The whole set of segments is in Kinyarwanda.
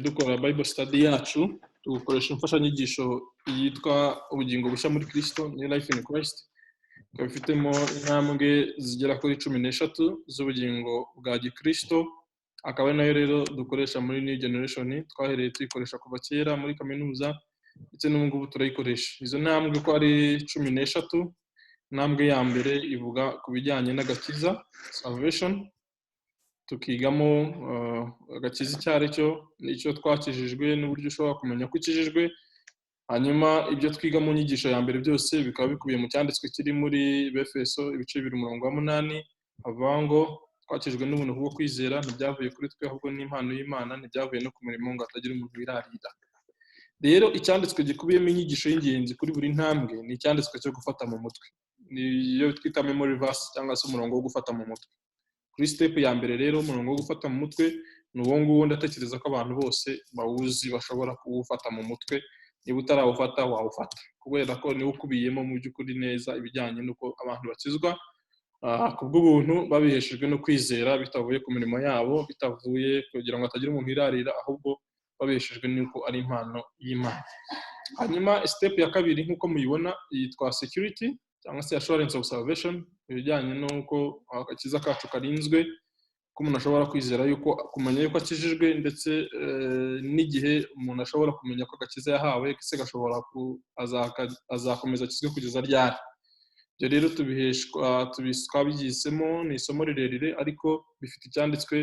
dukora Bible study yacu dukoresha imfashanyigisho yitwa ubugingo bushya muri Kristo, New Life in Christ. Ikaba ifitemo intambwe zigera kuri 13 z'ubugingo bwa gikristo, akaba ari nayo rero dukoresha muri New Generation. Twahereye tuyikoresha kuva kera muri kaminuza ndetse n'ubu ngubu turayikoresha. Izo ntambwe ko ari 13, intambwe ya mbere ivuga ku bijyanye n'agakiza, salvation, tukigamo agakiza icyo ari cyo n'icyo twakijijwe n'uburyo ushobora kumenya ko ukijijwe. Hanyuma ibyo twiga mu nyigisho ya mbere byose bikaba bikubiye mu cyanditswe kiri muri Befeso ibice 2:8, havuga ngo twakijwe n'ubuntu bwo kwizera, ntibyavuye kuri twe ahubwo n'impano y'Imana, ntibyavuye no ku murimo ngo hatagira umuntu wirarira. Rero icyanditswe gikubiyemo inyigisho y'ingenzi kuri buri ntambwe ni icyanditswe cyo gufata mu mutwe, niyo twita memory verse cyangwa se umurongo wo gufata mu mutwe. Kuri step ya mbere rero umurongo wo gufata mu mutwe ni uwo nguwo, ndatekereza ko abantu bose bawuzi bashobora kuwufata mu mutwe. Niba utarawufata wawufata, kubera ko niwo ukubiyemo mu by'ukuri neza ibijyanye n'uko abantu bakizwa kubw'ubuntu babiheshejwe no kwizera, bitavuye ku mirimo yabo, bitavuye kugira ngo hatagira umuntu irarira, ahubwo babiheshejwe n'uko ari impano y'Imana. Hanyuma step ya kabiri nk'uko muyibona yitwa security cyangwa se assurance of salvation, ibijyanye n'uko agakiza kacu karinzwe, ko umuntu ashobora kwizera yuko kumenya yuko akijijwe, ndetse n'igihe umuntu ashobora kumenya ko agakiza yahawe se gashobora azakomeza akizwe kugeza ryari. Ibyo rero twabigisemo ni isomo rirerire, ariko bifite icyanditswe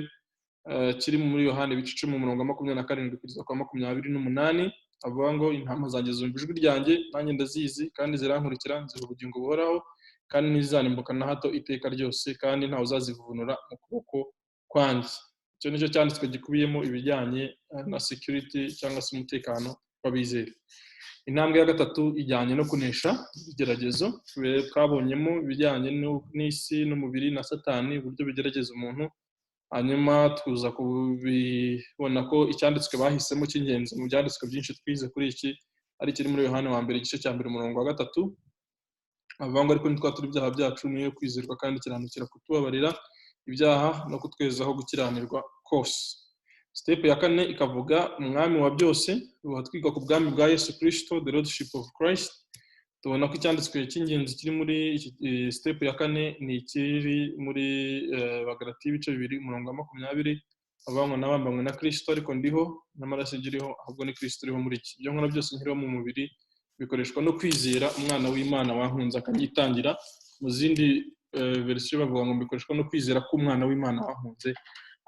kiri muri Yohana ibice 10:27 kugeza kwa 28, avuga ngo intama zanjye zumva ijwi ryanjye, nanjye ndazizi kandi zirankurikira, nziha ubugingo buhoraho kandi ntizanimbuka na hato iteka ryose, kandi ntawe uzazivunura mu kuboko kwanjye. Icyo nicyo cyanditswe gikubiyemo ibijyanye na security cyangwa se umutekano w'abizera. Intambwe ya gatatu ijyanye no kunesha ibigeragezo. Twabonyemo ibijyanye n'isi n'umubiri na Satani, uburyo bigerageza umuntu. Hanyuma tuza kubibona ko icyanditswe bahisemo cy'ingenzi mu byanditswe byinshi twize kuri iki ari kiri muri Yohana wa mbere igice cya 1 umurongo wa 3, avuga ngo ariko ntitwatura ibyaha byacu, niyo kwizerwa kandi kiranukira kutubabarira ibyaha no kutwezaho gukiranirwa kose. Step ya 4 ikavuga umwami wa byose, twiga ku bwami bwa Yesu Kristo, the Lordship of Christ. Tubona ko icyanditswe cy'ingenzi kiri muri step ya 4 ni ikiri muri Bagalatiya ibice 2 umurongo wa 20, avuga ngo nabambanywe na Kristo ariko ndiho, n'amaraso ngiriho ahubwo ni Kristo uriho muri iki. Ibyo nkora byose nkiriho mu mubiri bikoreshwa no kwizera umwana w'Imana wankunze akanyitangira. Mu zindi version bavuga ngo bikoreshwa no kwizera ko umwana w'Imana wankunze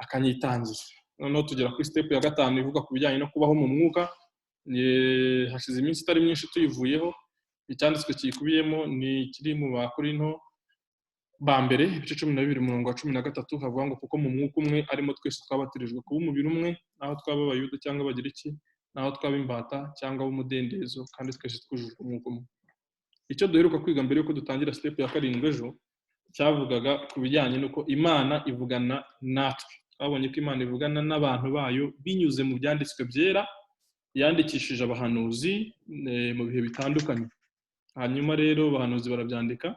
akanyitangira. Noneho tugera kuri step ya 5 ivuga ku bijyanye no kubaho mu mwuka. Hashize iminsi itari myinshi tuyivuyeho. Icyanditswe kikubiyemo ni kiri mu Bakorinto ba mbere ibice 12 umurongo wa 13, havuga ngo kuko mu mwuka umwe arimo twese twabatirijwe kuba umubiri umwe, naho twaba abayuda cyangwa abagiriki, naho twaba imbata cyangwa umudendezo, kandi twese twujujwe umwuka umwe. Icyo duheruka kwiga mbere yuko dutangira step ya 7 ejo cyavugaga ku bijyanye n'uko Imana ivugana natwe. Twabonye ko Imana ivugana n'abantu bayo binyuze mu byanditswe byera, yandikishije abahanuzi mu bihe bitandukanye. Hanyuma rero abahanuzi barabyandika,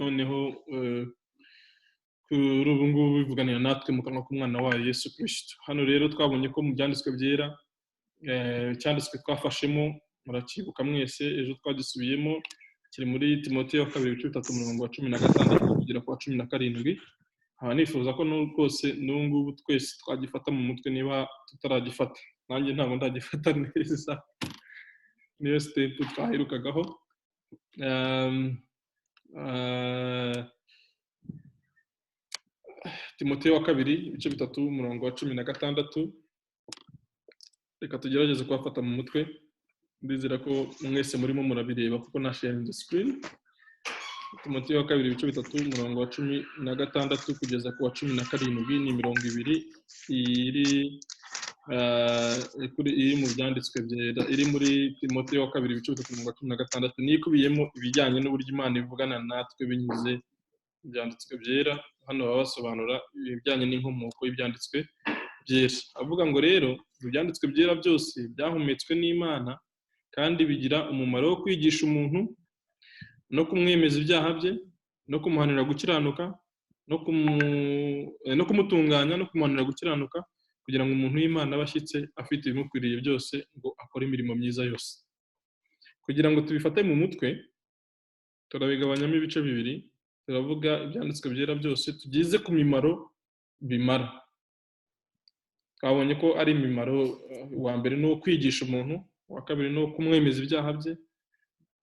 noneho kuri ubu ngubu bivuganira natwe mu kanwa k'umwana wayo Yesu Kristo. Hano rero twabonye ko mu byanditswe byera cyanditswe twafashemo, murakibuka mwese, ejo twagisubiyemo, kiri muri Timoteyo 2:3 umurongo wa 16 kugera ku wa 17. Nifuza ko rwose n'ubu ngubu twese twagifata mu mutwe niba tutaragifata. Nanjye ntabwo ndagifata neza, niyo step twahirukagaho. Timoteyo wa 2 ibice 3 umurongo wa 16. Reka tugerageze kubafata mu mutwe, ndizera ko mwese murimo murabireba kuko na share the screen. Timoteyo wa 2 ibice 3 umurongo wa 16 kugeza ku wa 17 ni mirongo 2 iri mu byanditswe byera, iri muri Timoteyo wa 2 ibice 3 umurongo wa 16, ni ikubiyemo ibijyanye n'uburyo Imana ivugana natwe binyuze mu byanditswe byera. Hano baba basobanura ibijyanye n'inkomoko y'ibyanditswe byera, avuga ngo rero ibyanditswe byera byose byahumetswe n'Imana kandi bigira umumaro wo kwigisha umuntu no kumwemeza ibyaha bye, no kumuhanira gukiranuka, no kumutunganya, no kumuhanira gukiranuka, kugira ngo umuntu w'Imana abe ashyitse afite ibimukwiriye byose ngo akore imirimo myiza yose. Kugira ngo tubifate mu mutwe turabigabanyamo ibice bibiri, turavuga ibyanditswe byera byose tugize ku mimaro bimara. Twabonye ko ari imimaro, uwa mbere ni uwo kwigisha umuntu, uwa kabiri ni uwo kumwemeza ibyaha bye,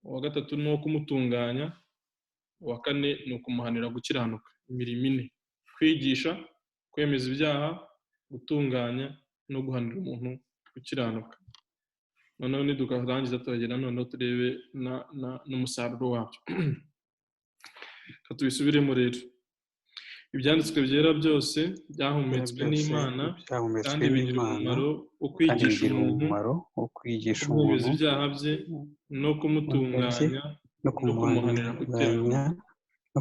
uwa gatatu ni uwo kumutunganya, uwa kane ni ukumuhanira gukiranuka. Imirimo ine: kwigisha, kwemeza ibyaha, gutunganya no guhanira umuntu gukiranuka. Noneho nidukarangiza turagenda noneho turebe n'umusaruro wabyo. Tubisubiremo rero. Ibyanditswe byera byose byahumetswe n'Imana kandi bigira umumaro wo kwigisha umuntu, kumwemeza ibyaha bye no kumutunganya no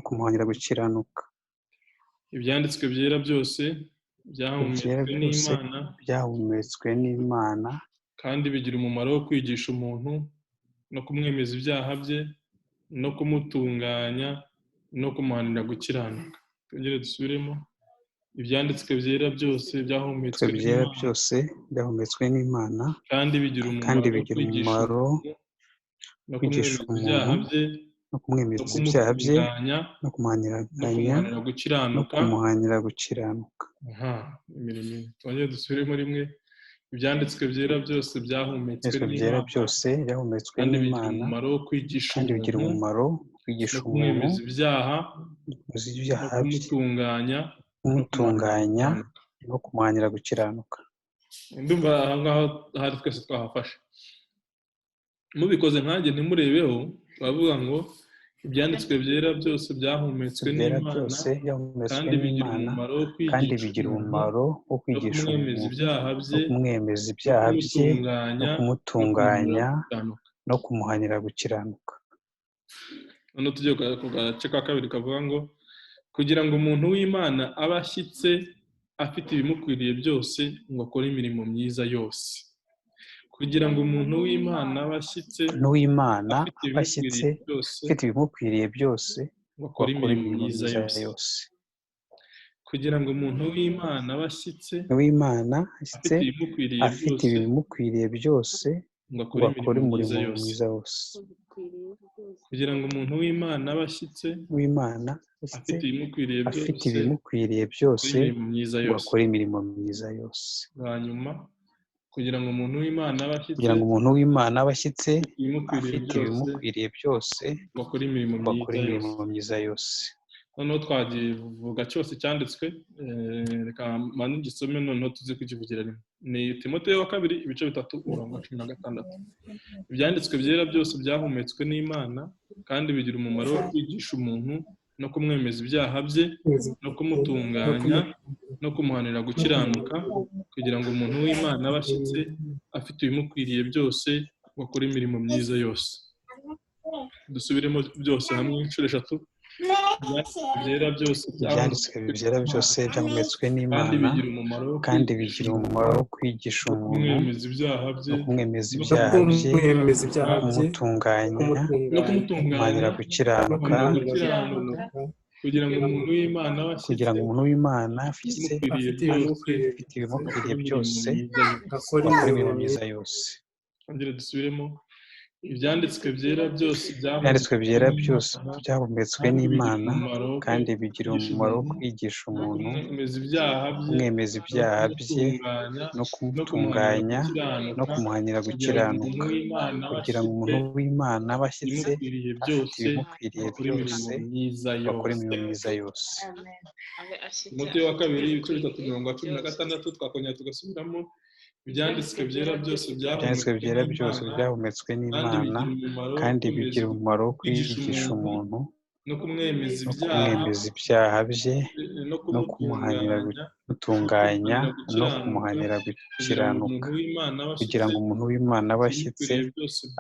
kumuhanira gukiranuka. Ibyanditswe byera byose byahumetswe n'Imana kandi bigira umumaro wo kwigisha umuntu no kumwemeza ibyaha bye no kumutunganya no kumuhanira gukiranuka. Twongere dusubiremo. Ibyanditswe byera byose byahumetswe n'Imana kandi bigira umumaro wo kwigisha umuntu no kumwemeza ibyaha bye no kumuhanira gukiranuka. Twongere dusubiremo rimwe. Ibyanditswe byera byose byahumetswe n'Imana kandi bigira umumaro wo kwigisha umuntu no kumutunganya no kumuhanira gukiranuka. Ndumva aha ngaho hari twese twahafashe. Mubikoze nkanjye ntimurebeho, turavuga ngo ibyanditswe byera byose byahumetswe n'Imana kandi bigira umumaro wo kwigisha umuntu no kumwemeza ibyaha bye no kumutunganya no kumuhanira gukiranuka. Noneho tugiye ku gace ka kabiri kavuga ngo kugira ngo umuntu w'Imana abe ashyitse afite ibimukwiriye byose ngo akore imirimo myiza yose. Kugira ngo umuntu w'Imana abe ashyitse afite ibimukwiriye byose ngo akore imirimo myiza yose. Kugira ngo umuntu w'Imana abe ashyitse afite ibimukwiriye byose ngo akore imirimo myiza yose. Kugira ngo umuntu w'Imana abe ashyitse afite ibimukwiriye byose ngo akore imirimo myiza yose. Hanyuma kugira ngo umuntu w'Imana abe ashyitse afite ibimukwiriye byose ngo akore imirimo myiza yose. Noneho twagivuga cyose cyanditswe, reka mbanze ngisome noneho tuzi kukivugira rimwe. Ni Timoteyo wa kabiri ibice 3:16. Ibyanditswe byera byose byahumetswe n'Imana kandi bigira umumaro wo kwigisha umuntu no kumwemeza ibyaha bye no kumutunganya no kumuhanira gukiranuka, kugira ngo umuntu w'Imana abe ashyitse afite ibimukwiriye byose ngo akore imirimo myiza yose. Dusubiremo byose hamwe inshuro 3. Ibyanditswe byera byose byahumetswe n'Imana kandi bigira umumaro wo kwigisha umuntu no kumwemeza ibyaha bye no kumutunganya no kumuhanira gukiranuka, kugira ngo umuntu w'Imana afite ibimukwiriye byose akore imirimo myiza yose. Twongere dusubiremo. Ibyanditswe byera byose byahumetswe n'Imana kandi bigira umumaro wo kwigisha umuntu kumwemeza ibyaha bye no kumutunganya no kumuhanira gukiranuka, kugira ngo umuntu w'Imana abe ashyitse afite ibimukwiriye byose akore imirimo myiza yose. Timoteyo wa kabiri ibice 3:16 twakongera tugasubiramo. Ibyanditswe byera byose byahumetswe n'Imana kandi bigira umumaro wo kwigisha umuntu no kumwemeza ibyaha bye no kumutunganya no kumuhanira gukiranuka, kugira ngo umuntu w'Imana abe ashyitse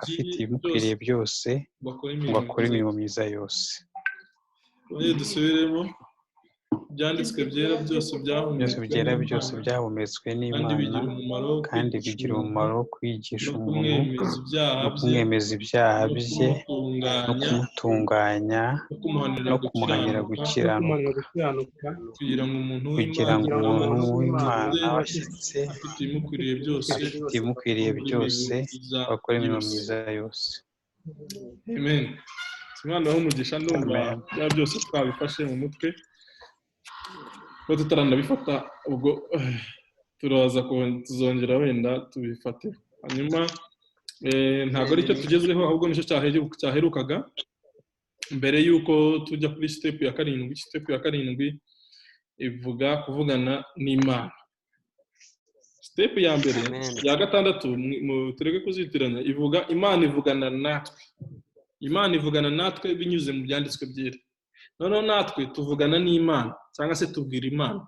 afite ibimukwiriye byose ngo akore imirimo myiza yose. Dusubiremo. ibyanditswe byera byose byahumetswe kandi n'Imana bigira umumaro wo kandi kwigisha bigira umuntu umumaro wo kwigisha no umuntu kumwemeza ibyaha no bye kumwemeza ibyaha no bye no kumutunganya kumutunganya no kumuhanira no kumuhanira gukiranuka gukiranuka kugira ngo umuntu kugira ngo umuntu w'Imana washyitse afite ibimukwiriye byose afite ibimukwiriye byose bakora imirimo myiza yose. Amen. Imana umugisha ndumva Amen. bya byose twabifashe mu mutwe ko tutaranabifata ubwo tuzongera wenda tubifate hanyuma ntabwo ari cyo tugezeho ahubwo nicyo cyaherukaga mbere y'uko tujya kuri step ya karindwi. Step ya karindwi ivuga kuvugana n'Imana. Step ya mbere ya gatandatu tureke kuzitiranya ivuga Imana ivugana natwe. Imana ivugana natwe binyuze mu byanditswe byera. Noneho natwe tuvugana n'Imana cyangwa se tubwira Imana.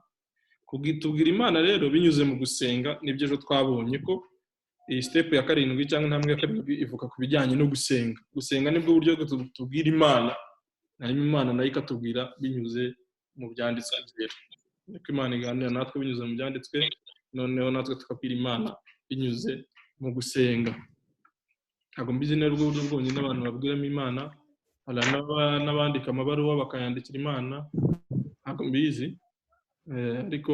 Tubwira Imana rero binyuze mu gusenga. Nibyo ejo twabonye ko iyi step ya karindwi cyangwa intambwe ya karindwi ivuga ku bijyanye no gusenga. Gusenga nibwo buryo tubwira Imana, hanyuma Imana nayo ikatubwira binyuze mu byanditswe byera. Niko Imana iganira natwe binyuze mu byanditswe, noneho natwe tukabwira Imana binyuze mu gusenga. Ntabwo mbizi neza ubwo buryo bwonyine abantu babwiramo Imana, hari n'abandika amabaruwa bakayandikira Imana, ntabwo mbizi, ariko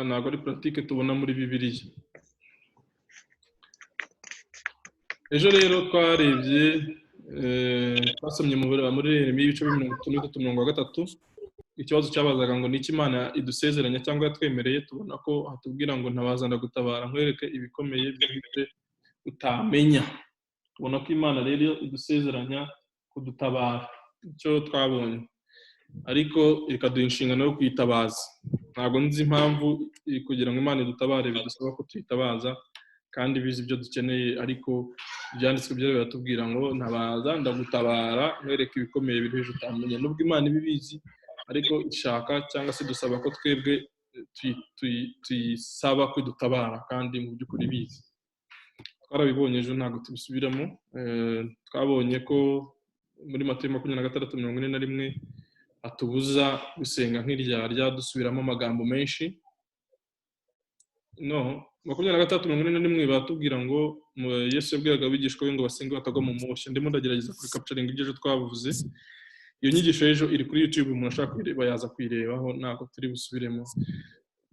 ntabwo ari pratique tubona muri Bibiliya. Ejo rero twarebye twasomye muri Yeremiya ibice 33 ikibazo cyabazaga ngo niki Imana idusezeranya cyangwa yatwemereye. Tubona ko hatubwira ngo ntabazana gutabara nkwereke ibikomeye by'ibyo utamenya. Tubona ko Imana rero idusezeranya kudutabara, icyo twabonye, ariko ikaduha inshingano yo kwitabaza. Ntabwo nzi impamvu kugira ngo Imana idutabare bidusaba ko tuyitabaza kandi bizi ibyo dukeneye, ariko ibyanditswe byo biratubwira ngo ntabaza ndagutabara nkwereke ibikomeye biri hejuru utamenya. Nubwo Imana ibibizi, ariko ishaka cyangwa se dusaba ko twebwe tuyisaba kudutabara kandi mu by'ukuri bizi. Twarabibonye ejo ntabwo tubisubiramo. Twabonye ko muri Matayo 26:41 atubuza gusenga nk'iryarya dusubiramo amagambo menshi. 26:41 batubwira ngo Yesu yabwiraga abigishwa be ngo basenge batagwa mu moshya. Ndimo ndagerageza kuri capturing ibyo twavuze. Iyo nyigisho ejo iri kuri YouTube, umuntu ashaka kuyireba yaza kuyirebaho, ntabwo turi busubiremo.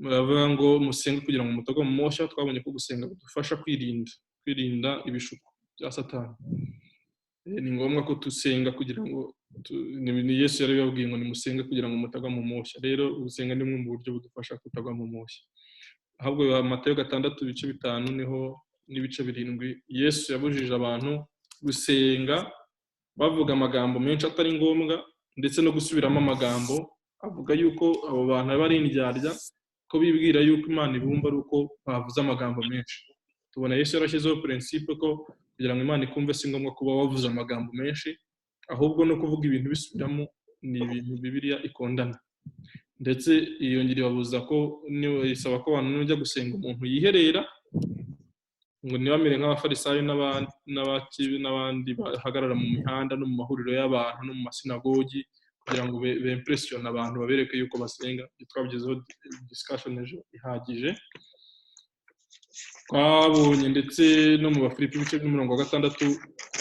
Baravuga ngo musenge kugira ngo mutagwa mu moshya. Twabonye ko gusenga bidufasha kwirinda ibishuko bya Satani. Ni ngombwa ko dusenga kugira ngo ni Yesu yari yababwiye ngo nimusenge kugira ngo mutagwa mu moshya. Rero gusenga ni bumwe mu buryo budufasha kutagwa mu moshya. Ahubwo Matayo 6:5 niho n'ibice 7 Yesu yabujije abantu gusenga bavuga amagambo menshi atari ngombwa, ndetse no gusubiramo amagambo. Avuga yuko abo bantu bari indyarya, ko bibwira yuko Imana ibumva ari uko bavuze amagambo menshi. Tubona Yesu yarashyizeho principe ko kugira ngo Imana ikumve si ngombwa kuba wavuze amagambo menshi, ahubwo no kuvuga ibintu bisubiramo ni ibintu Bibiliya ikondana. Ndetse iyongera ibabuza ko isaba ko abantu nujya gusenga umuntu yiherera, ngo ntibamere nk'abafarisayo n'abandi bahagarara mu mihanda no mu mahuriro y'abantu no mu masinagogi kugira ngo bempressione abantu babereke yuko basenga. Twabigezeho discussion ejo ihagije. Twabonye ndetse no mu Bafilipi ibice 6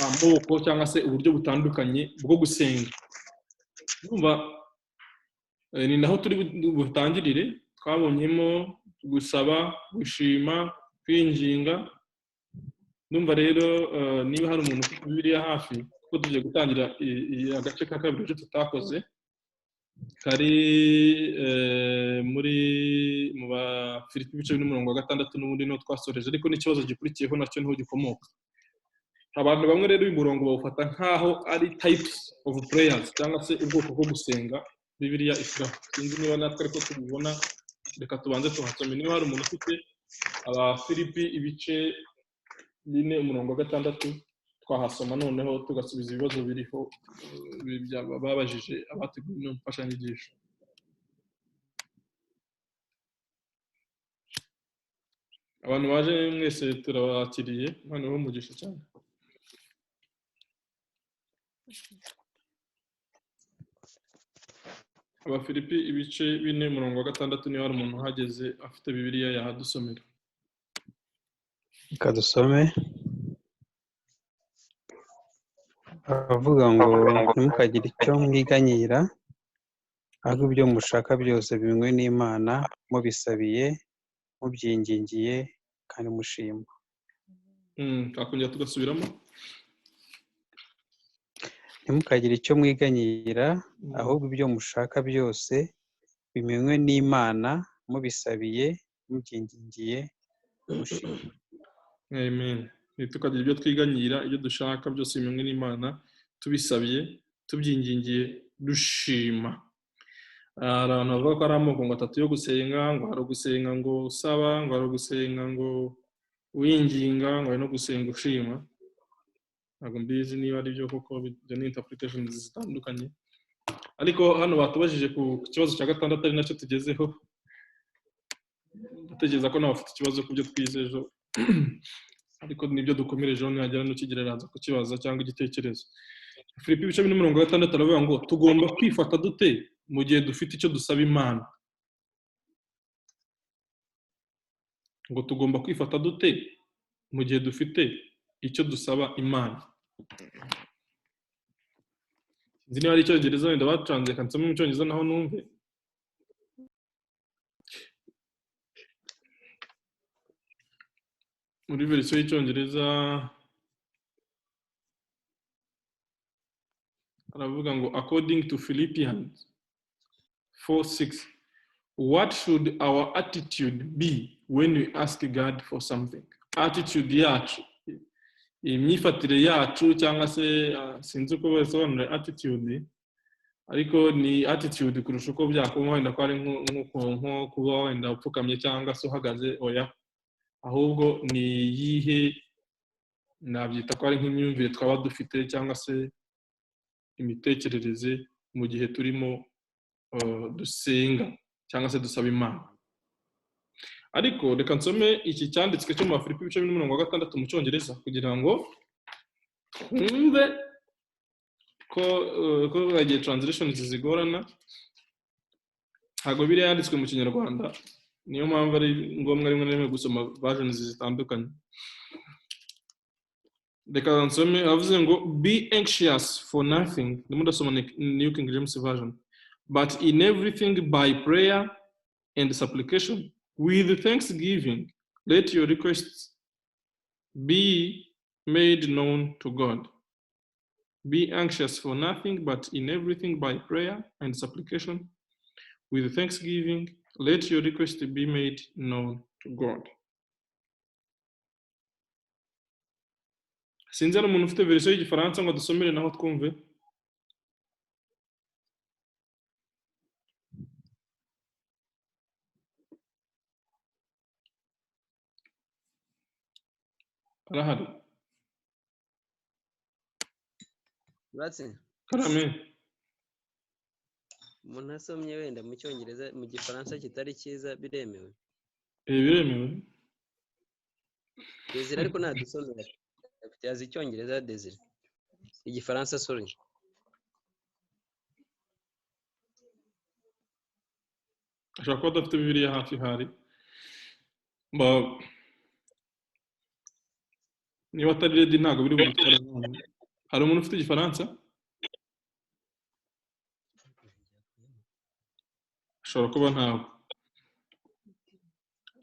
amoko cyangwa se uburyo butandukanye bwo gusenga. Numva ni naho turi butangirire. Twabonyemo gusaba, gushima, kwinginga. Numva rero niba hari umuntu ufite Bibiliya hafi, kuko tugiye gutangira agace ka kabiri ejo tutakoze, kari mu Bafilipi ibice 6 n'ubundi no twasoreje, ariko n'ikibazo gikurikiyeho nacyo niho gikomoka. Abantu bamwe rero uyu murongo bawufata nk'aho ari types of prayers cyangwa se ubwoko bwo gusenga Bibiliya ishyiraho. Sinzi niba natwe ariko tubibona, reka tubanze tuhasome. Niba hari umuntu ufite Abafilipi ibice 4:6 twahasoma, noneho tugasubiza ibibazo biriho babajije abateguye ino mfashanyigisho. Abantu baje mwese turabakiriye, Imana ibahe umugisha cyane. Abafilipi ibice 4:6 niyo hari umuntu uhageze afite Bibiliya yahadusomera. Reka dusome. Aravuga ngo ntimukagire icyo mwiganyira, ahubwo ibyo mushaka byose bimenywe n'Imana, mubisabiye, mubyingingiye kandi mushima. Akongera tugasubiramo. Ntimukagire icyo mwiganyira, ahubwo ibyo mushaka byose bimenywe n'Imana, mubisabiye, mubyingingiye, mushima. Amen. Ntitukagira ibyo twiganyira, ibyo dushaka byose bimenywe n'Imana, tubisabiye, tubyingingiye, dushima. Hari abantu bavuga ko ari amoko ngo 3 yo gusenga, ngo hari ugusenga ngo usaba, ngo hari ugusenga ngo winginga, ngo hari no gusenga ushima. Ntabwo mbizi niba ari byo koko, ibyo ni interpretations zitandukanye. Ariko hano batubajije ku kibazo cya 6 ari nacyo tugezeho. Ndatekereza ko nawe ufite ikibazo ku byo twize ejo. Ariko nibyo dukomerejeho, ntihagera n'ukigereraza kukibaza cyangwa igitekerezo. Filipi ibice 4:6 aravuga ngo tugomba kwifata dute mu gihe dufite icyo dusaba Imana. Ngo tugomba kwifata dute mu gihe dufite icyo dusaba Imana. Nzi niba ari Icyongereza wenda bacanze kansome mu Cyongereza naho numve. Muri verisiyo y'Icyongereza aravuga ngo according to Philippians 4:6, what should our attitude be when we ask God for something? Attitude yacu, imyifatire yacu cyangwa se sinzi uko basobanura attitude, ariko ni attitude kurusha uko byakoma wenda ko ari nko kuba wenda upfukamye cyangwa se uhagaze, oya, ahubwo ni yihe nabyita ko ari nk'imyumvire twaba dufite cyangwa se imitekerereze mu gihe turimo dusenga cyangwa se dusaba Imana. Ariko reka nsome iki cyanditswe cyo mu Bafilipi ibice 4:6 mu Cyongereza kugira ngo twumve ko bagiye translations zigorana. Ntabwo biri yanditswe mu Kinyarwanda, niyo mpamvu ari ngombwa rimwe na rimwe gusoma versions zitandukanye. Reka nsome, avuze ngo be anxious for nothing, ndimo ndasoma New King James Version, but in everything by prayer and supplication with thanksgiving let your requests be made known to God. Be anxious for nothing, but in everything by prayer and supplication with thanksgiving let your requests be made known to God. Sinzi ari umuntu ufite verisiyo y'Igifaransa ngo dusomere naho twumve. Arahari? Batse? Karame. Umuntu asomye wenda mu Cyongereza, mu Gifaransa kitari cyiza biremewe? Biremewe. Desire ariko nadusomera. Afite azi Icyongereza Desire. Igifaransa sorry. Ashaka kuba adafite Bibiliya hafi hari. Niba atari ready ntabwo biri bumutware. Hari umuntu ufite Igifaransa? Ashobora kuba ntawe.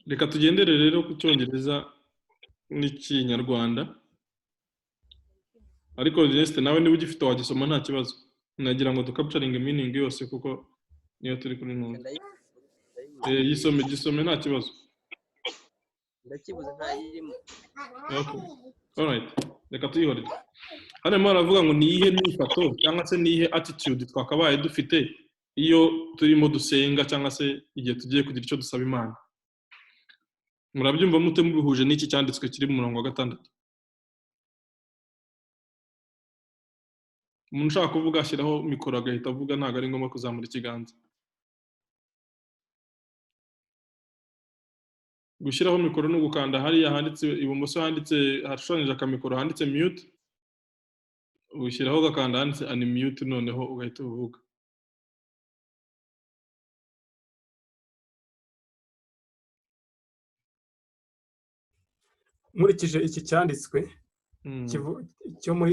Reka tugendere rero ku Cyongereza n'Ikinyarwanda. Ariko Ernest nawe niba ugifite wagisoma nta kibazo. Nagira ngo ducapturing meaning yose kuko niyo turi kuri none. Gisome nta kibazo. Ndakibuze ntayirimo. Okay. All right. Reka tuyihorere. Hano maravuga ngo niyihe myifato cyangwa se niyihe attitude twakabaye dufite iyo turimo dusenga cyangwa se igihe tugiye kugira icyo dusaba Imana. Murabyumva mute mubihuje n'iki cyanditswe kiri mu 6? Umuntu ushaka kuvuga ashyiraho mikoro agahita avuga, ntabwo ari ngombwa kuzamura ikiganza. Gushyiraho mikoro no gukanda hariya handitse ibumoso, handitse hashushanyije akamikoro handitse mute, ushyiraho gakanda handitse unmute, noneho ugahita uvuga. nkurikije iki cyanditswe cyo mu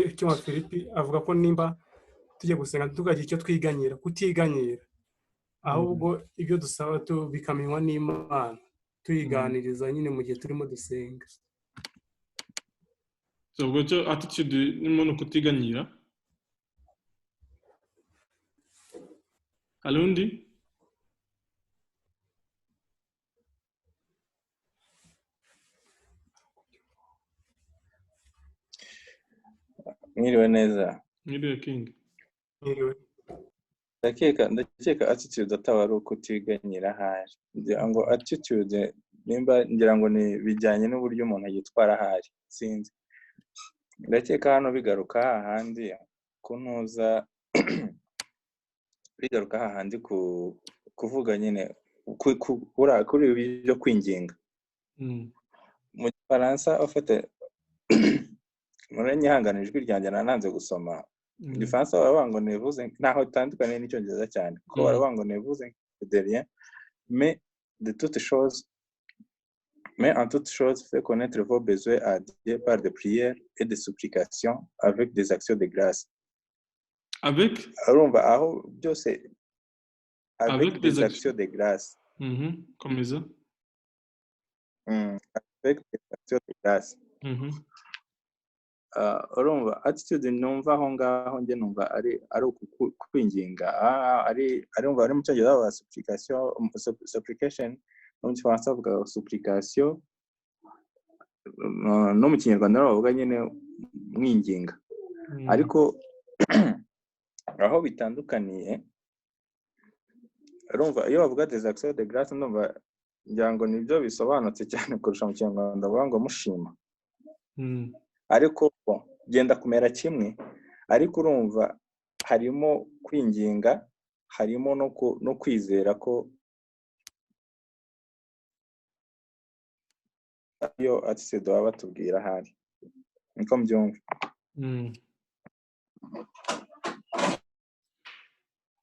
Filipi avuga ko nimba tujya gusenga tukagira icyo twiganyira, kutiganyira, ahubwo ibyo dusaba bikamenywa n'Imana, tuyiganiriza nyine mu gihe turimo dusenga. ubwo cyo attitude irimo no kutiganyira. Alundi Mwiriwe neza. Mwiriwe King. Mwiriwe. Ndakeka attitude ataba ari ukutiganyira ahari. Ngira ngo attitude ngira ngo ni bijyanye n'uburyo umuntu yitwara ahari, sinzi. Ndakeka hano bigaruka hahandi kuntuza bigaruka hahandi kuvuga nyine kuri ibi byo kwinginga. Mu Gifaransa ufite muranyihangana ijwi ryanjye nananze gusoma. Igifaransa baravuga ngo nevuze ntaho tandukanye n'Icyongereza cyane, ko baravuga ngo nevuze de rien mais de toutes choses mais en toutes choses fait connaître vos besoins à Dieu par des prières et des supplications avec des actions de grâce. Avec urumva aho byose avec des actions de grâce. Comme ça. Avec des actions de grâce. Urumva attitude numva aho ngaho nge numva ari kwinginga, urumva ari mu Cyongereza wa supplication, mu Gifaransa bavuga supplication, no mu Kinyarwanda bavuga nyine mwinginga. Ariko aho bitandukaniye, urumva iyo bavuga des actions de grâce numva ngira ngo nibyo bisobanutse cyane kurusha mu Kinyarwanda bavuga ngo mushima. Ariko genda kumera kimwe, ariko urumva harimo kwinginga, harimo no kwizera ko iyo attitude baba batubwira ahari, niko mbyumva.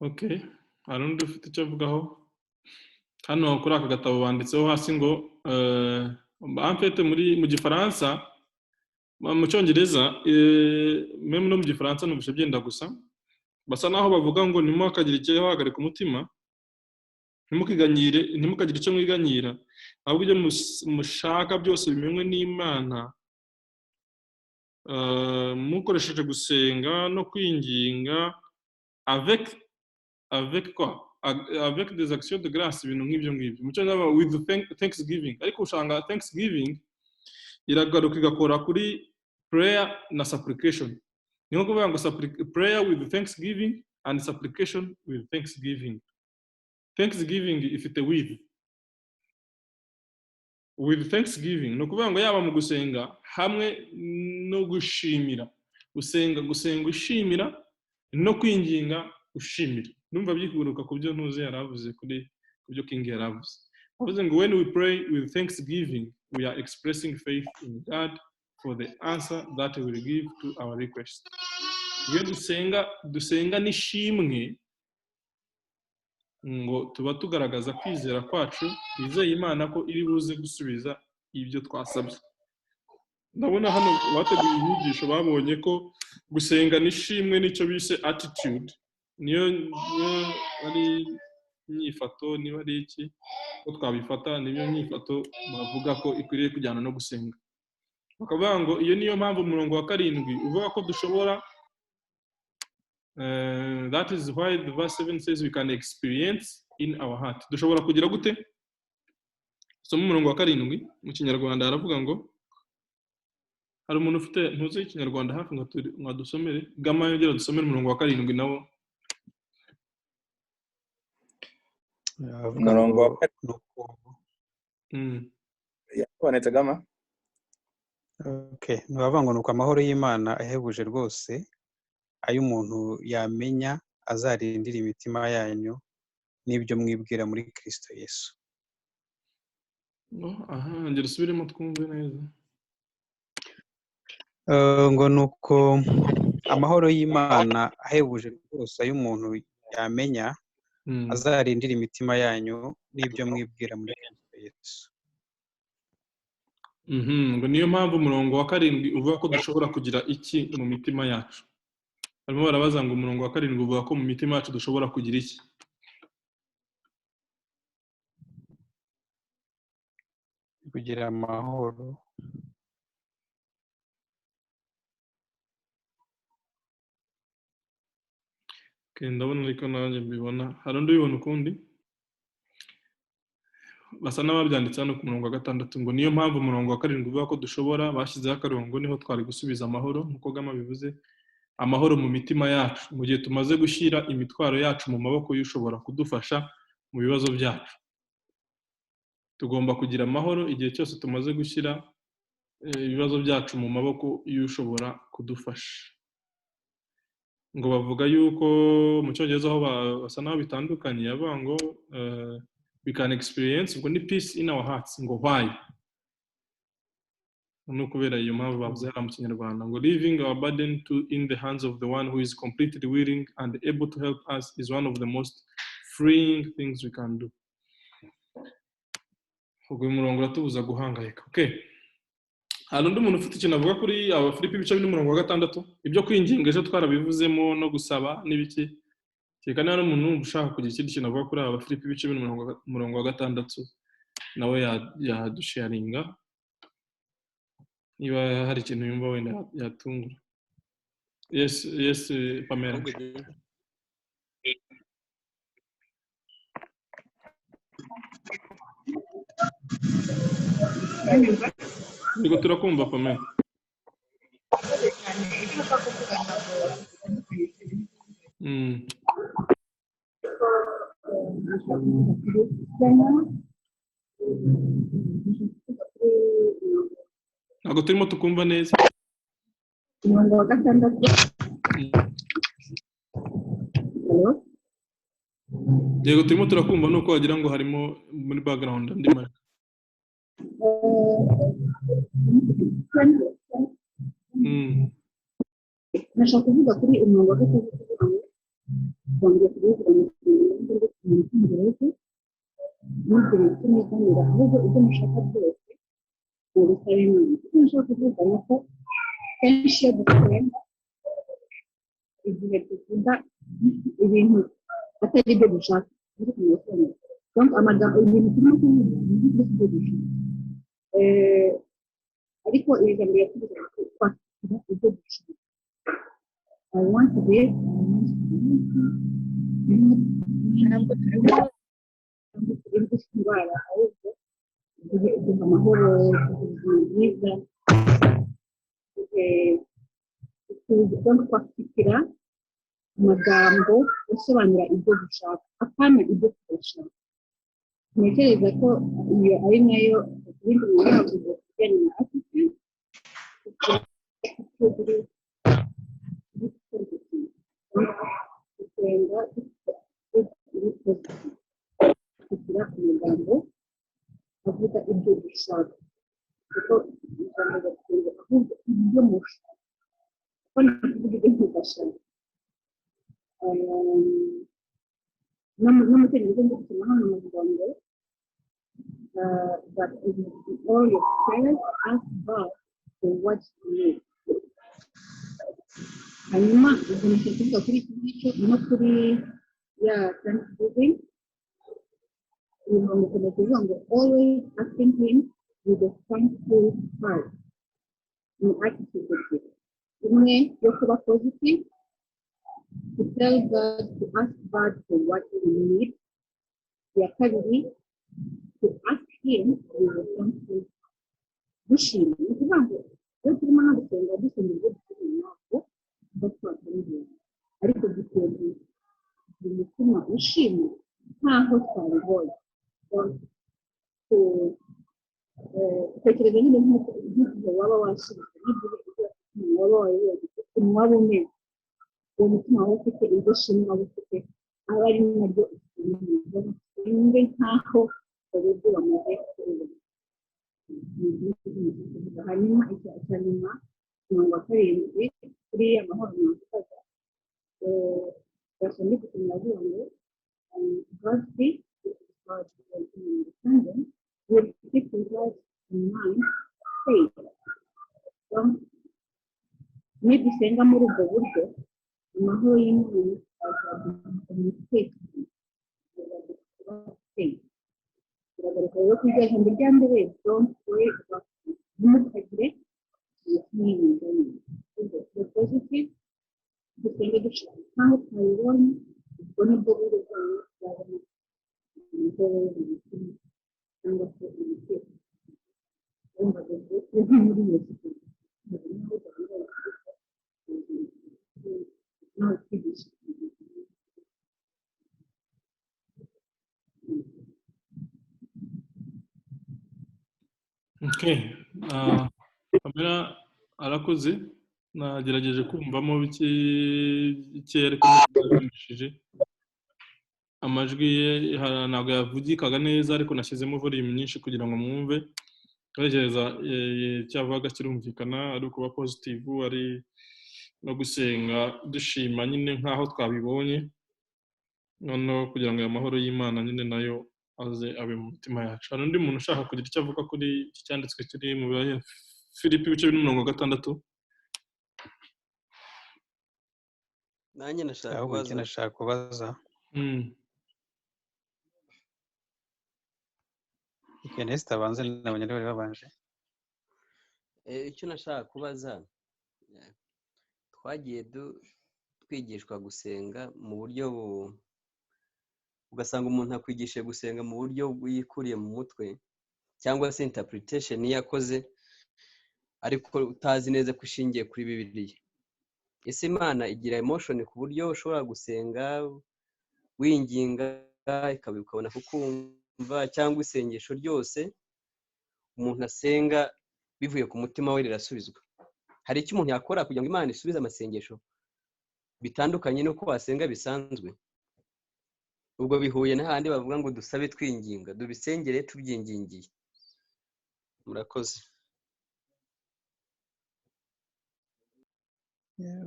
Okay, arundi ufite icyo avugaho? Hano kuri aka gatabo banditseho hasi ngo en fait mu Gifaransa, mu Cyongereza même no mu Gifaransa n'ubushe byenda gusa, basa naho bavuga ngo ntimukagire icyo hagarika umutima, ntimukagire icyo mwiganyira, ahubwo ibyo mushaka byose bimenywe n'Imana, mukoresheje gusenga no kwinginga avec quoi? Avec des actions de grâce, ibintu nk'ibyo ngibyo. Mu Cyongereza with thanksgiving, ariko ushanga thanksgiving iragaruka igakora kuri prayer na supplication. Ni nko kuvuga ngo prayer with thanksgiving and supplication with thanksgiving. Thanksgiving ifite with thanksgiving, no kuvuga ngo yaba mu gusenga hamwe no gushimira. Gusenga ushimira no kwinginga ushimira. Numva byikuruka ku byo ntuze yaravuze kuri kubyo King yaravuze. Avuze ngo when we pray with thanksgiving, we are expressing faith in God for the answer that he will give to our request. Iyo dusenga n'ishimwe, ngo tuba tugaragaza kwizera kwacu, bizeye Imana ko iri buze gusubiza ibyo twasabye. Ndabona hano bateguye inyigisho babonye ko gusenga n'ishimwe nicyo bise attitude, niyo ari inyifato, niba ari iki ko twabifata, niyo nyifato bavuga ko ikwiriye kujyana no gusenga. Bakavuga ngo iyo niyo mpamvu umurongo wa 7 uvuga ko dushobora that is why the verse 7 says we can experience in our heart. Dushobora kugira gute? So mu murongo wa 7 mu Kinyarwanda aravuga ngo hari umuntu ufite ntuze Ikinyarwanda hafi ngo dusomere, gama yongera dusomere umurongo wa 7 nawo. Umurongo wa 7 yabonetse gama. Okay, nbavuga ngo nuko amahoro y'Imana ahebuje rwose ayo umuntu yamenya azarindira imitima yanyu n'ibyo mwibwira muri Kristo Yesu. Ngera usubiremo twumve neza. Ngo nuko amahoro y'Imana ahebuje rwose ayo umuntu yamenya azarindira imitima yanyu n'ibyo mwibwira muri Kristo Yesu. ngo niyo mpamvu umurongo wa 7 uvuga ko dushobora kugira iki mu mitima yacu. Barimo barabaza ngo umurongo wa 7 uvuga ko mu mitima yacu dushobora kugira iki? kugira amahoro. Ndabona ariko nanjye mbibona. Hari undi ubibona ukundi? Basa n'ababyanditse hano ku murongo wa 6 ngo niyo mpamvu umurongo wa 7 uvuga ko dushobora, bashyizeho akarongo, niho twari gusubiza amahoro nk'uko Gama bivuze, amahoro mu mitima yacu mu gihe tumaze gushyira imitwaro yacu mu maboko y'ushobora kudufasha mu bibazo byacu. Tugomba kugira amahoro igihe cyose tumaze gushyira ibibazo byacu mu maboko y'ushobora kudufasha. Ngo bavuga yuko mu cyongereza aho basa naho bitandukanye, yavuga ngo we can experience ubwo ni peace in our hearts. Ngo why? No kubera iyo mpamvu bavuze mu Kinyarwanda ngo leaving our burden in the hands of the one who is completely willing and able to help us is one of the most freeing things we can do. Ubwo umurongo uratubuza guhangayika. Okay. Hari undi muntu ufite ikintu avuga kuri Abafilipi ibice by'umurongo wa 6? Ibyo kwinginga ejo twarabivuzemo no gusaba n'ibiki. Cyeka nari umuntu ushaka kugira ikindi kintu avuga kuri Abafilipi ibice by'umurongo wa 6 nawe yadusharinga. Niba hari ikintu yumva wenda yatungura. Yes Pamela. Niko turakumva Pamela. Ntabwo turimo tukumva neza. Umurongo wa 6. Yego turimo turakumva nuko wagira ngo harimo muri background andi mara. Nashaka kuvuga kuri umurongo wa 6 bongeye kuvuga mu Cyongereza n'ibyo cy'imiganira ahubwo ibyo mushaka byose mu bisaba Imana. Icyo nshaka kuvuga ni ko kenshi iyo dusenga igihe tuvuga ibintu atari ibyo dushaka ariko mu donc amagambo ibintu turimo kuvuga ni ibyo dushaka ariko ijambo yakuvuga ko twakira ibyo dushaka. I want to be ntabwo turimo indwara ahubwo kugira amahoro, ubuzima bwiza, kwakira amagambo asobanura ibyo dushaka apana ibyo tudashaka. Ntekereza ko iyo ari nayo ibindi bintu yavuze kujyanye na attitude kugira amagambo avuga ibyo dushaka kuko ijambo gakondo ahubwo ibyo mushaka kuko nakuvuga ibyo mudashaka. N'umutegetsi wo gusoma hano mu Rwanda that is all your prayers ask God for what you need. Hanyuma ubwo nashaka kuvuga kuri iki ngicyo no kuri ya thanksgiving umurongo ukomeza kuvuga ngo always asking him with a thankful heart. Ni attitude imwe yo kuba positive, to tell God, to ask God for what we need. Ya kabiri, to ask him with a thankful heart. Gushima ni ukuvuga ngo iyo turimo no gusenga dusenga ibyo dukeneye ntabwo twakora ariko dukeneye umutima ushima nkaho twabibonye. Tekereza nyine nk'igihe waba washimye n'igihe waba wayibonye ukuntu waba umeze uwo mutima wawe ufite iryo shimwe waba ufite aba ari naryo usenge nkaho uburyo bamaze kubibona. Hanyuma icya nyuma umurongo wa 7 kuri amahoro n'umusaza basomye ku kinyarwanda ngo God speaks God understanding will keep his heart in mind faith. Nidusenga muri ubwo buryo amahoro y'Imana azaduha umutekano, biragaragara rero ko iryo jambo rya mbere don't worry about it, ntimukagire imyiringane. The positive dusenge dushaka nkaho twabibonye, ubwo nibwo buryo bwayo bwabona amahoro y'umutima cyangwa se umutekano. Wumvaga ngo turi muri iyo siporo nawe twigisha. Okay. Kamera arakoze, nagerageje kumvamo bike ariko ntabwo amajwi ye ntabwo yavugikaga neza, ariko nashyizemo volume nyinshi kugira ngo mwumve. Tekereza cyavuga kirumvikana, ari kuba positive, ari no gusenga dushima nyine nkaho twabibonye, noneho kugira ngo amahoro y'Imana nyine nayo aze abe mu mitima yacu. Hari undi muntu ushaka kugira icyo avuga kuri iki cyanditswe kiri mu Filipi ibice 6? nanjye nashaka ahubwo kubaza icyo nashaka kubaza Ernest abanze n'abanyarwanda bari babanje. icyo nashaka kubaza, twagiye twigishwa gusenga mu buryo ugasanga umuntu akwigishije gusenga mu buryo yikuriye mu mutwe, cyangwa se interpretation yakoze ariko utazi neza ko ishingiye kuri Bibiliya. Ese Imana igira emotion ku buryo ushobora gusenga winginga ukabona kukumva, cyangwa isengesho ryose umuntu asenga bivuye ku mutima we rirasubizwa? Hari icyo umuntu yakora kugira ngo Imana isubize amasengesho bitandukanye nuko wasenga bisanzwe? Ubwo bihuye n'ahandi bavuga ngo dusabe twinginga, dubisengere tubyingingiye. Murakoze.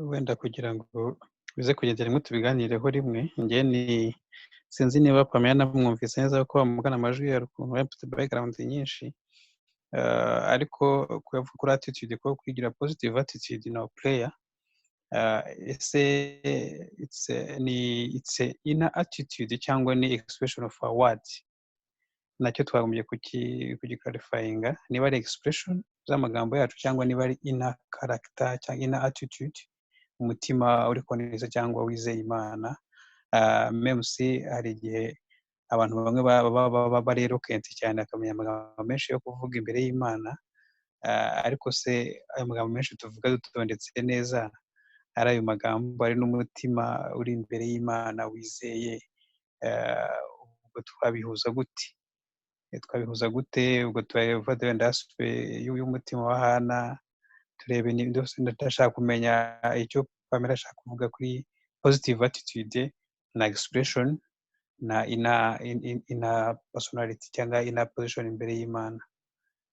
Wenda kugira ngo bize kugenda rimwe tubiganireho rimwe, njye ni sinzi niba Pamela namwumvise neza ko bamugana amajwi ya rukuntu afite background nyinshi, ariko kuri attitude ko kwigira positive attitude no prayer, ese it's inner attitude cyangwa ni expression of a word? Nacyo twagombye kugikarifayinga, niba ari expression z'amagambo yacu cyangwa niba ari inner character cyangwa inner attitude, umutima uri koneza cyangwa wizeye Imana. Même si hari igihe abantu bamwe baba bari eloquent cyane akamenya amagambo menshi yo kuvuga imbere y'Imana, ariko se ayo magambo menshi tuvuga dutondetse neza, ari ayo magambo ari n'umutima uri imbere y'Imana wizeye, ubwo twabihuza gute? Ubwo turava wenda y'umutima wa Hana, turebe ni ndose ndashaka kumenya icyo Pamela ashaka kuvuga kuri positive attitude na expression na ina personality cyangwa ina position imbere y'Imana.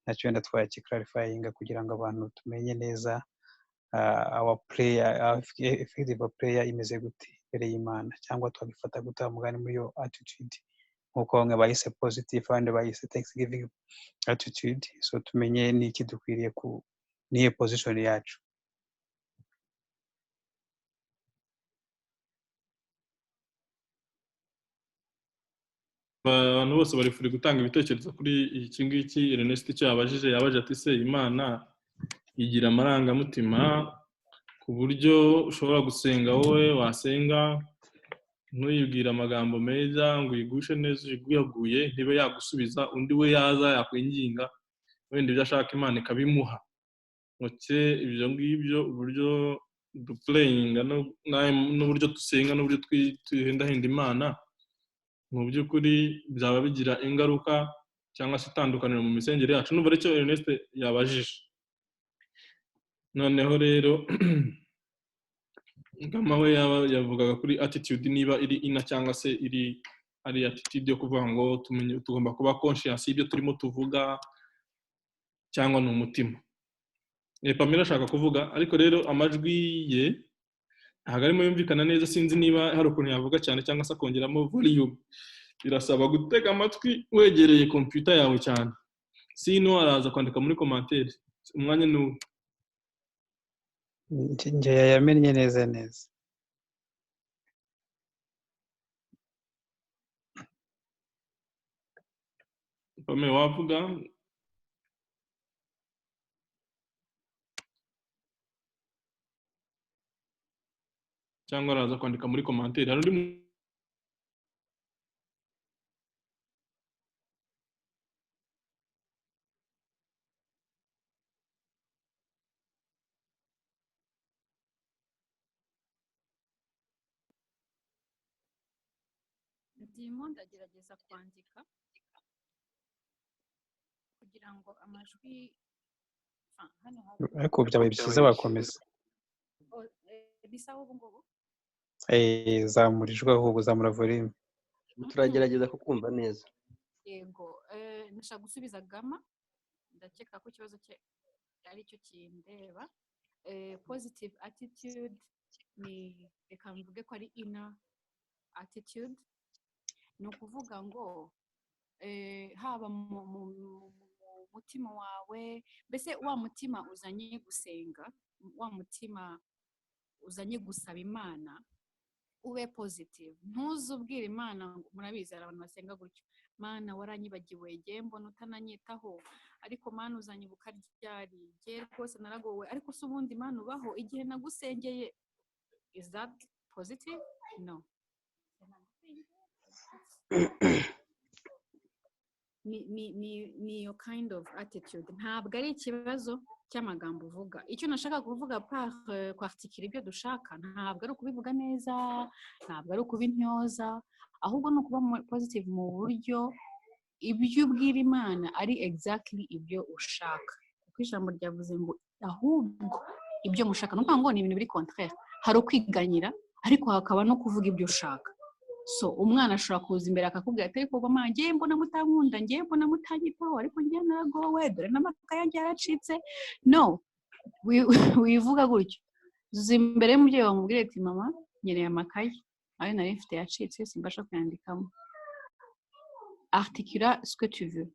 Nacyo wenda twakikarifayinga kugira ngo abantu tumenye neza our prayer, effective prayer imeze gute imbere y'Imana, cyangwa twabifata gute mugani muri yo attitude, nkuko bamwe bayise positive abandi bayise thanksgiving attitude. So tumenye n'iki dukwiriye niye position yacu. Abantu bose bari furi gutanga ibitekerezo kuri iki ngiki. Ernest icyo yabaje ati se Imana igira amarangamutima ku buryo ushobora gusenga, wowe wasenga ntuyibwire amagambo meza ngo uyigushe neza, uyiguyaguye ntibe yagusubiza, undi we yaza yakwinginga wenda ibyo ashaka Imana ikabimuha. Muke ibyo ngibyo uburyo duplayinga n'uburyo dusenga n'uburyo twihendahenda Imana, mu by'ukuri byaba bigira ingaruka cyangwa se itandukaniro mu misengere yacu. Numva aricyo Ernest yabajije. Noneho rero Ngama we yavugaga kuri attitude, niba iri ina cyangwa se ari attitude yo kuvuga ngo tugomba kuba conscious y'ibyo turimo tuvuga, cyangwa ni umutima. Pamela ashaka kuvuga, ariko rero amajwi ye ntabwo arimo yumvikana neza. Sinzi niba hari ukuntu yavuga cyane cyangwa se akongeramo volume. Birasaba gutega amatwi wegereye computer yawe cyane, sino araza kwandika muri commentaire. umwanya ni uwo. njye yayamennye neza neza. Pame wavuga cyangwa araza kwandika muri commentaire. Hari undi ndimo ndagerageza kwandika kugira ngo amajwi hano ariko byabaye byiza wakomeza. bisaho ubu ngubu zamura ijwi ahubwo zamura volume. turagerageza kukumva neza. yego nashaka gusubiza Gama, ndakeka ko ikibazo cye ari cyo kindeba. Positive attitude ni reka mvuge ko ari inner attitude, ni ukuvuga ngo haba mu mutima wawe, mbese wa mutima uzanye gusenga, wa mutima uzanye gusaba Imana ube positive. Ntuzubwire Imana ngo murabizi abantu basenga gutyo, Mana waranyibagiwe, ngiye mbona utananyitaho, ariko Mana uzanyibuka ryari, ngiye rwose naragowe, ariko se ubundi Mana ubaho igihe nagusengeye. Is that positive? No. ni iyo kind of attitude. Ntabwo ari ikibazo cy'amagambo uvuga. Icyo nashaka kuvuga par kwartikira ibyo dushaka, ntabwo ari ukubivuga neza, ntabwo ari ukubintyoza, ahubwo ni ukuba positive mu buryo ibyo ubwira Imana ari exactly ibyo ushaka, kuko ijambo ryavuze ngo ahubwo ibyo mushaka. Ni ukuvuga ngo ni ibintu biri contraire, hari ukwiganyira ariko hakaba no kuvuga ibyo ushaka. So umwana ashobora kuza imbere akakubwira ati ariko mama ngiye mbona mutankunda, ngiye mbona mutanyitaho, ariko ngiye naragowe, dore n'amaka yanjye yaracitse. No, wivuga gutyo. Uza imbere y'umubyeyi wamubwira ati mama nkeneye amakaye, ayo nari mfite yacitse simbasha kuyandikamo. Articula ce que tu veux.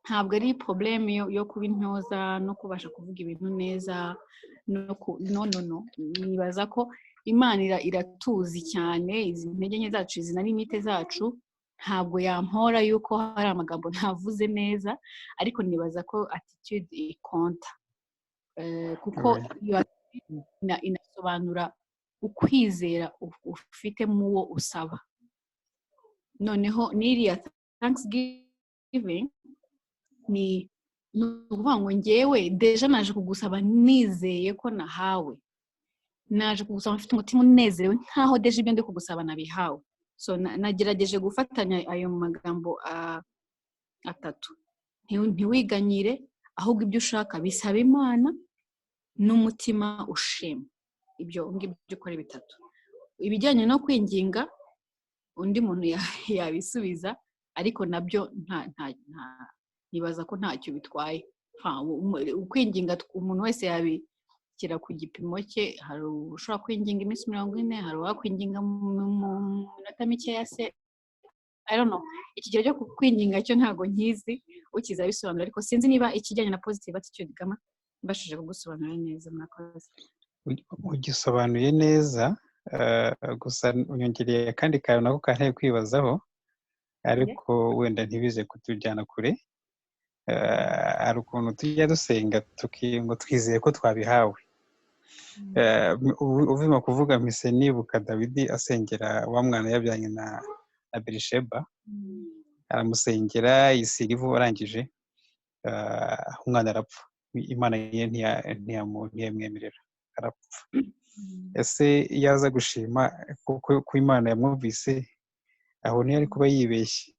Ntabwo ari problème yo kuba intyoza no kubasha kuvuga ibintu neza. No. Nibaza ko Imana iratuzi cyane, izi ntege nke zacu, izi na limite zacu, ntabwo yampora yuko hari amagambo ntavuze neza, ariko nibaza ko attitude ikonta, kuko inasobanura ukwizera ufite mu wo usaba. Noneho n'iriya thanksgiving ni ukuvuga ngo ngewe deja naje kugusaba nizeye ko nahawe, naje kugusaba mfite umutima unezerewe nkaho deje ibyo ndi kugusaba nabihawe. So nagerageje gufatanya ayo magambo atatu. Ntiwiganyire, ahubwo ibyo ushaka bisaba Imana n'umutima ushima. Ibyo ngibyo ukora bitatu. Ibijyanye no kwinginga undi muntu yabisubiza, ariko nabyo nibaza ko ntacyo bitwaye. Ukwinginga umuntu wese yabikira ku gipimo cye. Hari ushobora kwinginga iminsi 40, hari uwakwinginga mu minota mikeya se. I don't know. Ikigero cyo kwinginga cyo ntago nkizi, ukiza bisobanura, ariko sinzi niba ikijyanye na positive attitude Gama mbashije kugusobanurira neza. Murakoze. Ugisobanuye neza, gusa unyongereye kandi kantu nako kanteye kwibazaho, ariko wenda ntibize kutujyana kure. Hari ukuntu tujya dusenga ngo twizeye ko twabihawe. Uvima kuvuga mpise nibuka Dawidi asengera wa mwana yabyanye na Berisheba, aramusengera yisiga ivu, arangije umwana arapfa. Imana ye ntiyamwemerera, arapfa. Ese yaza gushima ko Imana yamwumvise, aho ntiyari kuba yibeshye?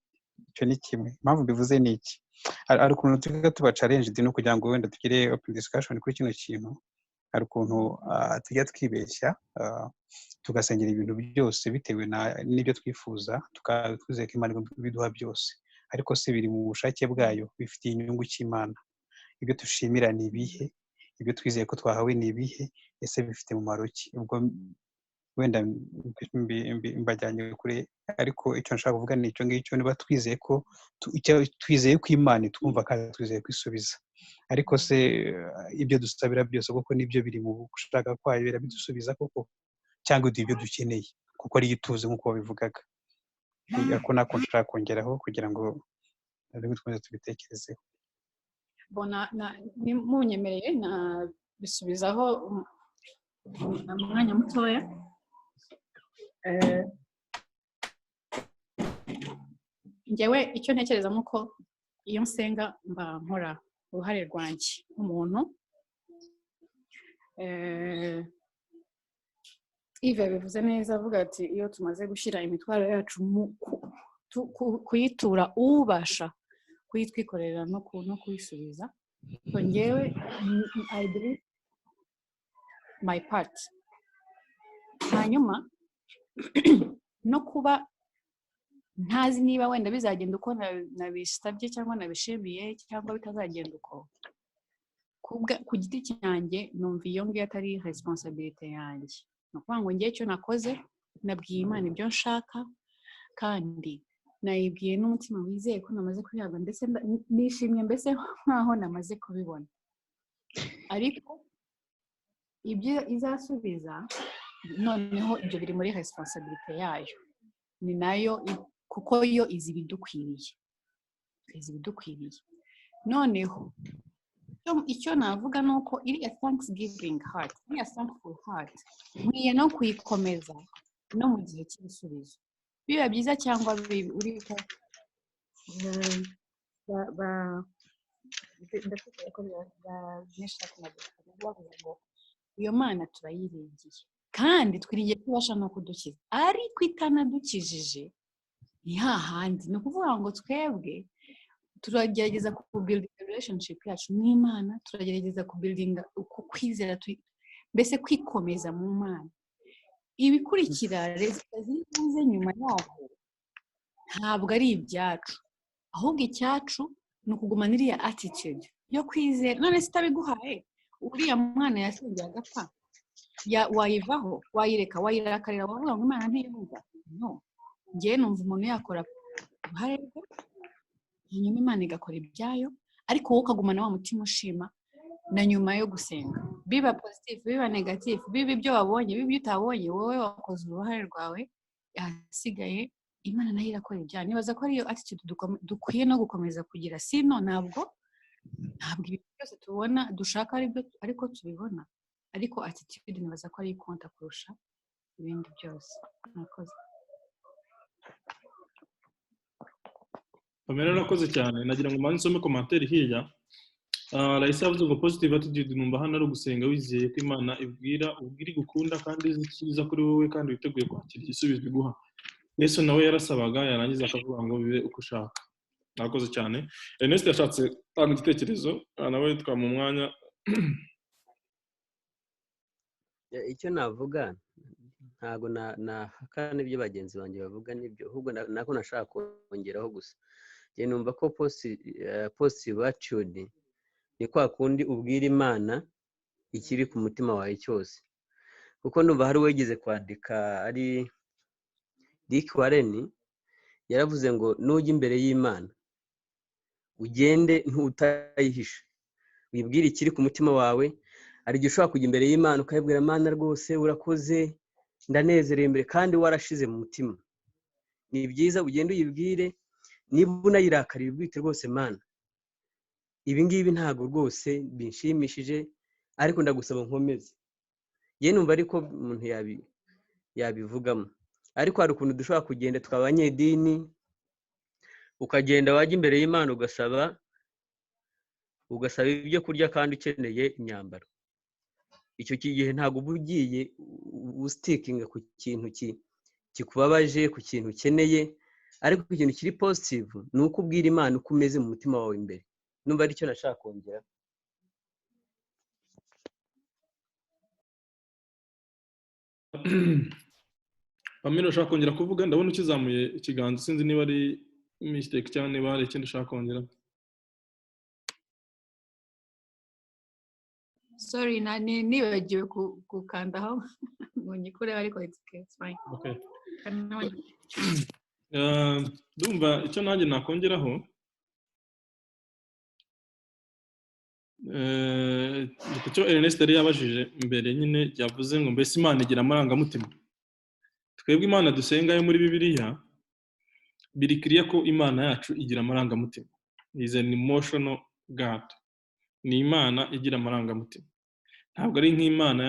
Icyo ni kimwe. Impamvu mbivuze ni iki? Hari ukuntu tujya tuba challenged no kugira ngo wenda tugire open discussion kuri kino kintu. Hari ukuntu tujya twibeshya, tugasengera ibintu byose bitewe n'ibyo twifuza, tukazeka Imana biduha byose, ariko se biri mu bushake bwayo, bifitiye inyungu cy'Imana? Ibyo dushimira ni ibihe? Ibyo twizeye ko twahawe ni ibihe? Ese bifite umumaro ki? Ubwo wenda mbajyanye kure, ariko icyo nshaka kuvuga ni icyo ngicyo. Niba twizeye ko Imana itwumva kandi twizeye kwisubiza, ariko se ibyo dusabira byose koko nibyo biri mu gushaka kwayo birabidusubiza koko cyangwa ibyo dukeneye kuko ari ituze nk'uko babivugaga ko nako nshaka kongeraho kugira ngo twese tubitekerezeho. bona munyemereye na bisubizaho umwanya mutoya. Njyewe icyo ntekereza nuko iyo nsenga mba nkora uruhare rwanjye nk'umuntu. Ive bivuze neza avuga ati iyo tumaze gushyira imitwaro yacu kuyitura ubasha kuyitwikorera no kuyisubiza, so njyewe I believe my part. Hanyuma no kuba ntazi niba wenda bizagenda uko nabisabye cyangwa nabishimiye cyangwa bitazagenda uko, ku giti cyanjye numva iyo ngiyo atari responsibility yanjye. Ni ukuvuga ngo njye icyo nakoze nabwiye Imana ibyo nshaka kandi nayibwiye n'umutima wizeye ko namaze kubihabwa, ndetse nishimye mbese nkaho namaze kubibona. Ariko ibyo izasubiza noneho ibyo biri muri responsibility yayo, ni nayo kuko yo izi ibidukwiriye. Noneho icyo navuga ni uko iri a thanksgiving heart, iri a thankful heart, nkwiye no kuyikomeza no mu gihe cy'ibisubizo, biba byiza cyangwa bibi. Uriko ndatekereza ko nishaka kuvuga ngo iyo Mana turayiringiye kandi twiriye kubasha no kudukiza, ariko itanadukijije ni hahandi. Ni ukuvuga ngo twebwe turagerageza kubuilding relationship yacu n'Imana, turagerageza kubuildinga kwizera, mbese kwikomeza mu Mana. Ibikurikira resulta zize nyuma yaho ntabwo ari ibyacu, ahubwo icyacu ni ukugumana iriya attitude yo kwizera. None se itabiguhaye uriya mwana yasengeye agapfa, wayivaho, wayireka, wayirakarira, wavuga ngo Imana ntiyumva? No, njyewe numva umuntu yakora uruhare rwe hanyuma Imana igakora ibyayo, ariko wowe ukagumana wa mutima ushima na nyuma yo gusenga, biba positive biba negative, biba ibyo wabonye biba ibyo utabonye, wowe wakoze uruhare rwawe, yasigaye Imana nayo irakora ibyayo. Nibaza ko ariyo attitude dukwiye no gukomeza kugira, sino ntabwo ibintu byose tubona dushaka ariko tubibona, ariko attitude nibaza ko ari ikonta kurusha ibindi byose. Murakoze. Pamela urakoze cyane. Nagira ngo mbanze nsome commentaire hirya. Raisa yavuze ngo positive attitude numva hano ari ugusenga wizeye ko Imana ibwira gukunda kandi izi icyiza kuri wowe kandi witeguye kwakira igisubizo iguha. Yesu nawe yarasabaga yarangiza akavuga ngo bibe uko ushaka. Murakoze cyane. Ernest yashatse gutanga igitekerezo, nawe twamu mwanya. Icyo navuga ntago nahakana ibyo bagenzi banjye bavuga nibyo, ahubwo nako nashaka kongeraho gusa. Njye numva ko positive attitude ni kwa kundi ubwira Imana ikiri ku mutima wawe cyose, kuko numva hari wegeze kwandika ari Rick Warren, yaravuze ngo nujya imbere y'Imana ugende ntutayihisha, wibwire ikiri ku mutima wawe. Hari igihe ushobora kujya imbere y'Imana ukayibwira Imana rwose urakoze, ndanezerewe imbere, kandi warashize mu mutima. Ni byiza ugende uyibwire, niba unayirakariye ubwite rwose Mana, ibi ngibi ntabwo rwose binshimishije, ariko ndagusaba nkomeze. Ye numva ariko umuntu yabivugamo. Ariko hari ukuntu dushobora kugenda twabanyedini, ukagenda wajya imbere y'Imana ugasaba ibyo kurya kandi ukeneye imyambaro. Icyo gihe ntabwo uba ugiye usitikinga ku kintu kikubabaje, ku kintu ukeneye, ariko ikintu kiri positive ni uko ubwira Imana uko umeze mu mutima wawe imbere. Numva aricyo nashaka kongera. Pamela ushaka kongera kuvuga? Ndabona ukizamuye ikiganza, sinzi niba ari mistake cyangwa niba hari ikindi ushaka kongera. Sorry, nibagiwe gukandaho ngo nyikure, ariko it's fine. Okay. Ndumva icyo nanjye nakongeraho icyo Ernest yari yabajije mbere nyine yavuze ngo mbese Imana igira amarangamutima. Twebwe Imana dusenga yo muri Bibiliya biri clear ko Imana yacu igira amarangamutima. Is an emotional God. Ni Imana igira amarangamutima. Ntabwo ari nk'Imana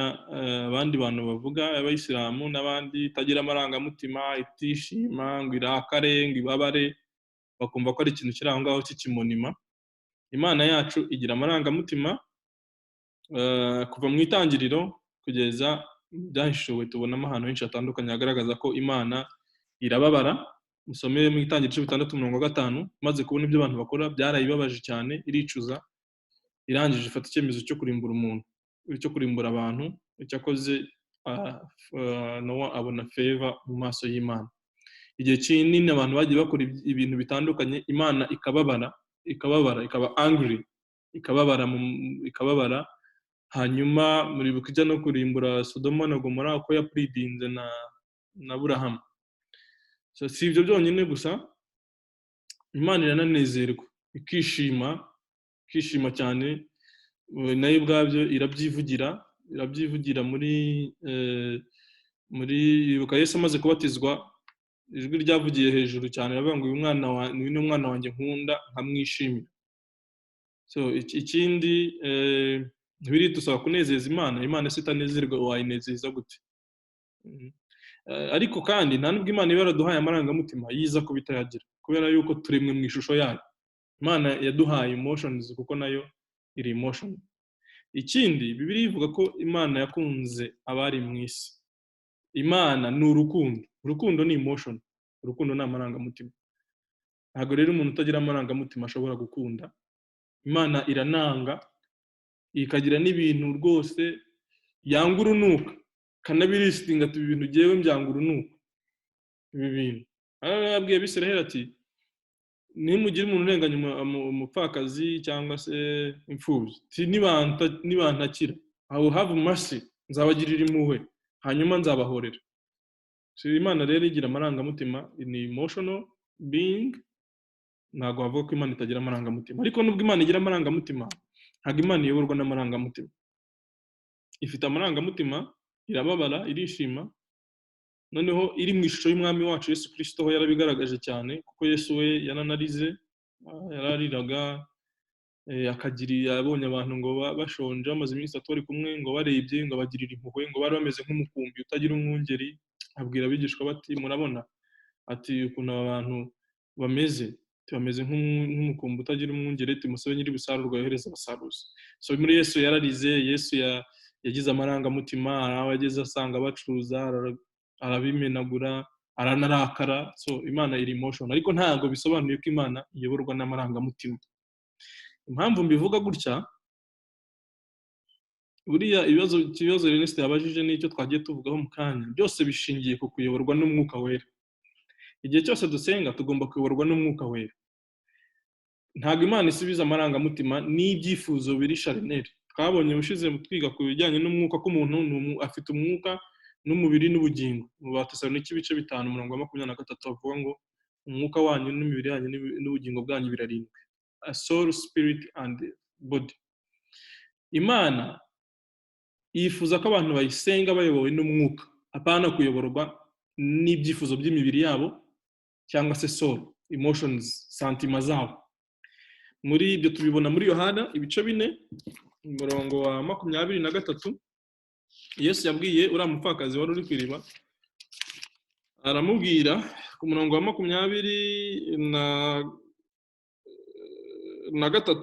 abandi bantu bavuga abayisilamu n'abandi itagira amarangamutima, itishima, ngo irakare, ngo ibabare, bakumva ko ari ikintu kiri aho ngaho cy'ikimonima. Imana yacu igira amarangamutima kuva mu itangiriro kugeza byahishuwe tubonamo ahantu henshi hatandukanye hagaragaza ko Imana irababara. Musomeye mu itangiriro 6:5 maze kubona ibyo abantu bakora byarayibabaje cyane, iricuza, irangije ifata icyemezo cyo kurimbura umuntu, cyo kurimbura abantu. Cyakoze Nowa abona favor mu maso y'Imana. Igihe kinini abantu bagiye bakora ibintu bitandukanye, Imana ikababara, ikaba angry, ikababara. Hanyuma muri bukijya no kurimbura Sodoma na Gomora ko yapleadinze na Aburahamu. So si ibyo byonyine gusa, Imana irananezerwa, ikishima cyane, nayo ubwabyo irabyivugira muri ibuka Yesu amaze kubatizwa, ijwi ryavugiye hejuru cyane ravuga ngo uyu mwana wanjye nkunda nkamwishimira. So ikindi biri dusaba kunezeza Imana se itanezerwa wayinezeza gute? Ariko kandi nta nubwo Imana iba yaraduhaye amarangamutima yiza ko bitayagira, kubera yuko turemwe mu ishusho yayo. Imana yaduhaye emotions kuko nayo iri emotion. Ikindi Bibiliya ivuga ko Imana yakunze abari mu isi. Imana ni urukundo ni emotion, urukundo ni amarangamutima. Ntabwo rero umuntu utagira amarangamutima ashobora gukunda. Imana irananga, ikagira n'ibintu rwose yanga urunuka, kanabiristinga ati ibintu giyewe byanga urunuka. Ibi bintu arabwiye Abisiraheli ati nimugire umuntu urenganya umupfakazi cyangwa se imfubyi, nibantakira I will have mercy, nzabagirira impuhwe, hanyuma nzabahorera. So Imana rero igira amarangamutima, ni emotional being. Ntabwo bavuga ko Imana itagira amarangamutima, ariko nubwo Imana igira amarangamutima, ntabwo Imana iyoborwa n'amarangamutima. Ifite amarangamutima, irababara, irishima, noneho iri mu ishusho y'umwami wacu Yesu Kristo ho yarabigaragaje cyane, kuko Yesu we yananarize, yarariraga, akagirira abonye abantu ngo bashonje bamaze iminsi atari kumwe, ngo barebye, ngo abagirira impuhwe, ngo bari bameze nk'umukumbi utagira umwungeri. Abwira abigishwa bati murabona ati ukuntu abantu bameze nk'umukumbi utagira umwungeri, musabe nyiri busarurwa yohereza abasaruzi. So muri Yesu yararize, Yesu yagize amarangamutima, arabageze asanga bacuruza, arabimenagura, aranarakara. So Imana iri emotion, ariko ntabwo bisobanuye ko Imana iyoborwa n'amarangamutima. Impamvu mbivuga gutya, buriya ikibazo Ernest yabajije n'icyo twagiye tuvugaho mu kanya, byose bishingiye ku kuyoborwa n'umwuka wera. Igihe cyose dusenga tugomba kuyoborwa n'umwuka wera. Ntabwo Imana isubiza amarangamutima n'ibyifuzo biri sharineri. Twabonye ubushize twiga ku bijyanye n'umwuka ko umuntu afite umwuka n'umubiri n'ubugingo. Mu Batesalonike ibice 5:23 bavuga ngo umwuka wanyu n'imibiri yanyu n'ubugingo bwanyu birarindwe. A soul, spirit and body. Imana yifuza ko abantu bayisenga bayobowe n'umwuka, apana kuyoborwa n'ibyifuzo by'imibiri yabo cyangwa se soul, emotions, sentiments zabo. Muri ibyo tubibona muri Yohana ibice 4 wa 23. Yesu yabwiye uriya mupfakazi wari uri kwiriba, aramubwira ku murongo wa 23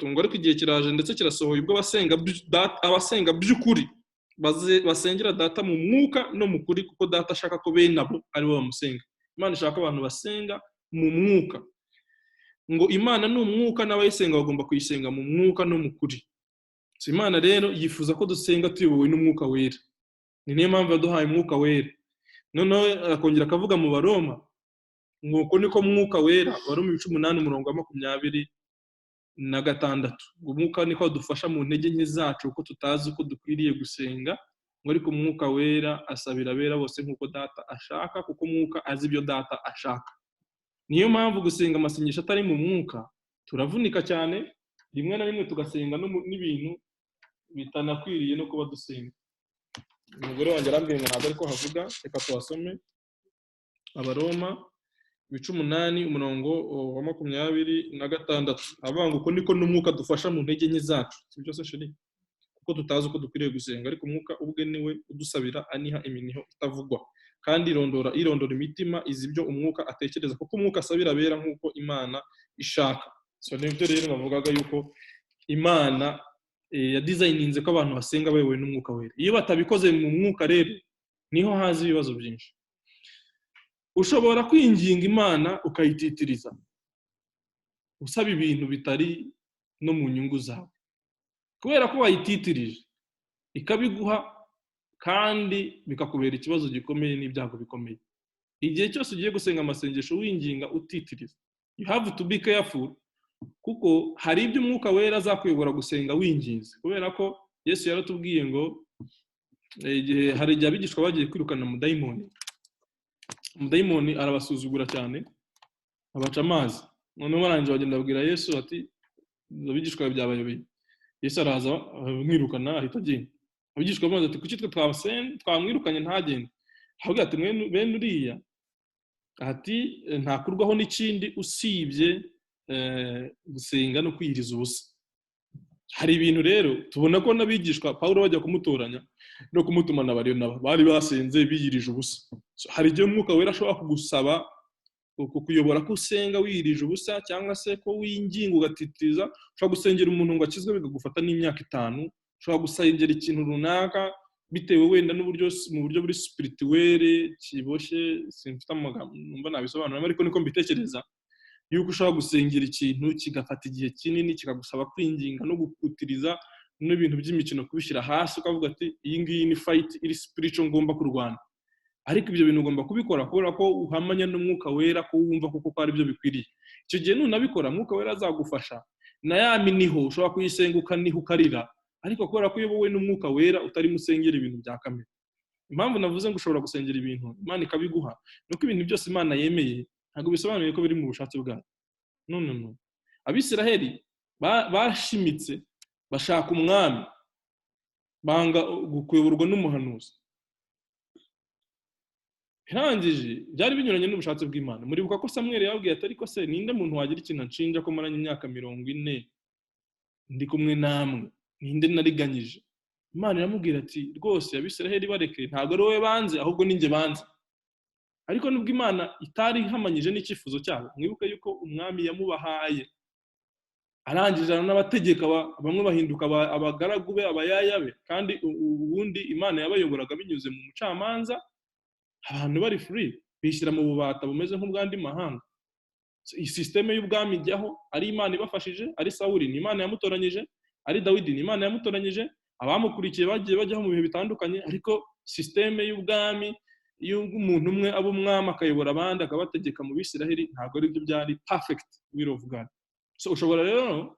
ngo ariko igihe kiraje ndetse kirasohoye ubwo abasenga by'ukuri basengera data mu mwuka no mu kuri, kuko data ashaka ko bene abo ari bo bamusenga. Imana ishaka abantu basenga mu mwuka. Ngo Imana ni umwuka, n'abayisenga bagomba kuyisenga mu mwuka no mu kuri. So Imana rero yifuza ko dusenga tuyobowe n'umwuka wera. Ni niyo mpamvu yaduhaye umwuka wera. Noneho akongera akavuga mu Baroma ngo uko niko mwuka wera, Baroma 8:26, umwuka niko adufasha mu ntege nke zacu uko tutazi uko dukwiriye gusenga, ngo ariko umwuka wera asabira abera bose nk'uko data ashaka, kuko umwuka azi ibyo data ashaka. Niyo mpamvu gusenga amasengesho atari mu mwuka turavunika cyane, rimwe na rimwe tugasenga n'ibintu bitanakwiriye no kuba dusenga. Umugore wanjye arambwiye ngo ntabwo ariko havuga, reka tuhasome. Abaroma 18:26 avuga ngo uko niko n'umwuka dufasha mu ntege nke zacu, si byose sheri, kuko tutazi uko dukwiriye gusenga, ariko umwuka ubwe niwe udusabira aniha iminiho itavugwa, kandi irondora imitima izi ibyo umwuka atekereza, kuko umwuka asabira abera nk'uko Imana ishaka. So nibyo rero bavugaga yuko Imana ya designinze ko abantu basenga bayobowe n'umwuka wera. Iyo batabikoze mu mwuka rero niho haza ibibazo byinshi. Ushobora kwinginga Imana ukayititiriza usaba ibintu bitari no mu nyungu zawe, kubera ko wayititirije ikabiguha kandi bikakubera ikibazo gikomeye n'ibyago bikomeye. Igihe cyose ugiye gusenga amasengesho winginga utitiriza, you have to be careful, kuko hari ibyo umwuka wera azakuyobora gusenga winginze, kubera ko Yesu yaratubwiye ngo hari igihe abigishwa bagiye kwirukana umudayimoni arabasuzugura cyane, abaca amazi. Noneho barangije bagenda babwira Yesu ati abigishwa byabayobeye. Yesu araza amwirukana ahita agenda. Abigishwa bamaze ati kuki twe twamwirukanye ntagende? Ahubwo ati bene uriya ati ntakurwaho n'ikindi usibye gusenga no kwiyiriza ubusa. Hari ibintu rero tubona ko n'abigishwa Pawulo bajya kumutoranya no kumutumana bari basenze biyirije ubusa. Hari igihe umwuka wera ashobora kugusaba kukuyobora ko usenga wiyirije ubusa, cyangwa se ko winginga ugatitiriza. Ushobora gusengera umuntu ngo akizwe bikagufata n'imyaka 5, ushobora gusengera ikintu runaka bitewe wenda n'uburyo mu buryo buri spirituelle kiboshye, simfite amagambo numva nabisobanura, ariko niko mbitekereza yuko ushobora gusengera ikintu kigafata igihe kinini kikagusaba kwinginga no gukutiriza n'ibintu by'imikino kubishyira hasi, ukavuga ati iyi ngiyi ni fight iri spiritual ngomba kurwana. Ariko ibyo bintu ugomba kubikora kubera ko uhamanya n'umwuka wera, ko wumva kuko ari byo bikwiriye. Icyo gihe nunabikora umwuka wera azagufasha na ya miniho ushobora kuyisenga ukaniha ukarira, ariko kubera ko uyobowe n'umwuka wera utari musengera ibintu bya kamere. Impamvu navuze ngo ushobora gusengera ibintu Imana ikabiguha nuko ibintu byose Imana yemeye ntabwo bisobanuye ko biri mu bushake bwayo. No. Abisiraheli bashimitse bashaka umwami, banga kuyoborwa n'umuhanuzi. Irangije byari binyuranye n'ubushake bw'Imana. Muribuka ko Samuel yababwiye ati ariko se ninde muntu wagira ikintu anshinja ko maranye imyaka 40 ndi kumwe namwe, ninde nariganyije? Imana iramubwira ati rwose Abisiraheli bareke, ntabwo ari wowe banze ahubwo ninjye banze. Ariko nubwo Imana itari ihamanyije n'icyifuzo cyabo, mwibuke yuko umwami yamubahaye, arangije n'abategeka bamwe bahinduka abagaragu be, abayaya be, kandi ubundi Imana yabayoboraga binyuze mu mucamanza, abantu bari free bishyira mu bubata bumeze nk'ubwandi mahanga. Iyi systeme y'ubwami ijyaho ari Imana ibafashije, ari Sawuli ni Imana yamutoranyije, ari Dawidi ni Imana yamutoranyije, abamukurikiye bagiye bajyaho mu bihe bitandukanye, ariko systeme y'ubwami y'umuntu umwe abo umwami akayobora abandi akabategeka mu Bisiraheli ntabwo ari byo byari perfect will of God. So ushobora rero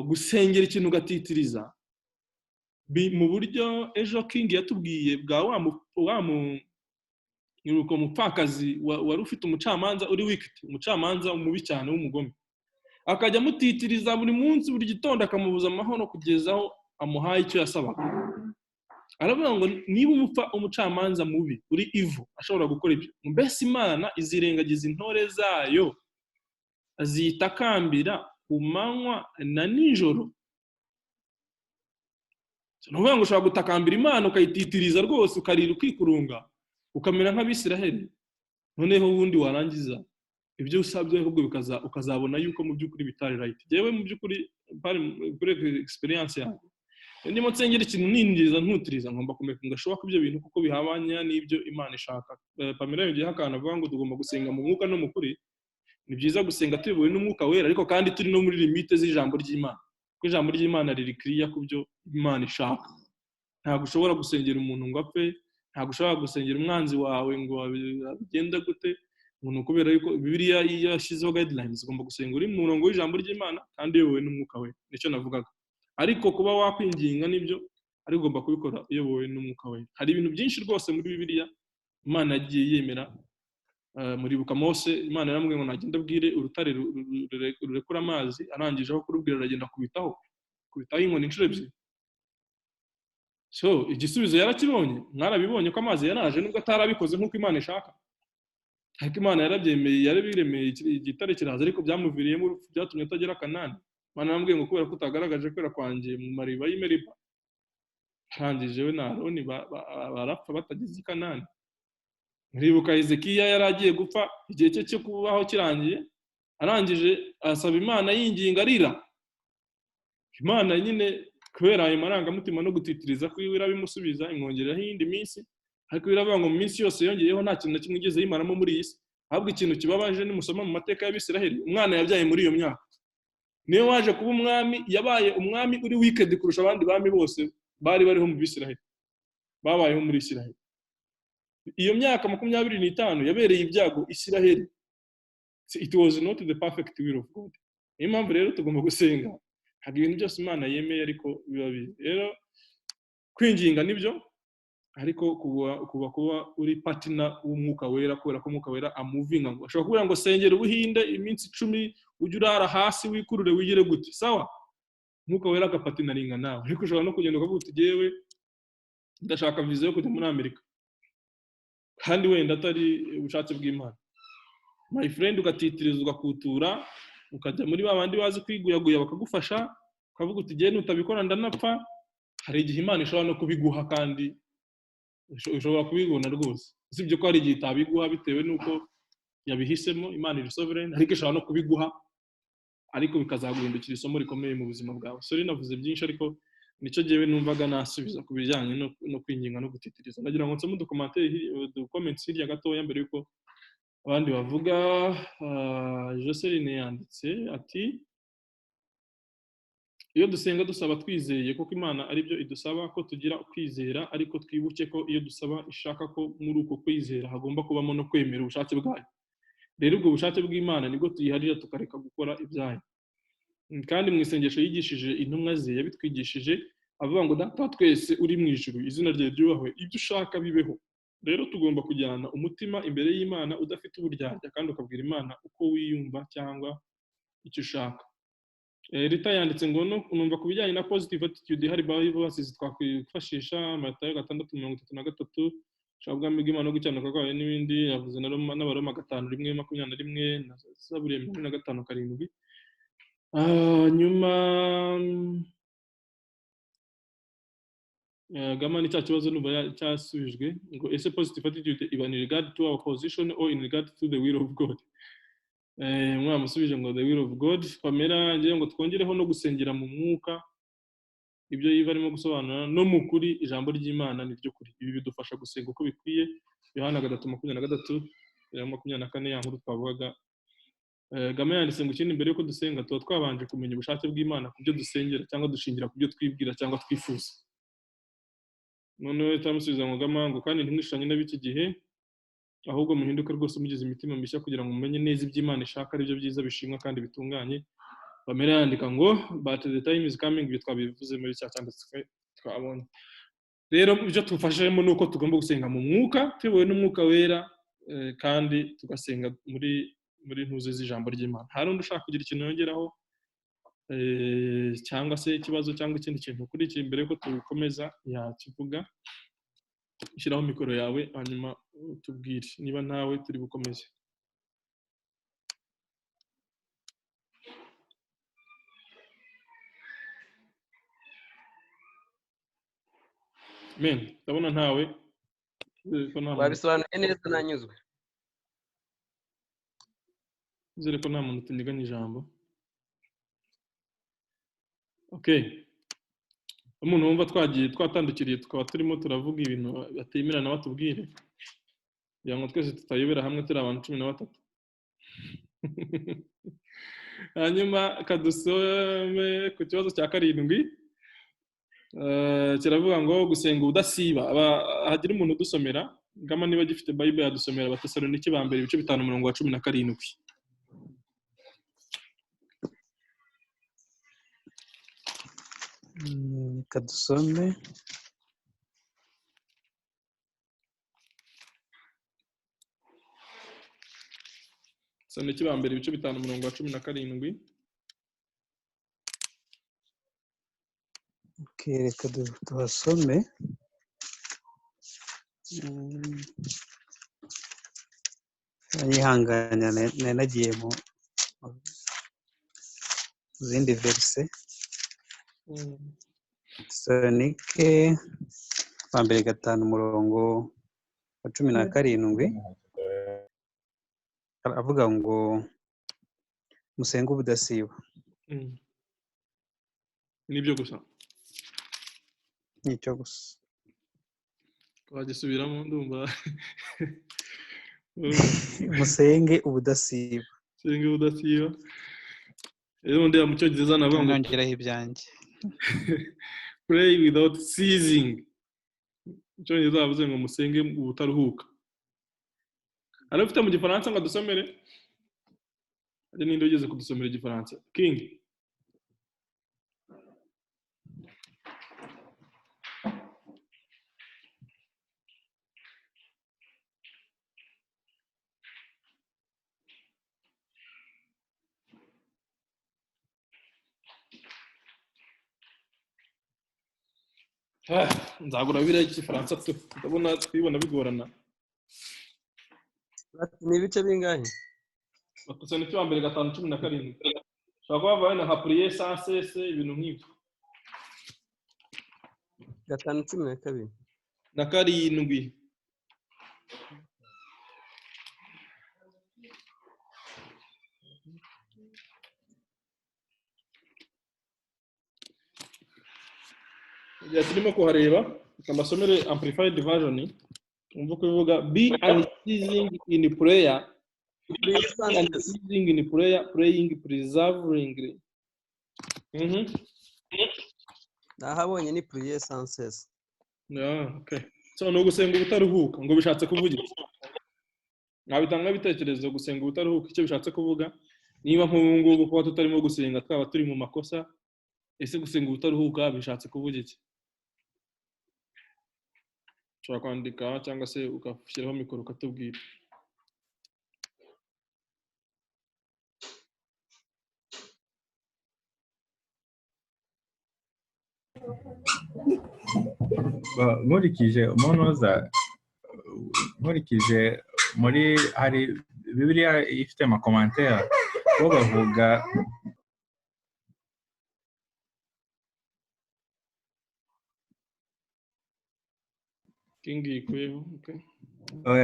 gusengera ikintu ugatitiriza mu buryo ejo King yatubwiye bwa wa mupfakazi wari ufite umucamanza uri wicked, umucamanza mubi cyane w'umugome, akajya amutitiriza buri munsi buri gitondo akamubuza amahoro kugeza aho amuhaye icyo yasabaga. Aravuga ngo niba umucamanza mubi uri evil ashobora gukora ibyo, mbese Imana izirengagiza intore zayo azitakambira ku manywa na nijoro? Nuvuga ngo ushobora gutakambira Imana ukayititiriza rwose ukarira ukikurunga ukamera nk'Abisiraheli, noneho ubundi warangiza ibyo usabye ahubwo ukazabona yuko mu by'ukuri bitari right. Yewe mu by'ukuri kuri experience yanjye ndimo nsengera ikintu ninjiriza ntutiriza ngomba kumeka ngashoboka ibyo bintu kuko bihabanya n'ibyo Imana ishaka. Pamela yongeye hakana avuga ngo tugomba gusenga mu mwuka no mu kuri. Ni byiza gusenga tuyobowe n'umwuka wera, ariko kandi turi no muri limite z'ijambo ry'Imana, kuko ijambo ry'Imana riri clear ku byo Imana ishaka. Ntabwo ushobora gusengera umuntu ngo apfe, ntabwo ushobora gusengera umwanzi wawe ngo abigenda gute, umuntu kubera yuko Bibiliya yashyizeho guidelines, ugomba gusenga uri mu murongo w'ijambo ry'Imana kandi uyobowe n'umwuka wera. Nicyo navugaga. Ariko kuba wakwinginga nibyo, ariko ugomba kubikora uyobowe n'umwuka wera. Hari ibintu byinshi rwose muri Bibiliya Imana yagiye yemera. Muribuka Mose, Imana yaramubwiye ngo nagenda abwire urutare rurekura amazi, arangije aho kurubwira aragenda kubitaho inkoni inshuro ebyiri. so igisubizo yarakibonye, mwarabibonye ko amazi yaraje nubwo atarabikoze nk'uko Imana ishaka, ariko Imana yarabyemeye, yarabiremeye, igitare kiraza, ariko byamuviriyemo urupfu, byatumye atagera Kanani. Imana yambwiye ngo kubera ko utagaragaje kwera kwanjye mu mariba y'i Meriba, arangije we na Aroni barapfa batageze i Kanani. Muribuka Hezekiya yari agiye gupfa, igihe cye cyo kubaho kirangiye, arangije asaba Imana yinginga arira. Imana nyine kubera ayo marangamutima no gutitiriza kwiwe irabimusubiza, imwongereraho iyindi minsi, ariko biravuga ngo mu minsi yose yongeyeho nta kintu na kimwe igeze yimaramo muri iyi si. Ahubwo ikintu kibabaje nimusoma mu mateka y'Abisiraheli, umwana yabyaye muri iyo myaka niyo waje kuba umwami, yabaye umwami uri wicked kurusha abandi bami bose bari bariho mu Bisiraheli, babayeho muri Isiraheli. Iyo myaka 25 yabereye ibyago Isiraheli. It was not the perfect will of God. Niyo mpamvu rero tugomba gusenga, hari ibintu byose Imana yemeye ariko biba bibi. Rero kwinginga nibyo, ariko kuba uri partner w'Umwuka Wera, kubera ko Umwuka Wera amuvinga ngo ashobora kubera ngo sengera ubuhinde iminsi 10 ujye urara hasi wikurure wigire gute, sawa, Umwuka Wera agapatinaringa nawe, ariko ushobora no kugenda ukavuga uti jewe ndashaka visa yo kujya muri Amerika, kandi wenda atari ubushatse bw'Imana, my friend, ugatitiriza ugakutura ukajya muri babandi bazi kwiguyaguya bakagufasha, ukavuga uti jewe nutabikora ndanapfa. Hari igihe Imana ishobora no kubiguha, kandi ushobora kubibona rwose, usibye ko hari igihe itabiguha bitewe n'uko yabihisemo. Imana iri sovereign, ariko ishobora no kubiguha, ariko bikazaguhindukira isomo rikomeye mu buzima bwawe. Sorry navuze byinshi, ariko nicyo jewe numvaga nasubiza ku bijyanye no kwinginga no gutitiriza. Nagira ngo nsome comments hirya gatoya mbere yuko abandi bavuga. Joseline yanditse ati iyo dusenga dusaba twizeye koko Imana aribyo idusaba ko tugira kwizera, ariko twibuke ko iyo dusaba ishaka ko muri uko kwizera hagomba kubamo no kwemera ubushake bwayo. Rero ubwo bushake bw'Imana nibwo tuyiharira tukareka gukora ibyayo. Kandi mu isengesho yigishije intumwa ze yabitwigishije avuga ngo data twese uri mu ijuru, izina ryawe ryubahwe, ibyo ushaka bibeho. Rero tugomba kujyana umutima imbere y'Imana udafite uburyarya, kandi ukabwira Imana uko wiyumva cyangwa icyo ushaka. Rita yanditse ngo numva ku bijyanye na positive attitude hari basizi twakwifashisha Matayo 6:33, Shabwami bw'Imana no gucyanuka kwayo n'ibindi, yavuze n'Abaroma 5:21 na Zaburi 25:7. Nyuma Gama ni cya kibazo nuba cyasubijwe ngo ese positive attitude iba in regard to our position or in regard to the will of God. Mwamusubije ngo the will of God. Pamela ngiye ngo twongereho no gusengera mu mwuka, ibyo yiva arimo gusobanura no mu kuri ijambo ry'Imana ni ryo kuri. Ibi bidufasha gusenga uko bikwiye. Yohana 3:23-24 ya nkuru twavugaga. Gama yanditse ngo ikindi mbere yuko dusenga tuba twabanje kumenya ubushake bw'Imana ku byo dusengera, cyangwa dushingira ku byo twibwira cyangwa twifuza. Noneho tamusubiza ngo Gama ngo kandi ntimwishanye n'abiki gihe, ahubwo muhinduke rwose mugize imitima mishya kugira ngo mumenye neza iby'Imana ishaka ari byo byiza bishimwa kandi bitunganye. Pamela yandika ngo but the time is coming, ibyo twabivuze muri cya cyanditswe twabonye. Rero ibyo tufashemo nuko tugomba gusenga mu mwuka, tuyobowe n'Umwuka Wera, kandi tugasenga muri ntuze z'ijambo ry'Imana. Hari undi ushaka kugira ikintu yongeraho cyangwa se ikibazo cyangwa ikindi kintu kuri iki mbere yuko tukomeza yakivuga? Shyiraho mikoro yawe hanyuma tubwire niba ntawe turi bukomeze. Men, ndabona ntawe. Wabisobanuye neza, nanyuzwe. Zere ko nta muntu tuniganya ijambo. Okay. Umuntu wumva twagiye twatandukiriye tukaba turimo turavuga ibintu batemerana batubwire, kugira ngo twese tutayobera hamwe turi abantu 13. Hanyuma kadusome ku kibazo cya 7. Kiravuga ngo gusenga ubudasiba. Hagira umuntu udusomera, Gama niba gifite Bible yadusomera Abatesalonike ba mbere 5:17. Kadusome Abatesalonike ba mbere 5:17. reka tuhasome. Yihanganya nagiye mu zindi verse. Tesalonike wa mbere 5 umurongo wa 17 aravuga ngo musenge ubudasiba. Nibyo gusa. Nicyo gusa. Twagisubiramo ndumva. Musenge ubudasiba. Musenge ubudasiba. Rero ndi mu cyongereza navuga ngo nongeraho ibyanjye. Pray without ceasing. Cyongereza bavuze ngo musenge ubutaruhuka. Ari ufite mu gifaransa ngo dusomere? Ari ninde ugeze kudusomera igifaransa? King. Nzagura biriya igifaransa tu ndabona twibona bigorana. Ni ibice bingahe? Bakusana cyo mbere 5:17. Shaka bavana nka prier sans cesse ibintu nk'ibyo. 5:17. Na karindwi. Ya turimo kuhareba amasomero amplified version umva ko bivuga be unceasing in prayer, unceasing in prayer, praying perseveringly. Nahabonye ni prier sans cesse. Okay. So no gusenga ubutaruhuka ngo bishatse kuvuga iki? Nabitanga bitekerezo gusenga ubutaruhuka icyo bishatse kuvuga niba nk'ubu ngubu kuba tutarimo gusenga twaba turi mu makosa, ese gusenga ubutaruhuka bishatse kuvuga iki? Ushobora kwandika cyangwa se ugashyiraho mikoro ukatubwira. Nkurikije umunoza, nkurikije muri hari Bibiliya ifite amakomantere bo bavuga King ikuyeho. Okay.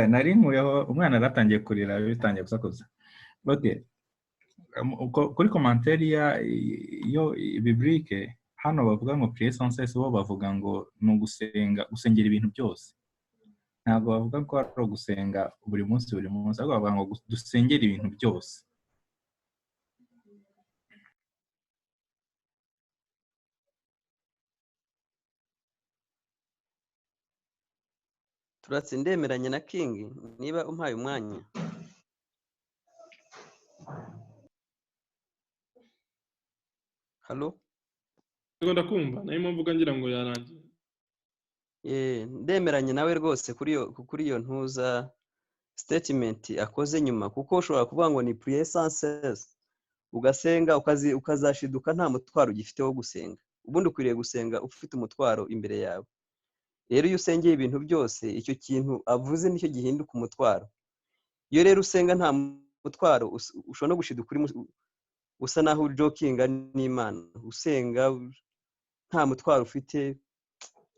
Nari nkuyeho umwana aratangiye kurira bitangiye gusakuza. Okay. Kuri komantere yo biblique hano bavuga ngo prier sans cesse, bo bavuga ngo ni gusengera ibintu byose. Ntabwo bavuga ko ari gusenga buri munsi ahubwo bavuga ngo dusengera ibintu byose. Turatsindemeranye na King niba umpaye umwanya. Halo? Ndakumva nayo mvuga ngira ngo yarangiye. Ndemeranye nawe rwose kuri iyo ntuza statement akoze nyuma, kuko ushobora kuvuga ngo ni prier sans cesse ugasenga ukazashiduka nta mutwaro ugifite wo gusenga. Ubundi ukwiriye gusenga ufite umutwaro imbere yawe. Rero iyo usengeye ibintu byose icyo kintu avuze nicyo gihinduka umutwaro. Iyo rero usenga nta mutwaro ushobora no gushiduka usa naho jokinga n'Imana. Usenga nta mutwaro ufite,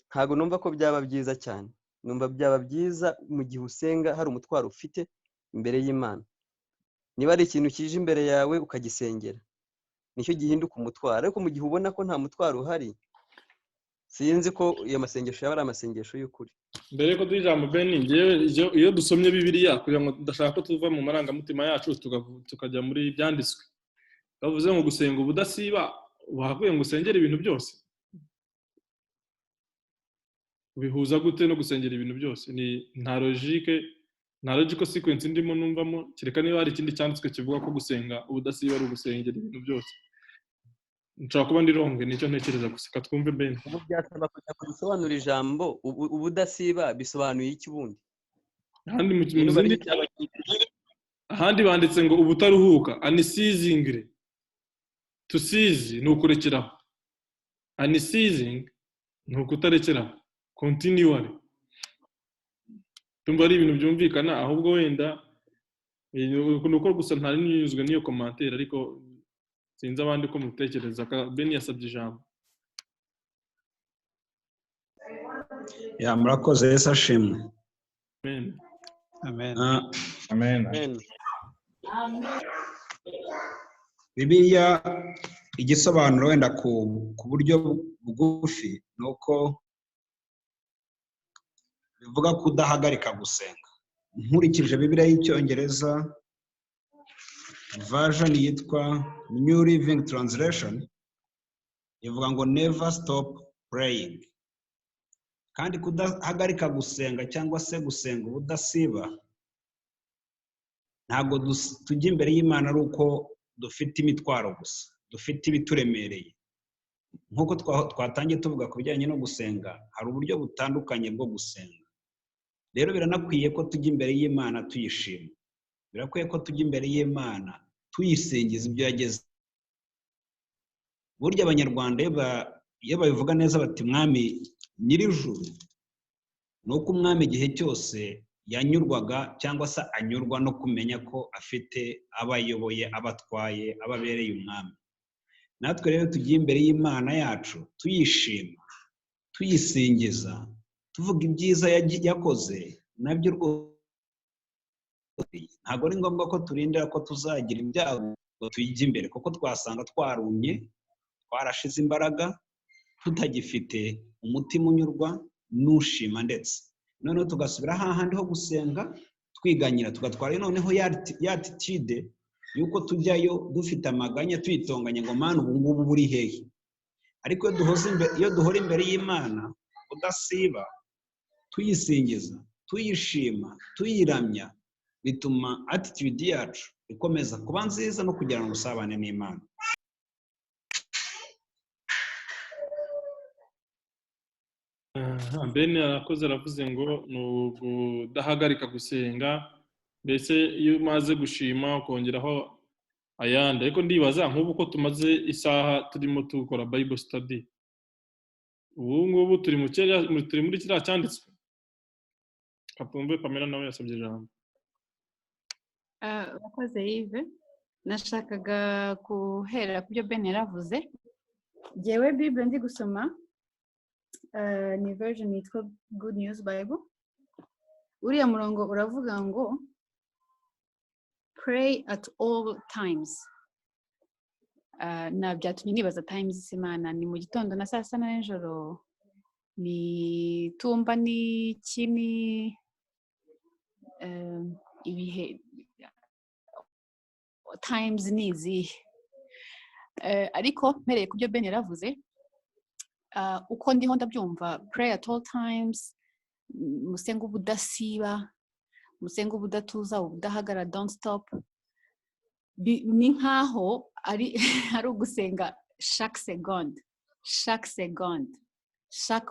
ntago numva ko byaba byiza cyane. Numva byaba byiza mu gihe usenga hari umutwaro ufite imbere y'Imana. Niba ari ikintu kije imbere yawe ukagisengera, nicyo gihinduka umutwaro. Ariko mu gihe ubona ko nta mutwaro uhari, sinzi ko iyo masengesho yaba ari amasengesho y'ukuri. Mbere ko tujambo Ben, iyo dusomye Bibiliya kugira ngo ndashaka ko tuva mu marangamutima yacu tukajya muri byanditswe. Bavuze ngo gusenga ubudasiba, wakuye ngo usengere ibintu byose. Bihuza gute no gusengera ibintu byose? Ni nta logical sequence ndimo numvamo, kireka niba hari ikindi cyanditswe kivuga ko gusenga ubudasiba ari ugusengera ibintu byose. Nshaka kuba ndi wrong, nicyo ntekereza gusa twumve Ben. Ubu byasaba kujya gusobanura ijambo ubudasiba bisobanuye iki ubundi? Ahandi banditse ngo ubutaruhuka, unceasingly. To cease ni ukurekeraho. unceasing ni ukutarekera continually. Tumva ari ibintu byumvikana, ahubwo wenda ni uko gusa ntari nyuzwe n'iyo commentaire, ariko sinzi abandi ko mutekereza. Ben yasabye ijambo. Ya murakoze, Yesu ashimwe. Amen. amen. Amen. Bibiliya igisobanuro wenda ku buryo bugufi ni uko bivuga kudahagarika gusenga. Nkurikije Bibiliya y'Icyongereza version yitwa New Living Translation ivuga ngo never stop praying. Kandi kudahagarika gusenga cyangwa se gusenga ubudasiba ntabwo tujya imbere y'Imana ari uko dufite imitwaro gusa, dufite ibituremereye. Nk'uko twatangiye tuvuga ku bijyanye no gusenga, hari uburyo butandukanye bwo gusenga. Rero biranakwiye ko tujya imbere y'Imana tuyishima, birakwiye ko tujya imbere y'Imana tuyisingiza ibyo yageze. Burya abanyarwanda iyo babivuga neza bati mwami nyir'ijuru, ni uko umwami igihe cyose yanyurwaga cyangwa se anyurwa no kumenya ko afite abayoboye, abatwaye, ababereye umwami. Natwe rero tugiye imbere y'Imana yacu tuyishima, tuyisingiza, tuvuga ibyiza yakoze, nabyo rwose ntabwo ari ngombwa ko turindira ko tuzagira ibyago ngo tuyijye imbere, kuko twasanga twarumye, twarashize imbaraga, tutagifite umutima unyurwa n'ushima. Ndetse noneho tugasubira hahandi ho gusenga twiganyira, tugatwara noneho ya attitude yuko tujyayo dufite amaganya, tuyitonganya ngo Mana ubu ngubu buri hehe. Ariko iyo duhora imbere y'Imana udasiba, tuyisingiza, tuyishima, tuyiramya, bituma attitude yacu ikomeza kuba nziza no kugirana ubusabane n'Imana. Ben arakoze, aravuze ngo ni ukudahagarika gusenga. Mbese iyo umaze gushima ukongeraho ayandi. Ariko ndibaza nk'ubu ko tumaze isaha turimo tukora Bible study, ubu ngubu turi muri kiriya cyanditswe. Katumve Pamela nawe yasabye ijambo. Urakoze Yves, nashakaga guhera ku byo Ben yaravuze. Jyewe Bible ndi gusoma ni version yitwa Good News Bible. Uriya murongo uravuga ngo pray at all times. Na byatumye nibaza times Imana ni mu gitondo na saa sita na nijoro, ni tumba ni kini, ibihe times ni izihe. Ariko mpereye ku byo Ben yaravuze, uko ndiho ndabyumva, pray at all times, musenga ubudasiba, musenga ubudatuza, ubudahagara, don't stop. Ni nkaho ari ugusenga chaque seconde, chaque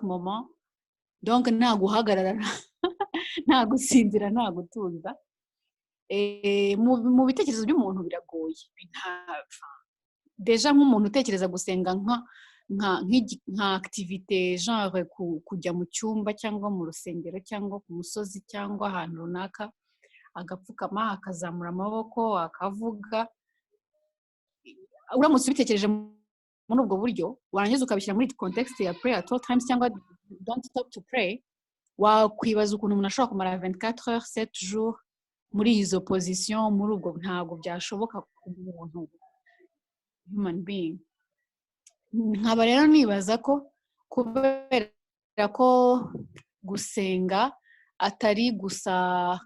moment. Donc nta guhagarara, nta gusinzira, nta gutuza. Mu bitekerezo by'umuntu biragoye. Deja nk'umuntu utekereza gusenga nka activité genre kujya mu cyumba cyangwa mu rusengero cyangwa ku musozi cyangwa ahantu runaka, agapfukama, akazamura amaboko, akavuga. Uramutse ubitekereje muri ubwo buryo, warangiza ukabishyira muri context ya pray at all times cyangwa don't stop to pray, wakwibaza ukuntu umuntu ashobora kumara 24 heures 7 jours muri izo position. Muri ubwo ntabwo byashoboka ku muntu human being. Nkaba rero nibaza ko kubera ko gusenga atari gusa,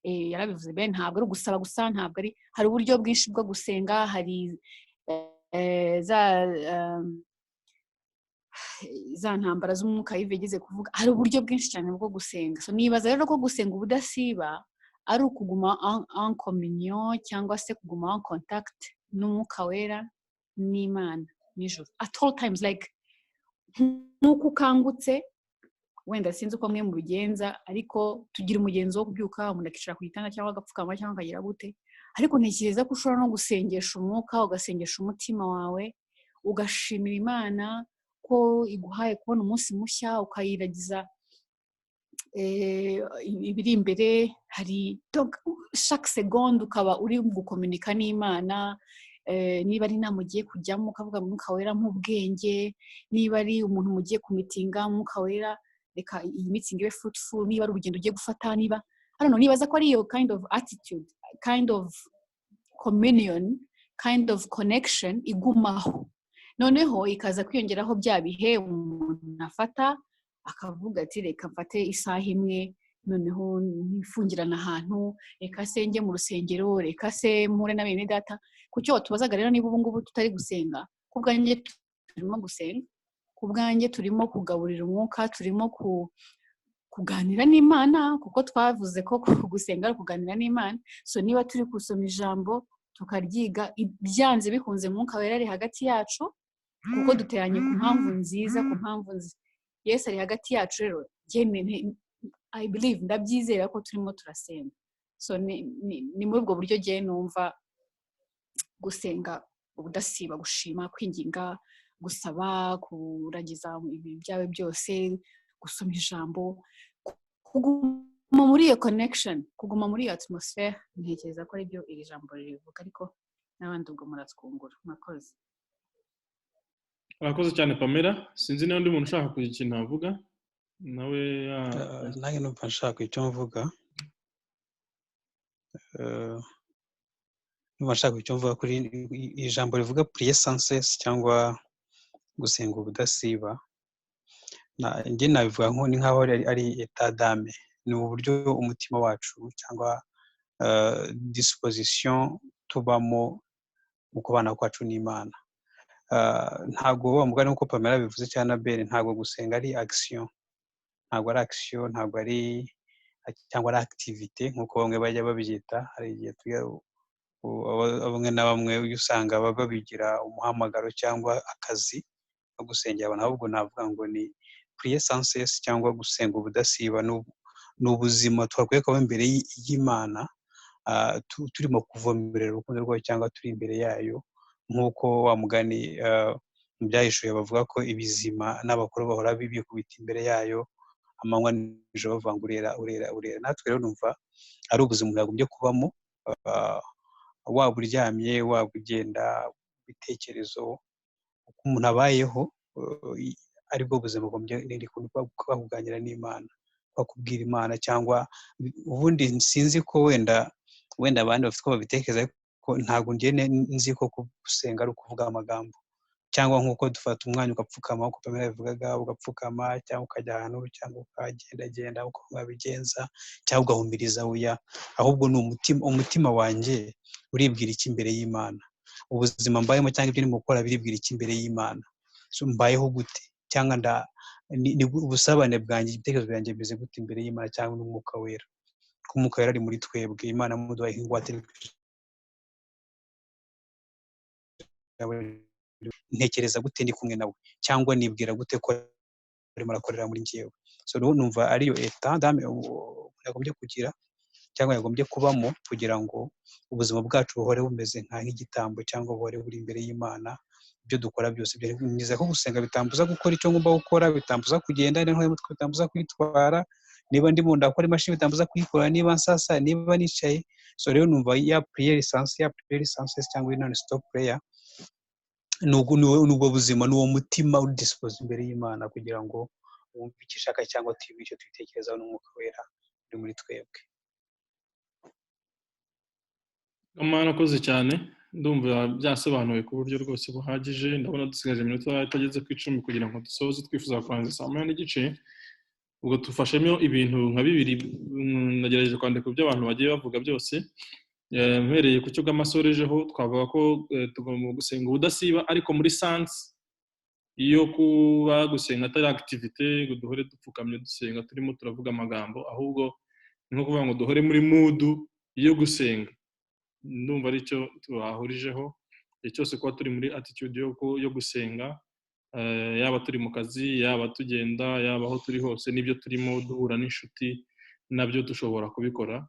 yarabivuze Ben, ntabwo ari gusaba gusa, ntabwo ari, hari uburyo bwinshi bwo gusenga. Hari za ntambara z'umwuka yigeze kuvuga, hari uburyo bwinshi cyane bwo gusenga. So nibaza rero ko gusenga ubudasiba ari ukuguma en communion cyangwa se kuguma en contact n'umwuka wera n'Imana nijoro at all times. Like nk'uko ukangutse, wenda sinzi uko mwe mubigenza, ariko tugira umugenzo wo kubyuka umuntu akicara ku gitanda cyangwa agapfukama cyangwa akagira gute. Ariko ntekereza ko ushobora no gusengesha umwuka, ugasengesha umutima wawe, ugashimira Imana, ko iguhaye kubona umunsi mushya ukayiragiza ibiri imbere. Hari chaque seconde ukaba uri gukomunika n'Imana, niba ari inama ugiye kujyamo ukavuga Mwuka Wera nk'ubwenge, niba ari umuntu mugiye kumitinga Mwuka Wera reka iyi meeting ibe fruitful, niba ari urugendo ugiye gufata, niba nibaza ko ari iyo kind of attitude, kind of communion, kind of connection igumaho, noneho ikaza kwiyongeraho bya bihe umuntu afata akavuga ati reka mfate isaha imwe, noneho nifungirana ahantu, reka se njye mu rusengero, reka se mpure na bene data. Kucyo watubazaga rero niba ubu ngubu tutari gusenga, kubwanjye turimo gusenga, kubwanjye turimo kugaburira umwuka, turimo kuganira n'Imana, kuko twavuze ko gusenga ari kuganira n'Imana. So niba turi gusoma ijambo tukaryiga, byanze bikunze Mwuka Wera ari hagati yacu, kuko duteranye ku mpamvu nziza, ku mpamvu Yesu ari hagati yacu. Rero I believe, ndabyizera ko turimo turasenga. So ni muri ubwo buryo gihe numva gusenga ubudasiba, gushima, kwinginga, gusaba, kuragiza ibintu byawe byose, gusoma ijambo, kuguma muri iyo connection, kuguma muri iyo atmosphere. Ntekereza ko ari byo iri jambo rivuga, ariko n'abandi ubwo muratwungura. Murakoze. Urakoze cyane Pamela. Sinzi niba undi muntu ushaka kugira ikintu avuga nawe. nanjye numva nshaka icyo mvuga. Numva nshaka icyo mvuga kuri ijambo rivuga prier sans cesse cyangwa gusenga ubudasiba. Njye nabivuga nk'aho ari état d'âme, ni uburyo umutima wacu cyangwa disposition tubamo mu kubana kwacu n'Imana. Ntabwo wa mugani uko Pamela bivuze cyane Abel, ntabwo gusenga ari action, ntabwo ari action, ntabwo ari cyangwa ari activité nk'uko bamwe bajya babyita. Hari igihe bamwe na bamwe usanga babigira umuhamagaro cyangwa akazi no gusengera abantu, ahubwo navuga ngo ni prier sans cesse cyangwa gusenga ubudasiba. Ni ubuzima twakwiye kuba imbere y'Imana, turimo kuvomerera urukundo rwayo cyangwa turi imbere yayo, nk'uko wa mugani mu byahishuye bavuga ko ibizima n'abakuru bahora bikubita imbere yayo amanywa n'ijoro bavuga ngo urera. Natwe rero numva ari ubuzima umuntu yagombye kubamo, waba uryamye, waba ugenda, ibitekerezo, uko umuntu abayeho, aribwo buzima bugombye kuganira n'Imana, bakubwira Imana. Cyangwa ubundi sinzi ko wenda abandi bafite ko babitekereza, ko ntabwo nzi ko gusenga ari ukuvuga amagambo, cyangwa nk'uko dufata umwanya ugapfukama, uko Pamela yabivugaga, ugapfukama cyangwa ukajya ahantu cyangwa ukagendagenda uko wabigenza cyangwa ugahumiriza. Oya, ahubwo ni umutima wanjye uribwira iki imbere y'Imana, ubuzima mbayemo cyangwa ibyo ndimo gukora biribwira iki imbere y'Imana, so mbayeho gute, cyangwa ni ubusabane bwanjye, ibitekerezo byanjye bimeze gute imbere y'Imana cyangwa n'Umwuka Wera. Ko Umwuka Wera ari muri twebwe, Imana muduhaye ingwate. Ntekereza gute ndi kumwe nawe, cyangwa nibwira gute ko arimo arakorera muri njyewe. So numva ariyo état d'âme yagombye kugira cyangwa yagombye kubamo, kugira ngo ubuzima bwacu buhore bumeze nk'igitambo cyangwa buhore buri imbere y'Imana. Ibyo dukora byose byiza ko gusenga bitambuza gukora icyo ngomba gukora, bitambuza kugenda n'umutwe, bitambuza kwitwara, niba ndi mu ndakora imashini bitambuza kuyikora, niba nsasa, niba nicaye. So rero numva ya prier sans cesse cyangwa non stop prayer ni ubwo buzima, ni uwo mutima uri dispose imbere y'Imana, kugira ngo wumve icyo ishaka cyangwa tuyibe icyo twitekerezaho n'Umwuka Wera uri muri twebwe. Amana akoze cyane, ndumva byasobanuwe ku buryo rwose buhagije. Ndabona dusigaje iminota itageze ku 10 kugira ngo dusoze, twifuza kurangiza saa 9:30. Ubwo tufashemo ibintu nka bibiri, nagerageje kwandika ibyo abantu bagiye bavuga byose. Mpereye ku cyo bw'amasorejeho, twavuga ko tugomba gusenga ubudasiba, ariko muri sense iyo kuba gusenga atari activité ngo duhore dupfukamye dusenga turimo turavuga amagambo, ahubwo ni nko kuvuga ngo duhore muri mood yo gusenga. Ndumva ari cyo twahurijeho, cyose kuba turi muri attitude yo gusenga, yaba turi mu kazi, yaba tugenda, yaba aho turi hose, n'ibyo turimo duhura n'inshuti, nabyo dushobora kubikora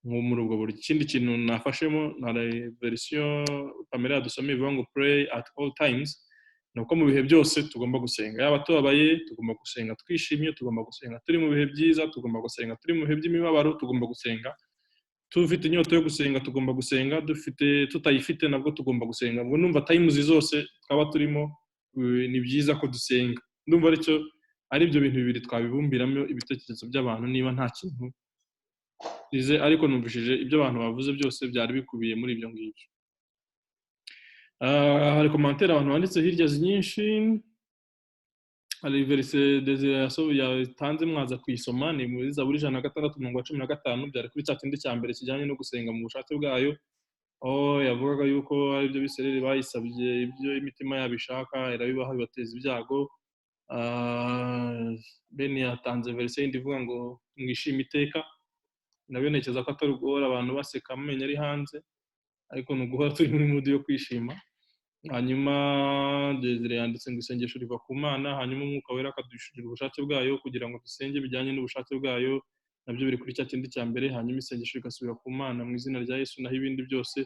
nko muri ubwo buryo. Ikindi kintu nafashemo na version Pamela yadusomeye ivuga ngo pray at all times, ni uko mu bihe byose tugomba gusenga, yaba tubabaye tugomba gusenga, twishimye tugomba gusenga, turi mu bihe byiza tugomba gusenga, turi mu bihe by'imibabaro tugomba gusenga, tufite inyota yo gusenga tugomba gusenga, tutayifite nabwo tugomba gusenga. Ngo numva times zose twaba turimo ni byiza ko dusenga. Ndumva ari byo bintu bibiri twabibumbiramo ibitekerezo by'abantu, niba nta kintu bize, ariko numvishije ibyo abantu bavuze byose byari bikubiye muri ibyo ngibyo. Hari commentaire abantu banditse hirya nyinshi, hari verse yatanze mwaza kuyisoma, ni muri Zaburi 106:15, byari kuri cya kindi cya mbere kijyanye no gusenga mu bushake bwayo, aho yavugaga yuko ari byo Bisirayeli bayisabye ibyo imitima yabo ishaka, irabibaha bibateza ibyago. Beni yatanze verse yindi ivuga ngo mwishime iteka, nabonekeza ko atari uguhora abantu baseka amenyo ari hanze, ariko ni uguhora turi muri mood yo kwishima. Hanyuma Desire yanditse ngo isengesho riva ku Mana, hanyuma umwuka wera akadushurira ubushake bwayo kugira ngo dusenge bijyanye n'ubushake bwayo, nabyo biri kuri cya kindi cya mbere. Hanyuma isengesho rigasubira ku Mana mu izina rya Yesu, naho ibindi byose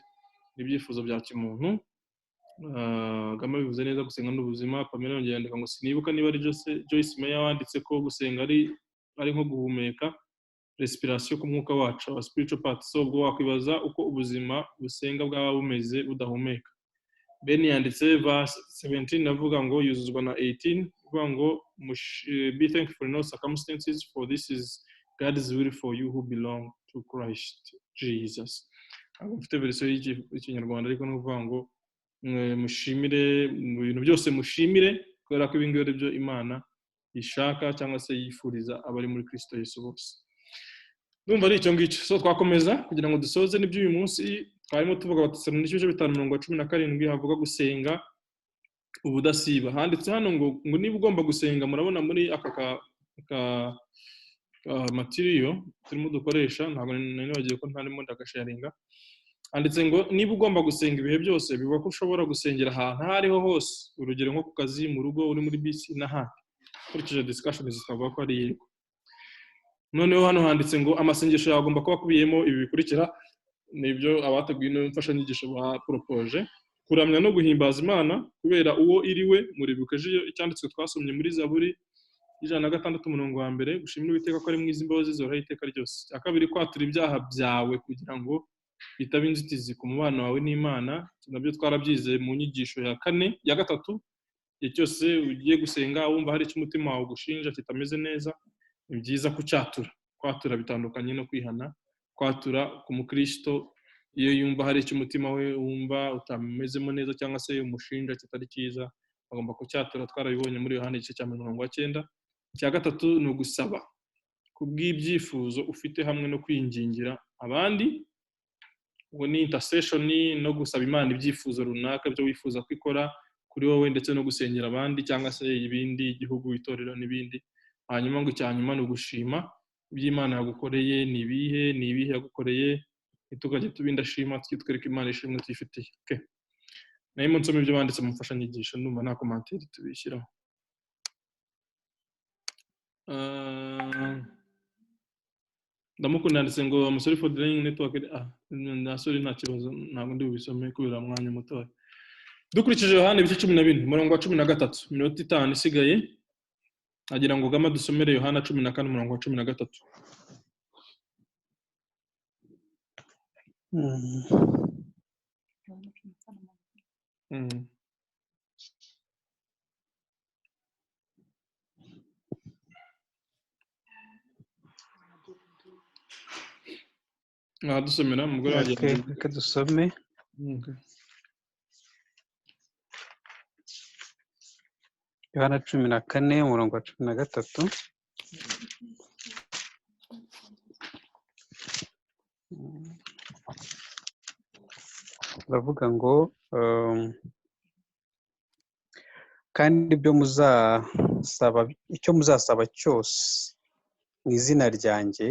n'ibyifuzo bya kimuntu. Gama bivuze neza gusenga n'ubuzima. Pamela yongeye yandika ngo sinibuka niba ari Joyce Meyer wanditse ko gusenga ari nko guhumeka, respiration ku mwuka wacu, our spiritual part. So ubwo wakwibaza uko ubuzima busenga bwaba bumeze budahumeka. Beni yanditse verse 17 avuga ngo yuzuzwa na 18 avuga ngo be thankful in all circumstances, for this is God's will for you who belong to Christ Jesus. Mfite version y'ikinyarwanda ariko n'uvuga ngo mushimire mu bintu byose, mushimire kubera ko ibingibi ari byo Imana ishaka cyangwa se yifuriza abari muri Kristo Yesu bose. Ndumva ari icyo ngicyo. So twakomeza kugira ngo dusoze n'iby'uyu munsi. Twarimo tuvuga Abatesalonike 5:17 havuga gusenga ubudasiba. Handitse hano ngo niba ugomba gusenga, murabona muri aka material turimo dukoresha, ntabwo nanibagiye ko ntarimo ndagasharinga. Handitse ngo niba ugomba gusenga ibihe byose, bivuga ko ushobora gusengera ahantu aho ariho hose, urugero nko ku kazi, mu rugo, uri muri bisi n'ahandi. Kurikije discussion zikavuga ko ari yego. Noneho hano handitse ngo amasengesho yawe agomba kuba akubiyemo ibi bikurikira, nibyo abateguye ino mfashanyigisho baporopoje: kuramya no guhimbaza Imana kubera uwo iriwe. Muribuka icyanditswe twasomye muri Zaburi 106:1, gushimira Uwiteka ko ari mwiza, imbabazi zihoraho iteka ryose. Akabiri, kwatura ibyaha byawe kugira ngo bitaba inzitizi ku mubano wawe n'Imana, nabyo twarabyize mu nyigisho ya gatatu. Igihe cyose ugiye gusenga wumva hari icyo umutima wawe gushinja kitameze neza, ni byiza kucyatura. Kwatura bitandukanye no kwihana. Kwatura ku mukristo iyo yumva hari icyo umutima we wumva utamezemo neza cyangwa se umushinja kitari cyiza, agomba kucyatura. Twarabibonye muri Yohana 9:9. Icya gatatu ni ugusaba kubw'ibyifuzo ufite hamwe no kwingingira abandi. Ubwo ni intercession, no gusaba Imana ibyifuzo runaka byo wifuza ko ikora kuri wowe, ndetse no gusengera abandi cyangwa se ibindi, igihugu, itorero n'ibindi. Hanyuma ngo icyanyuma ni ugushima iby'Imana yagukoreye. Ni ibihe yagukoreye, ntitukajye tubindashima, twereke Imana ishimwe tuyifitiye. Okay, nayo nsoma ibyo banditse mu mfashanyigisho, ndumva nta commentaire tubishyiraho. Ndamukunda yanditse ngo I'm sorry for delaying network. Sorry, nta kibazo, ntabwo ndi bubisome kubera mwanya mutoya. Dukurikije Yohana 10:13, minota 5 isigaye, agira ngo Gama dusomere Yohana 14:13. Dusomera umugore wagiye. Reka dusome. Yohana 14:13. Bavuga ngo kandi icyo muzasaba cyose mu izina ryanjye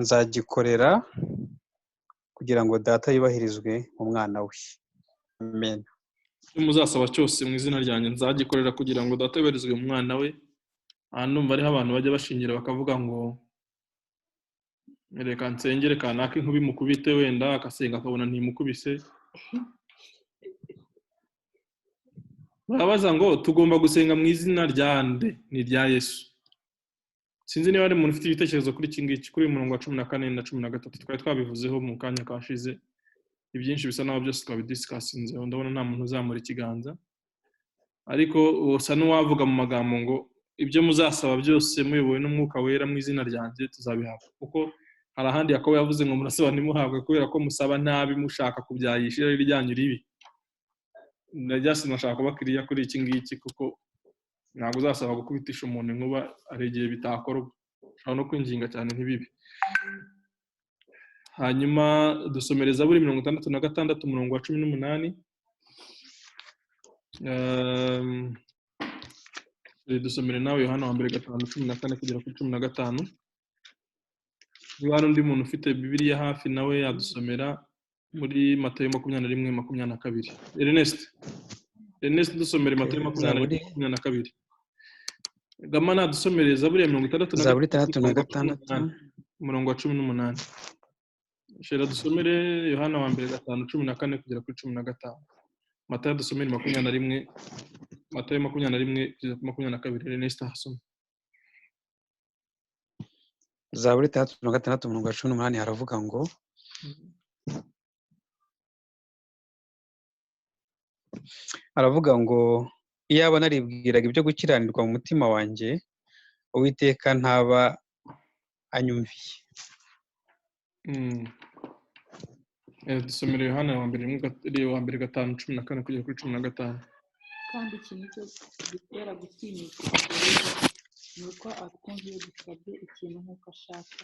nzagikorera kugira ngo Data yubahirizwe mu mwana we. Amen. Icyo muzasaba cyose mu izina ryanjye nzagikorera kugira ngo Data yubahirizwe mu mwana we. Numva ariho abantu bajya bashingira bakavuga ngo reka nsengere kanaka inkuba imukubite, wenda akasenga akabona ntimukubise. barabaza ngo tugomba gusenga mu izina rya nde? Ni rya Yesu. Sinzi niba hari umuntu ufite ibitekerezo kuri iki ngiki, kuri uyu murongo wa 14 na 13 twari twabivuzeho mu kanya kashize. Ibyinshi bisa naho byose twabidiscussinze, ndabona nta muntu uzamura ikiganza, ariko usa n'uwavuga mu magambo ngo ibyo muzasaba byose muyobowe n'umwuka wera mu izina ryanjye tuzabihabwa. Kuko hari ahandi Yakobo yavuze ngo murasaba ntimuhabwe kubera ko musaba nabi mushaka kubyayisha irari ryanyu ribi. Najyase nashaka kubakiriya kuri iki ngiki, kuko ntabwo uzasaba gukubitisha umuntu inkuba ari igihe bitakorwa, ushobora no kwinginga cyane ntibibi. Hanyuma dusomereza buri 66 umurongo wa 18. Dusomere nawe Yohana wa mbere 5:14 kugera kuri 15. Niba hari undi muntu ufite Bibiliya hafi nawe yadusomera muri Matayo 21:22. Ernest dusomere Matayo 21:22. Gamana dusomere Zaburi ya 66 umurongo wa 18. Shera dusomere Yohana wa mbere 5:14 kugera kuri 15. Matayo dusomere 21, Matayo 21 kugera kuri 22. Ernest hasoma. Zaburi 66 umurongo wa 18 haravuga ngo iyaba naribwiraga ibyo gukiranirwa mu mutima wanjye, Uwiteka ntaba anyumviye. Dusomere Yohana wa mbere 5:14 kugera kuri 15. kandi ikintu cyose gitera gutinyuka ni uko atwumva iyo dusabye ikintu nk'uko ashaka,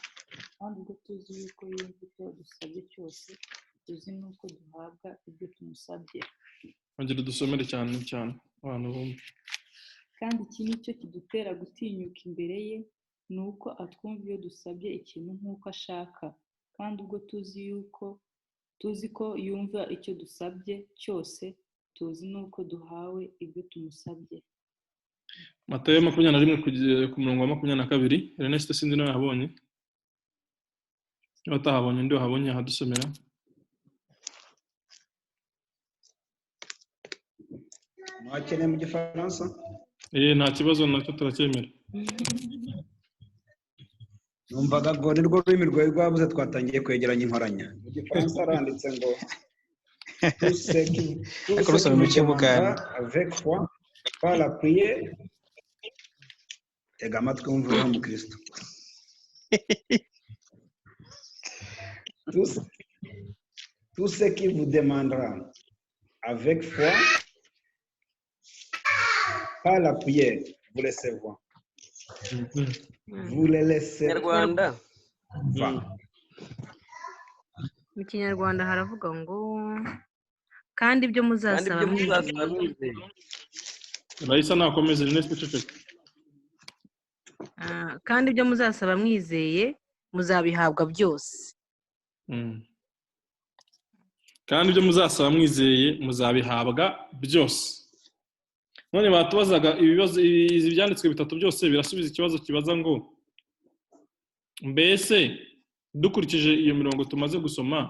kandi ubwo tuzi yuko yumva icyo dusabye cyose, tuzi n'uko duhabwa ibyo tumusabye. Ongera dusomere cyane abantu bumve. Kandi iki ni cyo kidutera gutinyuka imbere ye, ni uko atwumva iyo dusabye ikintu nk'uko ashaka, kandi ubwo tuzi ko yumva icyo dusabye cyose, tuzi n'uko duhawe ibyo tumusabye. Matayo 21 kugera ku murongo wa 22. Ernest sinzi nawe yahabonye. Niba utahabonye ndi wahabonye ahadusomera. Mwakeneye mu Gifaransa? Nta kibazo nacyo turacyemera. Numvaga ngo ni rwo rurimi rwawe rwabuze twatangiye kwegeranya inkoranya. Mu Gifaransa aranditse ngo avec foi par la prière. Tega amatwi wumve uriho mu Kristo. Tout ce qui vous demandera avec foi par la prière, vous le savez. Vous le laissez. Nyarwanda. Mu Kinyarwanda haravuga ngo kandi ibyo muzasaba mwizeye. Raisa nakomeze Ernest ceceka. Kandi ibyo muzasaba mwizeye muzabihabwa byose. Kandi ibyo muzasaba mwizeye muzabihabwa byose. None batubazaga ibibazo izi byanditswe bitatu byose birasubiza ikibazo kibaza ngo mbese dukurikije iyo mirongo tumaze gusoma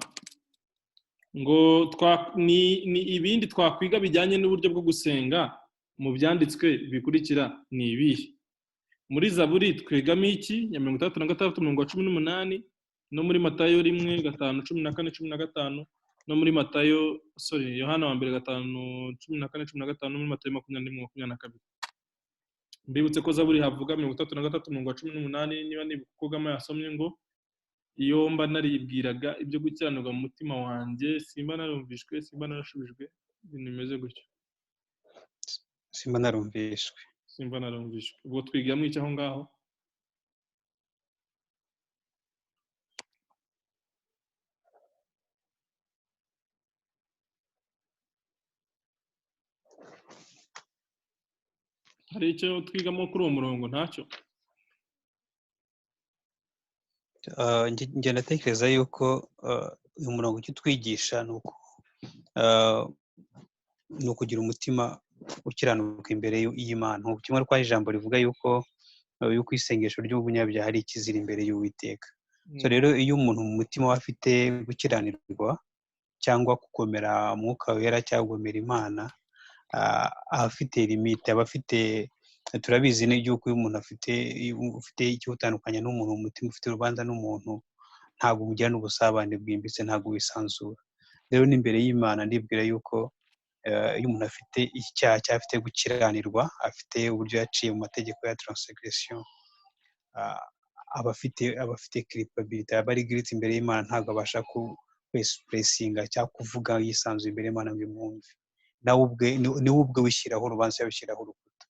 ngo ni ibindi twakwiga bijyanye n'uburyo bwo gusenga mu byanditswe bikurikira ni ibihe? Muri Zaburi twigamo iki ya 66 umurongo wa 18, no muri Matayo 1:5-14-15, no muri Yohana wa mbere 5:14-15, no muri Matayo 21:22. Mbibutse ko Zaburi havuga 33 umurongo wa 18 niba nibuka ko Gama yasomye ngo iyo mba naribwiraga ibyo gukiranirwa mu mutima wanjye, simba narumvishwe, simba narashubijwe, ibintu bimeze gutyo. Simba narumvishwe. Ubwo twigamo iki aho ngaho? Hari icyo twigamo kuri uwo murongo? Ntacyo. Njye natekereza yuko uyu murongo icyo twigisha ni ukugira umutima ukiranuka imbere y'Imana. Kimwe kwa ijambo rivuga yuko isengesho ry'umunyabyaha ari ikizira imbere y'Uwiteka. So rero iyo umuntu mu mutima we afite gukiranirwa cyangwa gukomera umwuka wera cyangwa kugomera Imana, afite limite, aba afite, turabizi yuko iyo umuntu ufite icyo utandukanye n'umuntu mu mutima, ufite urubanza n'umuntu, ntabwo ugira n'ubusabane bwimbitse, ntabwo wisanzura. Rero n'imbere y'Imana ndibwira yuko iyo umuntu afite icyaha cyangwa afite gukiranirwa, afite uburyo yaciye mu mategeko ya transgression, aba afite culpability, aba ari guilty imbere y'Imana, ntabwo abasha kwexpressinga cyangwa kuvuga yisanzuye imbere y'Imana ngo imwumve. Niwe ubwe wishyiraho urubanza, yabishyiraho urukuta.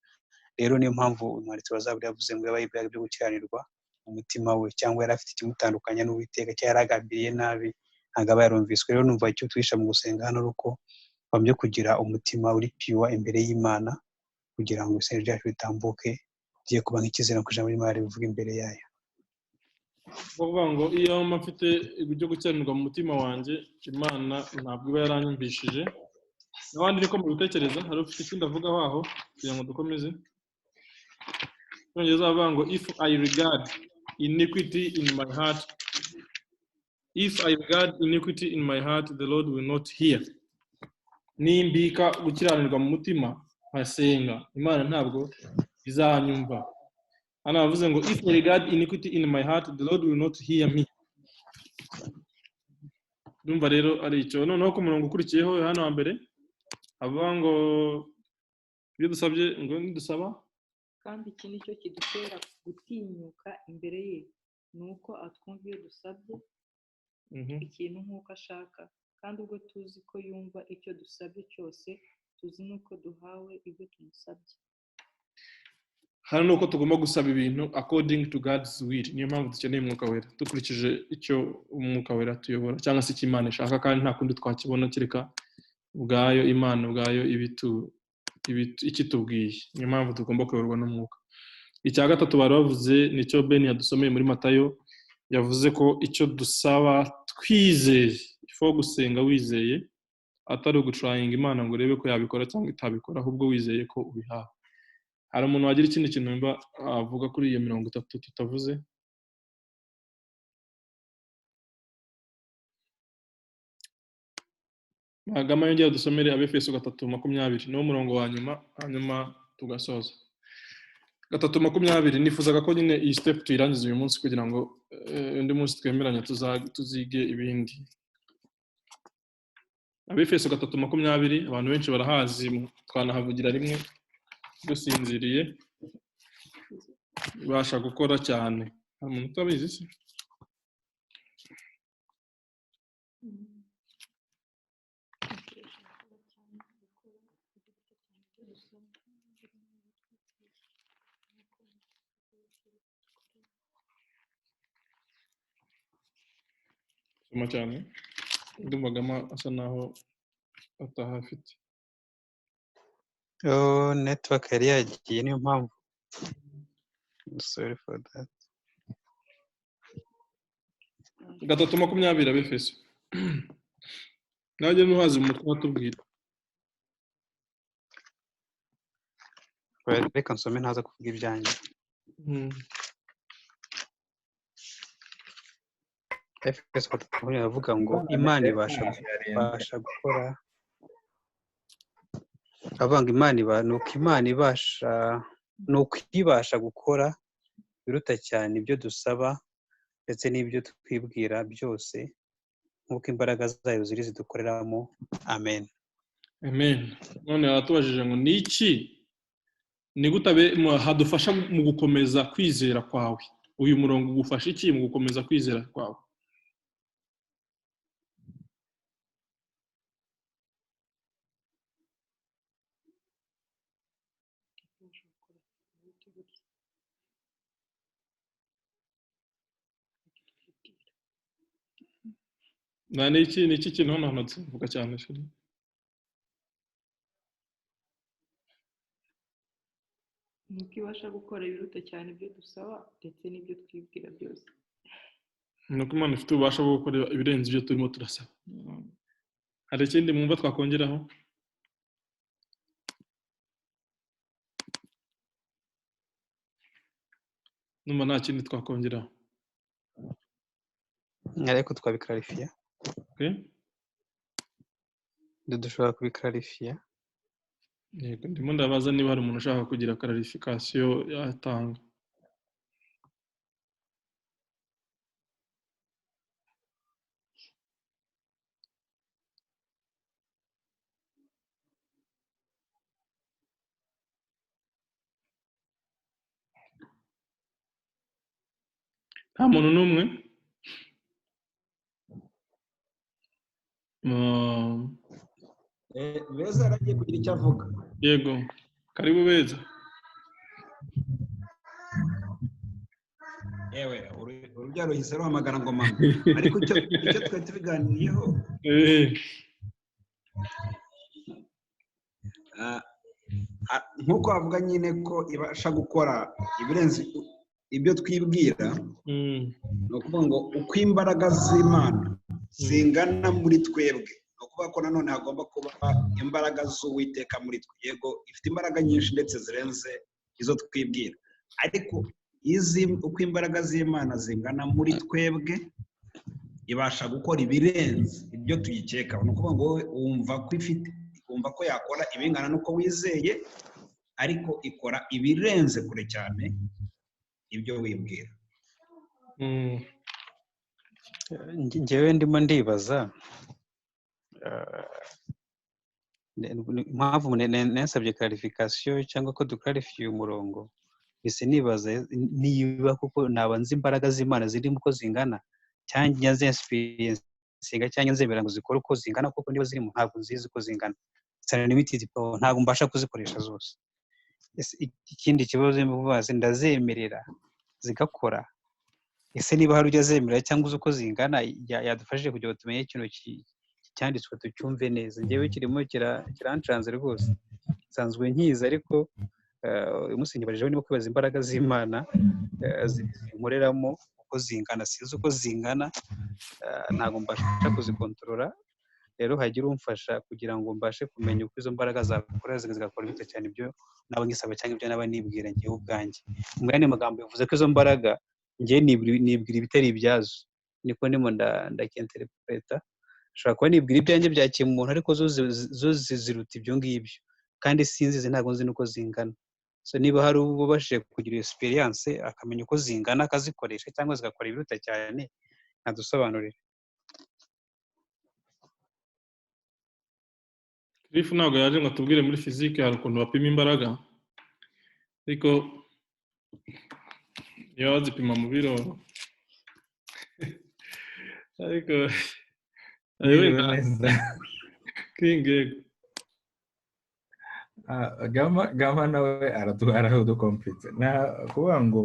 Rero niyo mpamvu umwanditsi wa Zaburi yavuze ngo yabaye ibyaha byo gukiranirwa mu mutima we, cyangwa yari afite ikimutandukanya n'Uwiteka, cyangwa yari agambiriye nabi, ntabwo aba yarumviswe. Rero numva icyo twisha mu gusenga hano ari uko bamye kugira umutima uri pure imbere y'Imana, kugira ngo isengesho ryacu ritambuke rigiye kuba nk'ikizere ku ijambo ry'Imana rivuga imbere yayo. Bavuga ngo iyo mfite ibyo gukiranirwa mu mutima wanjye, Imana ntabwo iba yaranyumvishije. N'abandi niko mubitekereza? Hari ufite ikindi avugaho aho kugira ngo dukomeze? Cyongereza bavuga ngo if I regard iniquity in my heart, if I regard iniquity in my heart, the Lord will not hear. Nimbika gukiranirwa mu mutima nkasenga, Imana ntabwo izanyumva. Hano bavuze ngo if I regard iniquity in my heart, the Lord will not hear me. Ndumva rero ari icyo. Noneho ku murongo ukurikiyeho hano wa mbere avuga ngo iyo dusabye ngo nidusaba, kandi iki nicyo kidutera gutinyuka imbere ye, ni uko atwumva iyo dusabye ikintu nk'uko ashaka, kandi ubwo tuzi ko yumva icyo dusabye cyose, tuzi n'uko duhawe ibyo tumusabye. hano ni uko tugomba gusaba ibintu according to God's will. Niyo mpamvu dukeneye umwuka wera, dukurikije icyo umwuka wera tuyobora, cyangwa se icyo Imana ishaka, kandi nta kundi twakibona kereka ubwayo Imana ubwayo ikitubwiye. Niyo mpamvu tugomba kuyoborwa n'umwuka. Icya gatatu bari bavuze nicyo Ben yadusomeye muri Matayo, yavuze ko icyo dusaba twizeye, ifo gusenga wizeye, atari ugutrayinga Imana ngo urebe ko yabikora cyangwa itabikora, ahubwo wizeye ko ubihawe. Hari umuntu wagira ikindi kintu mba avuga kuri iyo 30 tutavuze? Magama yongera dusomere Abefeso 3:20 niwo murongo wa nyuma, hanyuma tugasoza. 3:20 nifuzaga ko nyine iyi step tuyirangiza uyu munsi kugira ngo undi munsi twemeranya tuzige ibindi. Abefeso 3:20 abantu benshi barahazi, twanahavugira rimwe dusinziriye, basha gukora cyane. Hari umuntu utabizi se? Soma cyane, ndumvagamo asa naho atahafite. Network yari yagiye, niyo mpamvu. Sorry for that. 3:20 Abefeso. Najye muhazi umutwe watubwira. Reka nsome ntaza kuvuga ibyanjye. Efeso 3:20 avuga ngo Imana ibasha gukora, avanga nuko ibasha gukora biruta cyane ibyo dusaba ndetse n'ibyo twibwira byose, nk'uko imbaraga zayo ziri zidukoreramo. Amen. Amen. None atubajije ngo niki ni gute hadufasha mu gukomeza kwizera kwawe? Uyu murongo ugufasha iki mu gukomeza kwizera kwawe? Ni iki kintu hano tuvuga cyane shuri? Nuko ibasha gukora ibiruta cyane ibyo dusaba ndetse n'ibyo twibwira byose. Nuko Imana ifite ububasha bwo gukora ibirenze ibyo turimo turasaba. Hari ikindi mwumva twakongeraho? Numva nta kindi twakongeraho. Ariko twabikarifiya. Okay? Dushobora kubikarifiya. Yego, ndimo ndabaza niba hari umuntu ushaka kugira clarification yatanga. Nta muntu n'umwe? Beza aragiye kugira icyo avuga. Yego, karibu Beza. Yewe urujya ruhise ruhamagara ngo mama, ariko icyo twari tubiganiriyeho nk'uko bavuga nyine ko ibasha gukora ibirenze ibyo twibwira, ni ukuvuga ngo uko imbaraga z'Imana zingana muri twebwe, ni ukuvuga ko nanone hagomba kuba imbaraga z'Uwiteka muri twe. Yego ifite imbaraga nyinshi ndetse zirenze izo twibwira, ariko uko imbaraga z'Imana zingana muri twebwe ibasha gukora ibirenze ibyo tuyikekaho. Ni ukuvuga ngo wowe wumva ko yakora ibingana n'uko wizeye, ariko ikora ibirenze kure cyane ibyo wibwira. Njyewe ndimo ndibaza impamvu nasabye clarification cyangwa ko duklarifiye umurongo, bise nibaza niba kuko nabanze imbaraga z'Imana zirimo uko zingana, cyangwa experience cyangwa nzemera ngo zikore uko zingana, kuko niba zirimo ntabwo nzizi uko zingana, ntabwo mbasha kuzikoresha zose. Ikindi kibazo mubaze, ndazemerera zigakora, ese niba hari ujya zemerera cyangwa uzi uko zingana yadufashije kugira ngo tumenye ikintu cyanditswe tucyumve neza. Njyewe kirimo kirancanze rwose, nsanzwe nkiza, ariko uyu munsi nibarijeho niba kwibaza imbaraga z'Imana zinkoreramo uko zingana, sinzi uko zingana, ntabwo mbasha kuzikontorora. Rero hagira umfasha kugira ngo mbashe kumenya uko izo mbaraga zakora zigakora bito cyane ibyo naba ngisaba cyangwa ibyo naba nibwira njyewe ubwanjye. Mu yandi magambo bivuze ko izo mbaraga njyewe nibwira ibitari ibyazo, niko ndimo ndakinterpreta. Ushobora kuba nibwira ibyanjye bya kimuntu, ariko zo ziruta ibyo ngibyo, kandi sinzizi, ntabwo nzi n'uko zingana. So niba hari ubashije kugira experience akamenya uko zingana akazikoresha cyangwa zigakora ibiruta cyane, ntadusobanurire. Cliff ntabwo yaje ngo atubwire muri physique hari ukuntu bapima imbaraga, ariko iyo bazipima mu biro ariko Gama nawe aradukomplitse, kuvuga ngo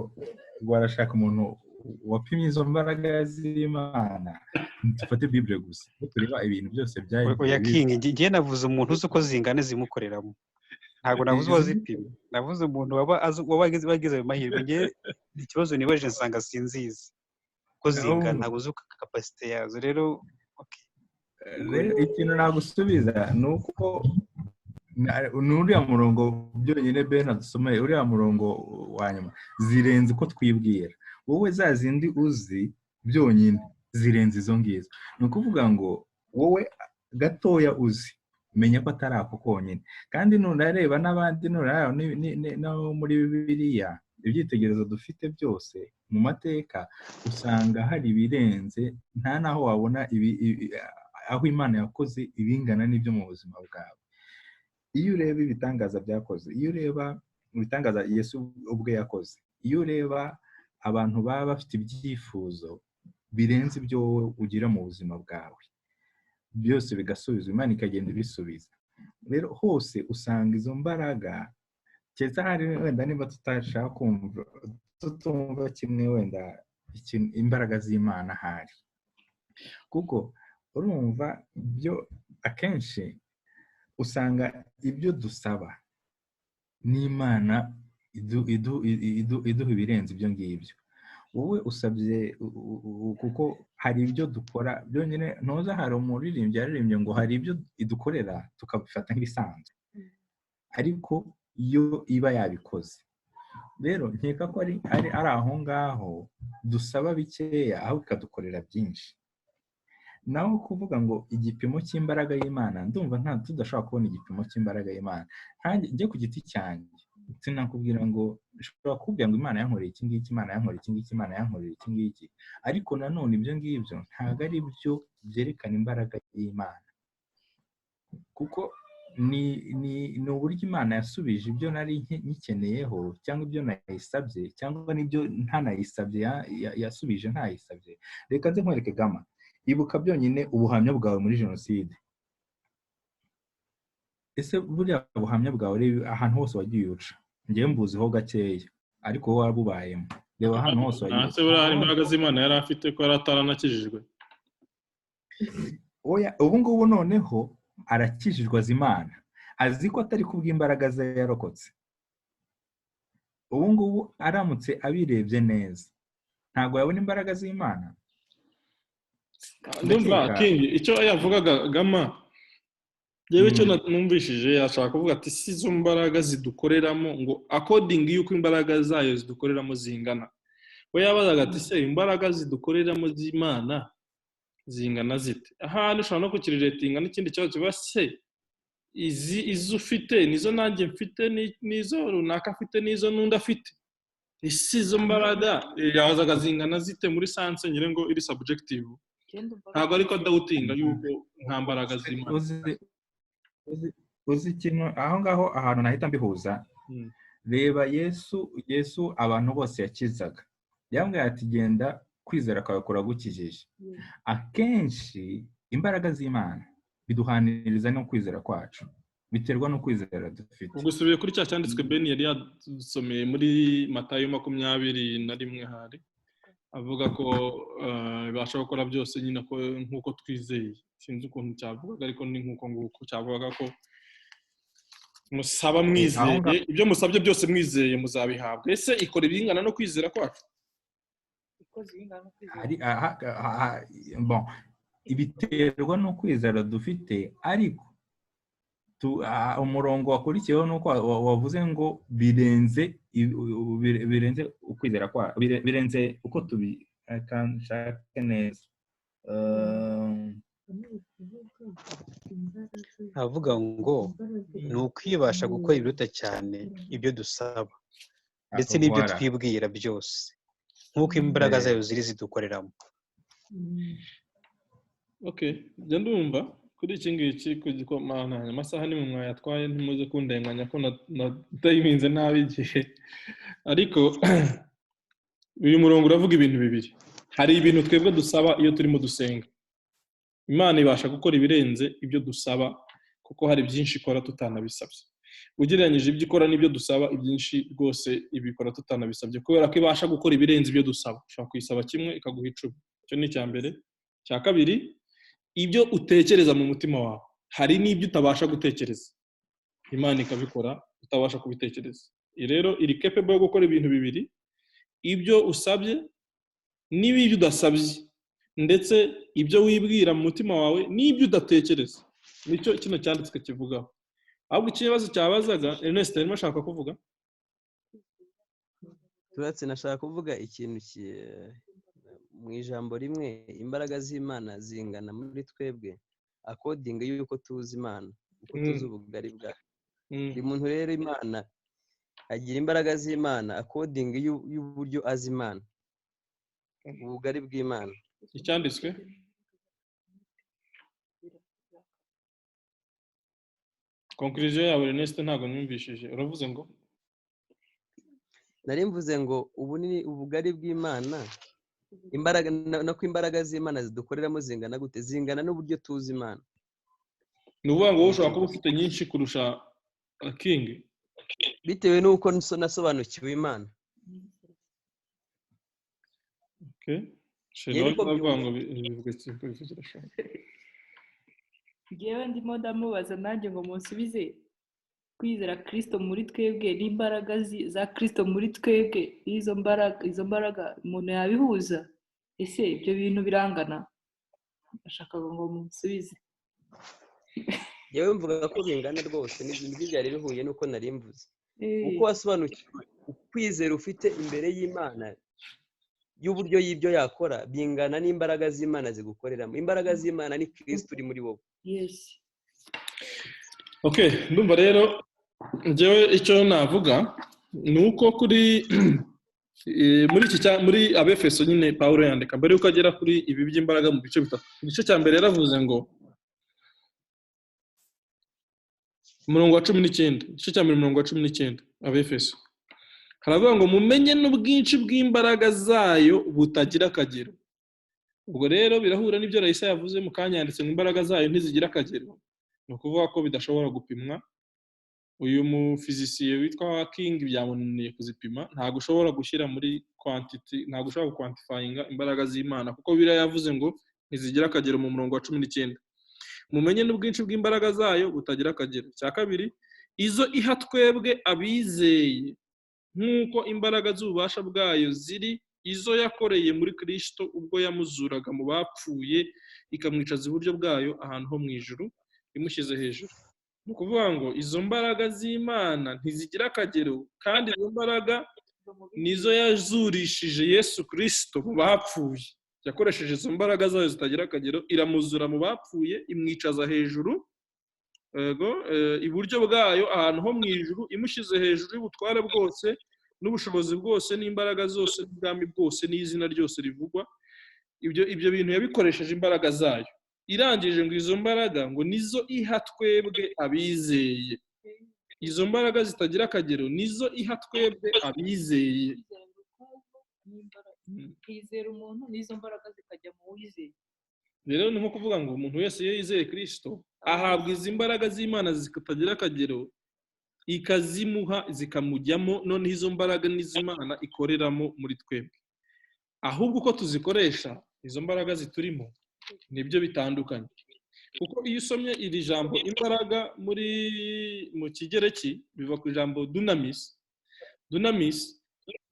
barashaka umuntu wapimye izo mbaraga z'Imana. Dufate Bible gusa, tureba ibintu byose oya King, ngiye navuze umuntu uzi uko zingana zimukoreramo, ntabwo navuze uwazipimye, navuze umuntu wagize ayo mahirwe. Ngiye ikibazo nibaje nsanga sinzizi uko zingana, ntabwo uzi capacity yazo. Rero ikintu nagusubiza ni uko n'uriya murongo byonyine Bernard dusomeye, uriya murongo wa nyuma, zirenze uko twibwira. Wowe za zindi uzi byonyine zirenze izo ngizo. Ni ukuvuga ngo wowe gatoya uzi, menya ko atari ako konyine. Kandi nunareba n'abandi, nunareba no muri Bibiliya, ibyitegerezo dufite byose mu mateka, usanga hari ibirenze, nta naho wabona aho Imana yakoze ibingana n'ibyo mu buzima bwawe. Iyo ureba ibitangaza byakoze, iyo ureba ibitangaza Yesu ubwe yakoze, iyo ureba abantu baba bafite ibyifuzo birenze ibyo wowe ugira mu buzima bwawe, byose bigasubizwa, Imana ikagenda ibisubiza. Rero hose usanga izo mbaraga, keretse hari wenda niba tutashaka kumva, tutumva kimwe wenda imbaraga z'Imana hari, kuko urumva byo akenshi usanga ibyo dusaba n'Imana iduha ibirenze ibyo ngibyo. Wowe usabye, kuko hari ibyo dukora byonyine, ntuza hari umuririmbyi yaririmbye ngo hari ibyo idukorera tukabifata nk'ibisanzwe, ariko iyo iba yabikoze. Rero nkeka ko ari aho ngaho dusaba bikeya, aho ikadukorera byinshi. naho kuvuga ngo igipimo cy'imbaraga y'Imana ndumva tudashobora kubona igipimo cy'imbaraga y'Imana. Njye ku giti cyanjye sinakubwira ngo ushobora kubwira ngo Imana yankoreye iki ngiki, Imana yankoreye iki ngiki, Imana yankoreye iki ngiki, ariko nanone ibyo ngibyo ntabwo ari byo byerekana imbaraga y'Imana, kuko ni uburyo Imana yasubije ibyo nari nyikeneyeho cyangwa ibyo nayisabye cyangwa n'ibyo ntanayisabye yasubije ntayisabye. Reka nze nkwereke Gama, ibuka byonyine ubuhamya bwawe muri jenoside. Ese buriya buhamya bwawe ahantu hose wagiye uca, ngewe mbuziho gakeya ariko wowe wabubayemo, reba ahantu hose wagiye uca. Buriya hari imbaraga z'Imana yari afite ko yari ataranakijijwe. Ubu ngubu noneho arakijijwe, azi Imana, azi ko atari kubw'imbaraga ze yarokotse. Ubu ngubu aramutse abirebye neza ntabwo yabona imbaraga z'Imana. Ndumva King icyo yavugaga Gama, yewe icyo numvishije yashaka kuvuga ati si zo mbaraga zidukoreramo ngo according yuko imbaraga zayo zidukoreramo zingana. We yabazaga ati se imbaraga zidukoreramo z'Imana zingana zite? Ahantu ushobora no kukiriretinga n'ikindi cyaho kiba se izo ufite nizo nanjye mfite, nizo runaka afite, nizo n'undi afite. Isi izo mbaraga yabazaga zingana zite muri sanse nyire ngo iri subjective, ntabwo ariko dawutinga yuko nta mbaraga z'Imana. Uzi ikintu aho ngaho ahantu nahita mbihuza, reba Yesu abantu bose yakizaga yambwiye ati genda kwizera kwawe kuragukijije. Akenshi imbaraga z'Imana biduhaniriza no kwizera kwacu, biterwa no kwizera dufite. Ubwo usubiye kuri cya cyanditswe Ben yari yadusomeye muri Matayo 21 hari avuga ko ibasha gukora byose nyine ko nk'uko twizeye. Sinzi ukuntu cyavugaga ariko ni nk'uko nguko cyavugaga ko musaba mwizeye, ibyo musabye byose mwizeye muzabihabwa. Ese ikora ibingana no kwizera kwacu? Bon, ibiterwa no kwizera dufite, ariko umurongo wakurikiyeho nuko wavuze ngo birenze ukwizera kwa birenze uko tubishaka neza. avuga ngo ni ukwibasha gukora ibiruta cyane ibyo dusaba ndetse n'ibyo twibwira byose nk'uko imbaraga zayo ziri zidukoreramo. Okay, njya ndumva kuri iki ngiki kuko mana amasaha ni mu mwayatwaye ntimuze kundenganya ko natayiminze nabi igihe, ariko uyu murongo uravuga ibintu bibiri. Hari ibintu twebwe dusaba iyo turimo dusenga, Imana ibasha gukora ibirenze ibyo dusaba kuko hari byinshi ikora tutanabisabye. Ugereranyije ibyo ikora n'ibyo dusaba, ibyinshi rwose ibikora tutanabisabye kubera ko ibasha gukora ibirenze ibyo dusaba. Ushobora kuyisaba kimwe ikaguha 10. Icyo ni icya mbere. Cya kabiri, ibyo utekereza mu mutima wawe hari n'ibyo utabasha gutekereza, Imana ikabikora utabasha kubitekereza. Rero iri capable yo gukora ibintu bibiri, ibyo usabye n'ibyo udasabye, ndetse ibyo wibwira mu mutima wawe n'ibyo udatekereza. Nicyo kino cyanditswe kivugaho. Ahubwo ikibazo cyabazaga Ernest arimo ashaka kuvuga, turatse nashaka kuvuga ikintu mu ijambo rimwe, imbaraga z'Imana zingana muri twebwe according yuko tuzi Imana, uko tuzi ubugari bwayo. Buri muntu rero Imana agira imbaraga z'Imana according y'uburyo azi Imana, ubugari bw'Imana. Icyanditswe conclusion yawe Ernest ntabwo numvishije, uravuze ngo nari mvuze ngo ubunini ubugari bw'Imana, imbaraga no imbaraga z'Imana zidukoreramo zingana gute? Zingana n'uburyo tuzi Imana. Ni ukuvuga ngo ushobora kuba ufite nyinshi kurusha King bitewe n'uko nasobanukiwe Imana. Okay, ngewe ndimo ndamubaza nanjye ngo munsubize kwizera Kristo muri twebwe n'imbaraga za Kristo muri twebwe, izo mbaraga umuntu yabihuza? Ese ibyo bintu birangana? Ashakaga ngo munsubize. Yewe mvuga ko bingana rwose, n'ibintu byari bihuye nuko nari mvuze. Uko wasobanukiwe ukwizera ufite imbere y'Imana y'uburyo y'ibyo yakora bingana n'imbaraga z'Imana zigukoreramo. Imbaraga z'Imana ni Kristo uri muri wowe. Yes. Okay, ndumva rero njyewe icyo navuga ni uko kuri muri Abefeso nyine Pawulo yandika mbere yuko agera kuri ibi by'imbaraga mu bice bitatu. Igice cya mbere yaravuze ngo umurongo wa 19, igice cya mbere umurongo wa 19 Abefeso haravuga ngo mumenye n'ubwinshi bw'imbaraga zayo butagira akagero. Ubwo rero birahura n'ibyo Raisa yavuze mu kanya, yanditse ngo imbaraga zayo ntizigira akagero. Ni ukuvuga ko bidashobora gupimwa. Uyu mufizisiye witwa King byamunaniye kuzipima, ntabwo ushobora gushyira muri quantity, ntabwo ushobora kwantifyinga imbaraga z'Imana kuko Bibiliya yavuze ngo ntizigira akagero mu murongo wa 19. Mumenye n'ubwinshi bw'imbaraga zayo butagira akagero. Cya kabiri, izo iha twebwe abizeye nk'uko imbaraga z'ububasha bwayo ziri izo yakoreye muri Kristo ubwo yamuzuraga mu bapfuye ikamwicaza iburyo bwayo ahantu ho mu ijuru imushyize hejuru. Ni ukuvuga ngo izo mbaraga z'Imana ntizigira akagero, kandi izo mbaraga nizo yazurishije Yesu Kristo mu bapfuye. Yakoresheje izo mbaraga zayo zitagira akagero, iramuzura mu bapfuye, imwicaza hejuru iburyo bwayo ahantu ho mu ijuru, imushyize hejuru y'ubutware bwose n'ubushobozi bwose n'imbaraga zose n'ubwami bwose n'izina ryose rivugwa. Ibyo bintu yabikoresheje imbaraga zayo. Irangije ngo izo mbaraga ngo nizo iha twebwe abizeye. Izo mbaraga zitagira akagero nizo iha twebwe abizeye. Kwizera umuntu n'izo mbaraga zikajya mu wizeye. Rero ni nko kuvuga ngo umuntu wese iyo yizeye Kristo ahabwa izi mbaraga z'Imana zitagira akagero, ikazimuha zikamujyamo, none izo mbaraga n'iz'Imana ikoreramo muri twebwe. Ahubwo uko tuzikoresha izo mbaraga ziturimo nibyo bitandukanye. Kuko iyo usomye iri jambo imbaraga mu Kigereki biva ku ijambo dunamis. Dunamis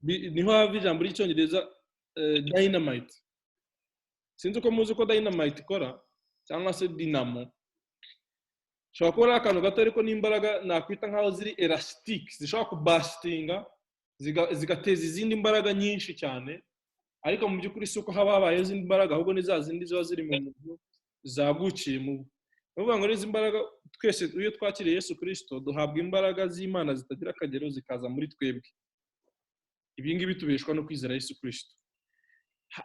niho hava ijambo ry'icyongereza dynamite. Sinzi uko muzi ko dynamite ikora cyangwa se dynamo. Shobora kuba ari akantu gato ariko n'imbaraga nakwita nkaho ziri elastic, zishobora kubastinga zigateza izindi mbaraga nyinshi cyane, ariko mu by'ukuri si uko haba habaye izindi mbaraga, ahubwo ni za zindi ziba ziri mu muntu zagukiye mu. Nuvuga ngo izi mbaraga twese iyo twakiriye Yesu Kristo duhabwa imbaraga z'Imana zitagira akagero zikaza muri twebwe. Ibi ngibi tubeshwa no kwizera Yesu Kristo.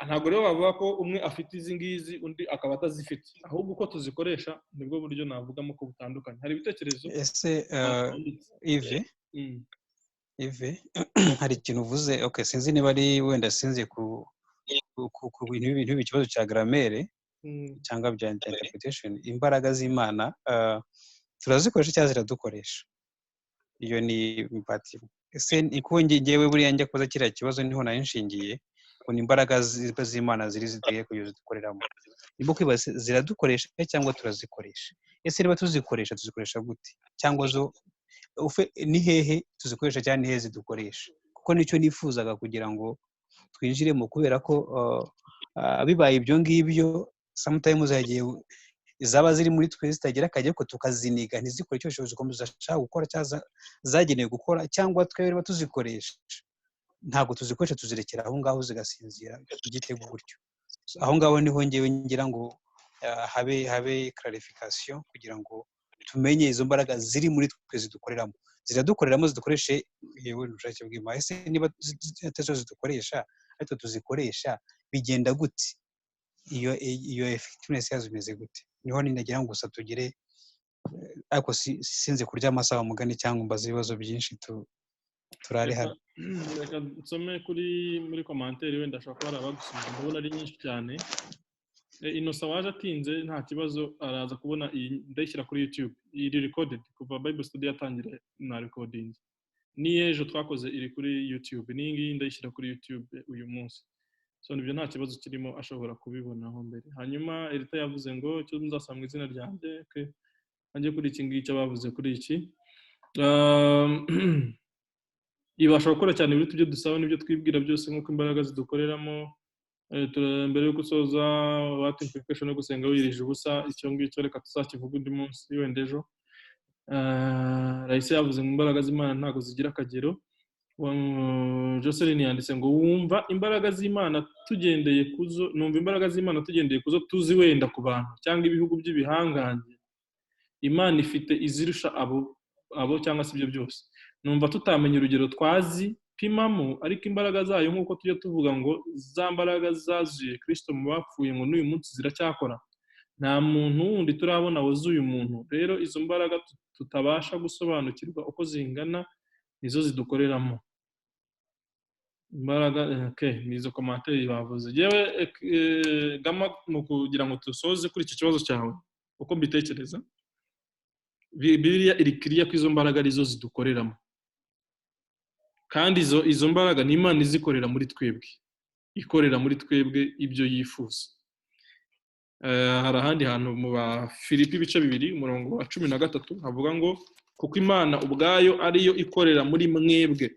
Ntabwo rero bavuga ko umwe afite izi ngizi undi akaba atazifite, ahubwo uko tuzikoresha nibwo buryo navugamo ko butandukanye. Hari ibitekerezo ese Ive hari ikintu uvuze, okay, sinzi niba ari wenda sinzi ku bintu ikibazo cya grammaire cyangwa bya interpretation. Imbaraga z'Imana turazikoresha cyangwa ziradukoresha? Iyo ni impati. Ese iko ngewe buriya njya kuza kiriya kibazo niho nari nshingiye, ngo ni imbaraga z'Imana ziri ziteye kuyo zidukoreramo. Nibo kwibaza ziradukoresha cyangwa turazikoresha? Ese niba tuzikoresha gute? Cyangwa zo ni hehe tuzikoresha cyangwa ni hehe zidukoresha? Kuko nicyo nifuzaga kugira ngo twinjiremo, kubera ko bibaye ibyo ngibyo sometimes zagiye zaba ziri muri twe zitagira akajya ko tukaziniga ntizikore icyo zishaka gukora cyangwa zagenewe gukora, cyangwa twebwe tuzikoresha ntabwo tuzikoresha, tuzirekera aho ngaho zigasinzira igitego gutyo. Aho ngaho niho ngewe ngira ngo habe clarification kugira ngo tumenye izo mbaraga ziri muri twe zidukoreramo. Ziradukoreramo zidukoreshe yewe n'ubushake bw'Imana. Ese niba zidukoresha ariko tuzikoresha bigenda gute? Iyo effectiveness yazo imeze gute? Niho ninagira ngo gusa tugire, ariko sinze kurya amasaha mugani cyangwa mbaza ibibazo byinshi turare hano. Reka nsome muri commentaire wenda ashobora kuba abagusoma, ndabona ari nyinshi cyane. Innocent waje atinze nta kibazo, araza kubona iyi ndayishyira kuri YouTube. Iri recorded kuva Bible Study yatangira na recording. Ni ejo twakoze iri kuri YouTube. Ni ngiyi ndayishyira kuri YouTube uyu munsi. So nibyo nta kibazo kirimo, ashobora kubibonaho mbere. Hanyuma Erita yavuze ngo cyo nzasanga izina ryanjye ke anjye kuri iki ngiki bavuze kuri iki. Ibasha gukora cyane ibintu byo dusaba n'ibyo twibwira byose nk'uko imbaraga zidukoreramo. Mbere yo gusoza what implication yo gusenga wirije ubusa, icyo ngicyo reka tuzakivuga undi munsi wenda ejo. Raisa yavuze ngo imbaraga z'Imana ntago zigira akagero. Jocelyn yanditse ngo wumva imbaraga z'Imana tugendeye kuzo, numva imbaraga z'Imana tugendeye kuzo tuzi wenda ku bantu cyangwa ibihugu by'ibihangange. Imana ifite izirusha abo cyangwa se ibyo byose. Numva tutamenya urugero twazipimamo, ariko imbaraga zayo nk'uko tujya tuvuga ngo za mbaraga zazuye Kristo mu bapfuye ngo n'uyu munsi ziracyakora. Nta muntu wundi turabona wazuye umuntu. Rero izo mbaraga tutabasha gusobanukirwa uko zingana nizo zidukoreramo. Imbaraga nizo komantere bavuze. Yewe gama mu kugira ngo tusoze kuri iki kibazo cyawe uko mbitekereza, Bibiliya iri clear ko izo mbaraga arizo zidukoreramo, kandi izo mbaraga ni Imana izikorera muri twebwe, ikorera muri twebwe ibyo yifuza. Hari ahandi hantu mu ba Filipi ibice 2 umurongo wa 13 havuga ngo kuko Imana ubwayo ariyo ikorera muri mwebwe,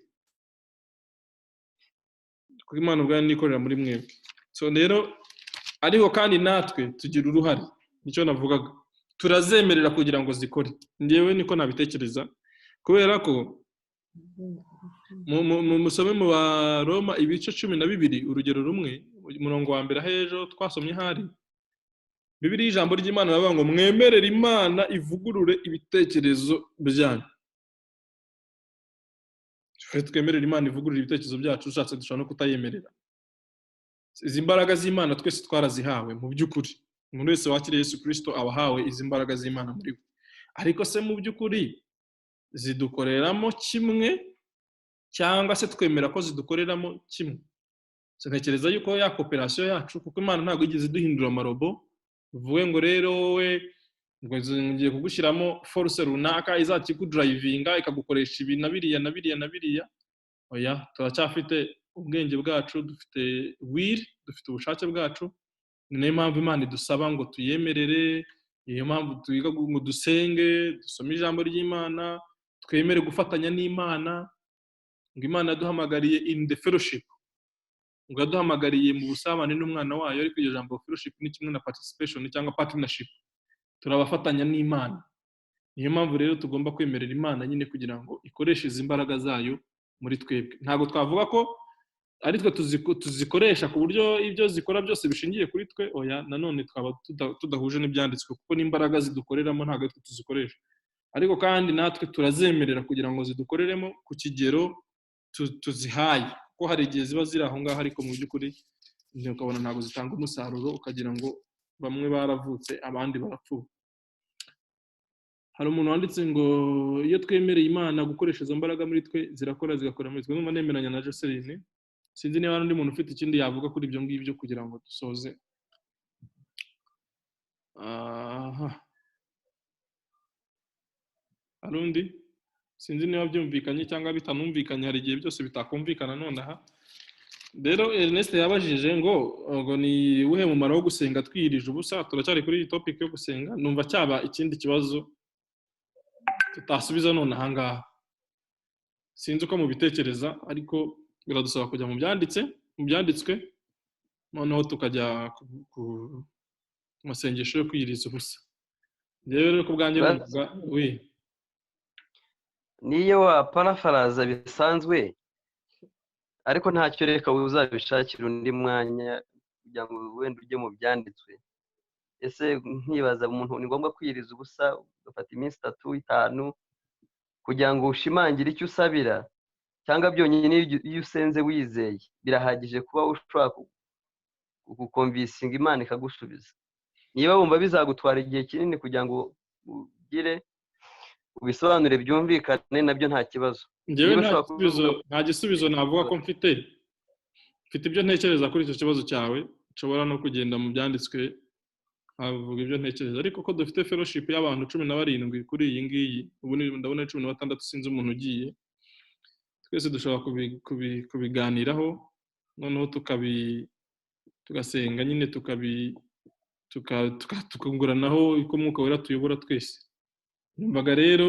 kuko Imana ubwayo niyo ikorera muri mwebwe. So rero ariko kandi natwe tugira uruhare, nicyo navugaga, turazemerera kugira ngo zikore. Ngewe niko nabitekereza, kubera ko musome mu ba Roma ibice 12 urugero rumwe umurongo wa mbere hejo twasomye hari Bibiliya ijambo ry'Imana bavuga ngo mwemerere Imana ivugurure ibitekerezo byanyu. Twemerere Imana ivugurure ibitekerezo byacu, ushatse dushobora no kutayemerera. Izi mbaraga z'Imana twese twarazihawe mu by'ukuri. Umuntu wese wakiriye Yesu Kristo abahawe izi mbaraga z'Imana muri we. Ariko se mu by'ukuri zidukoreramo kimwe cyangwa se twemera ko zidukoreramo kimwe? Ntekereza yuko ya cooperation yacu, kuko Imana ntabwo igeze duhindura amarobo uvuge ngo rero wowe ngo ngiye kugushyiramo force runaka izakikudrivinga ikagukoresha ibi na biriya na biriya na biriya. Oya, turacyafite ubwenge bwacu, dufite will, dufite ubushake bwacu. Niyo mpamvu Imana idusaba ngo tuyemerere, niyo mpamvu twiga ngo dusenge, dusome ijambo ry'Imana, twemere gufatanya n'Imana. Ngo Imana yaduhamagariye in the fellowship, ngo yaduhamagariye mu busabane n'umwana wayo, ariko iryo jambo fellowship ni kimwe na participation cyangwa partnership. Turabafatanya n'Imana. Niyo mpamvu rero tugomba kwemerera Imana nyine kugira ngo ikoreshe izi mbaraga zayo muri twebwe. Ntabwo twavuga ko ari twe tuzikoresha ku buryo ibyo zikora byose bishingiye kuri twe. Oya, nanone twaba tudahuje n'ibyanditswe, kuko n'imbaraga zidukoreramo ntabwo twe tuzikoresha. Ariko kandi natwe turazemerera kugira ngo zidukoreremo ku kigero tuzihaye, kuko hari igihe ziba ziri aho ngaho ariko mu by'ukuri ukabona ntabwo zitanga umusaruro, ukagira ngo bamwe baravutse abandi barapfuye. Hari umuntu wanditse ngo iyo twemereye Imana gukoresha izo mbaraga muri twe zirakora zigakora muri twe. Numva nemeranya na Jocelyn. Sinzi niba hari undi muntu ufite ikindi yavuga kuri ibyo ngibyo kugira ngo dusoze. Hari undi? Sinzi niba byumvikanye cyangwa bitanumvikanye, hari igihe byose bitakumvikana nonaha. Rero Ernest yabajije ngo ni uwuhe mumaro wo gusenga twiyirije ubusa. Turacyari kuri iyi topic yo gusenga. Numva cyaba ikindi kibazo tutasubiza none aha ngaha. Sinzi uko mubitekereza, ariko biradusaba kujya mu byanditswe noneho tukajya ku masengesho yo kwiyiriza ubusa. Rero ku bwanjye numva niyo waparafaraza bisanzwe, ariko ntacyo reka uzabishakira undi mwanya kugira ngo wenda ujye mu byanditswe. Ese nkibaza umuntu ni ngombwa kwiyiriza ubusa ugafata iminsi 3-5 kugira ngo ushimangire icyo usabira, cyangwa byonyine iyo usenze wizeye birahagije kuba ushobora gukonvinsinga Imana ikagusubiza? Niba wumva bizagutwara igihe kinini kugira ngo ugire ubisobanure byumvikane, nabyo nta kibazo. Njyewe nta gisubizo navuga ko mfite ibyo ntekereza kuri icyo kibazo cyawe. Nshobora no kugenda mu byanditswe avuga ibyo ntekereza, ariko ko dufite fellowship y'abantu 17 kuri iyi ngiyi, ubu ndabona 16 sinzi umuntu ugiye. Twese dushobora kubiganiraho noneho tugasenga nyine tukunguranaho uko Mwuka Wera tuyobora twese. Numvaga rero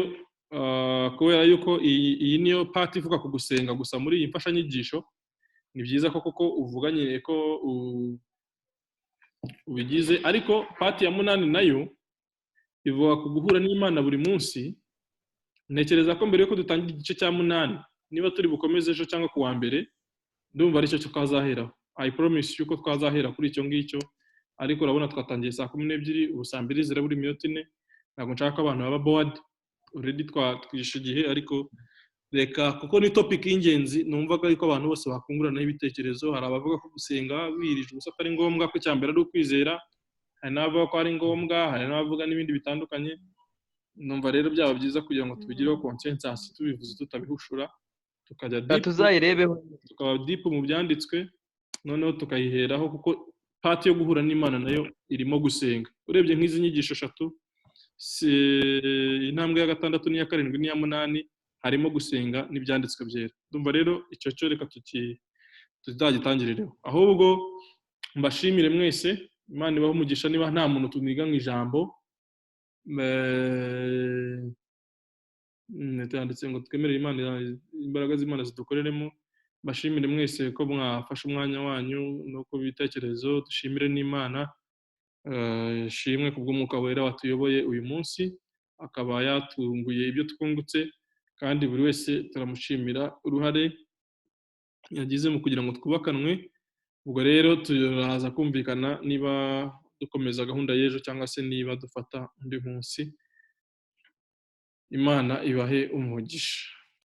kubera yuko iyi niyo part ivuga ku gusenga gusa muri iyi mfashanyigisho, ni byiza ko koko uvuganye ko ubigize. Ariko part ya 8 nayo ivuga ku guhura n'Imana buri munsi. Ntekereza ko mbere yuko dutangira igice cya 8 niba turi bukomeze ejo cyangwa ku wa mbere ndumva aricyo twazaheraho. I promise yuko twazahera kuri icyo ngicyo, ariko urabona twatangiye saa 12, ubu saa 2 zirabura iminota 4. Ntabwo nshaka ko abantu baba bored, already twishe igihe, ariko reka kuko ni topic y'ingenzi numvaga yuko abantu bose bakungurana ibitekerezo. Hari abavuga ko gusenga wirije ubusa atari ngombwa, ko cyambere ari ukwizera, hari n'abavuga ko ari ngombwa, hari n'abavuga n'ibindi bitandukanye. Numva rero byaba byiza kugira ngo tubigireho consensus, tubivuze tutabihushura, tukajya deep, tuzayirebeho tukaba deep mu byanditswe, noneho tukayiheraho, kuko part yo guhura n'Imana nayo irimo gusenga. Urebye nk'izi nyigisho 3, intambwe ya 6 n'iya 7 n'iya 8 harimo gusenga n'ibyanditswe byera. Ndumva rero icyo cyo reka tutagitangirireho, ahubwo mbashimire mwese, Imana ibaho umugisha. Niba nta muntu tuniga mu ijambo netanditse ngo twemere Imana, imbaraga z'Imana zidukoreremo. Bashimire mwese ko mwafashe umwanya wanyu no ku bitekerezo. Dushimire n'Imana, shimwe kubw'Umwuka Wera watuyoboye uyu munsi, akaba yatunguye ibyo twungutse, kandi buri wese turamushimira uruhare yagize mu kugira ngo twubakanwe. Ubwo rero turaza kumvikana niba dukomeza gahunda y'ejo cyangwa se niba dufata undi munsi. Imana ibahe umugisha.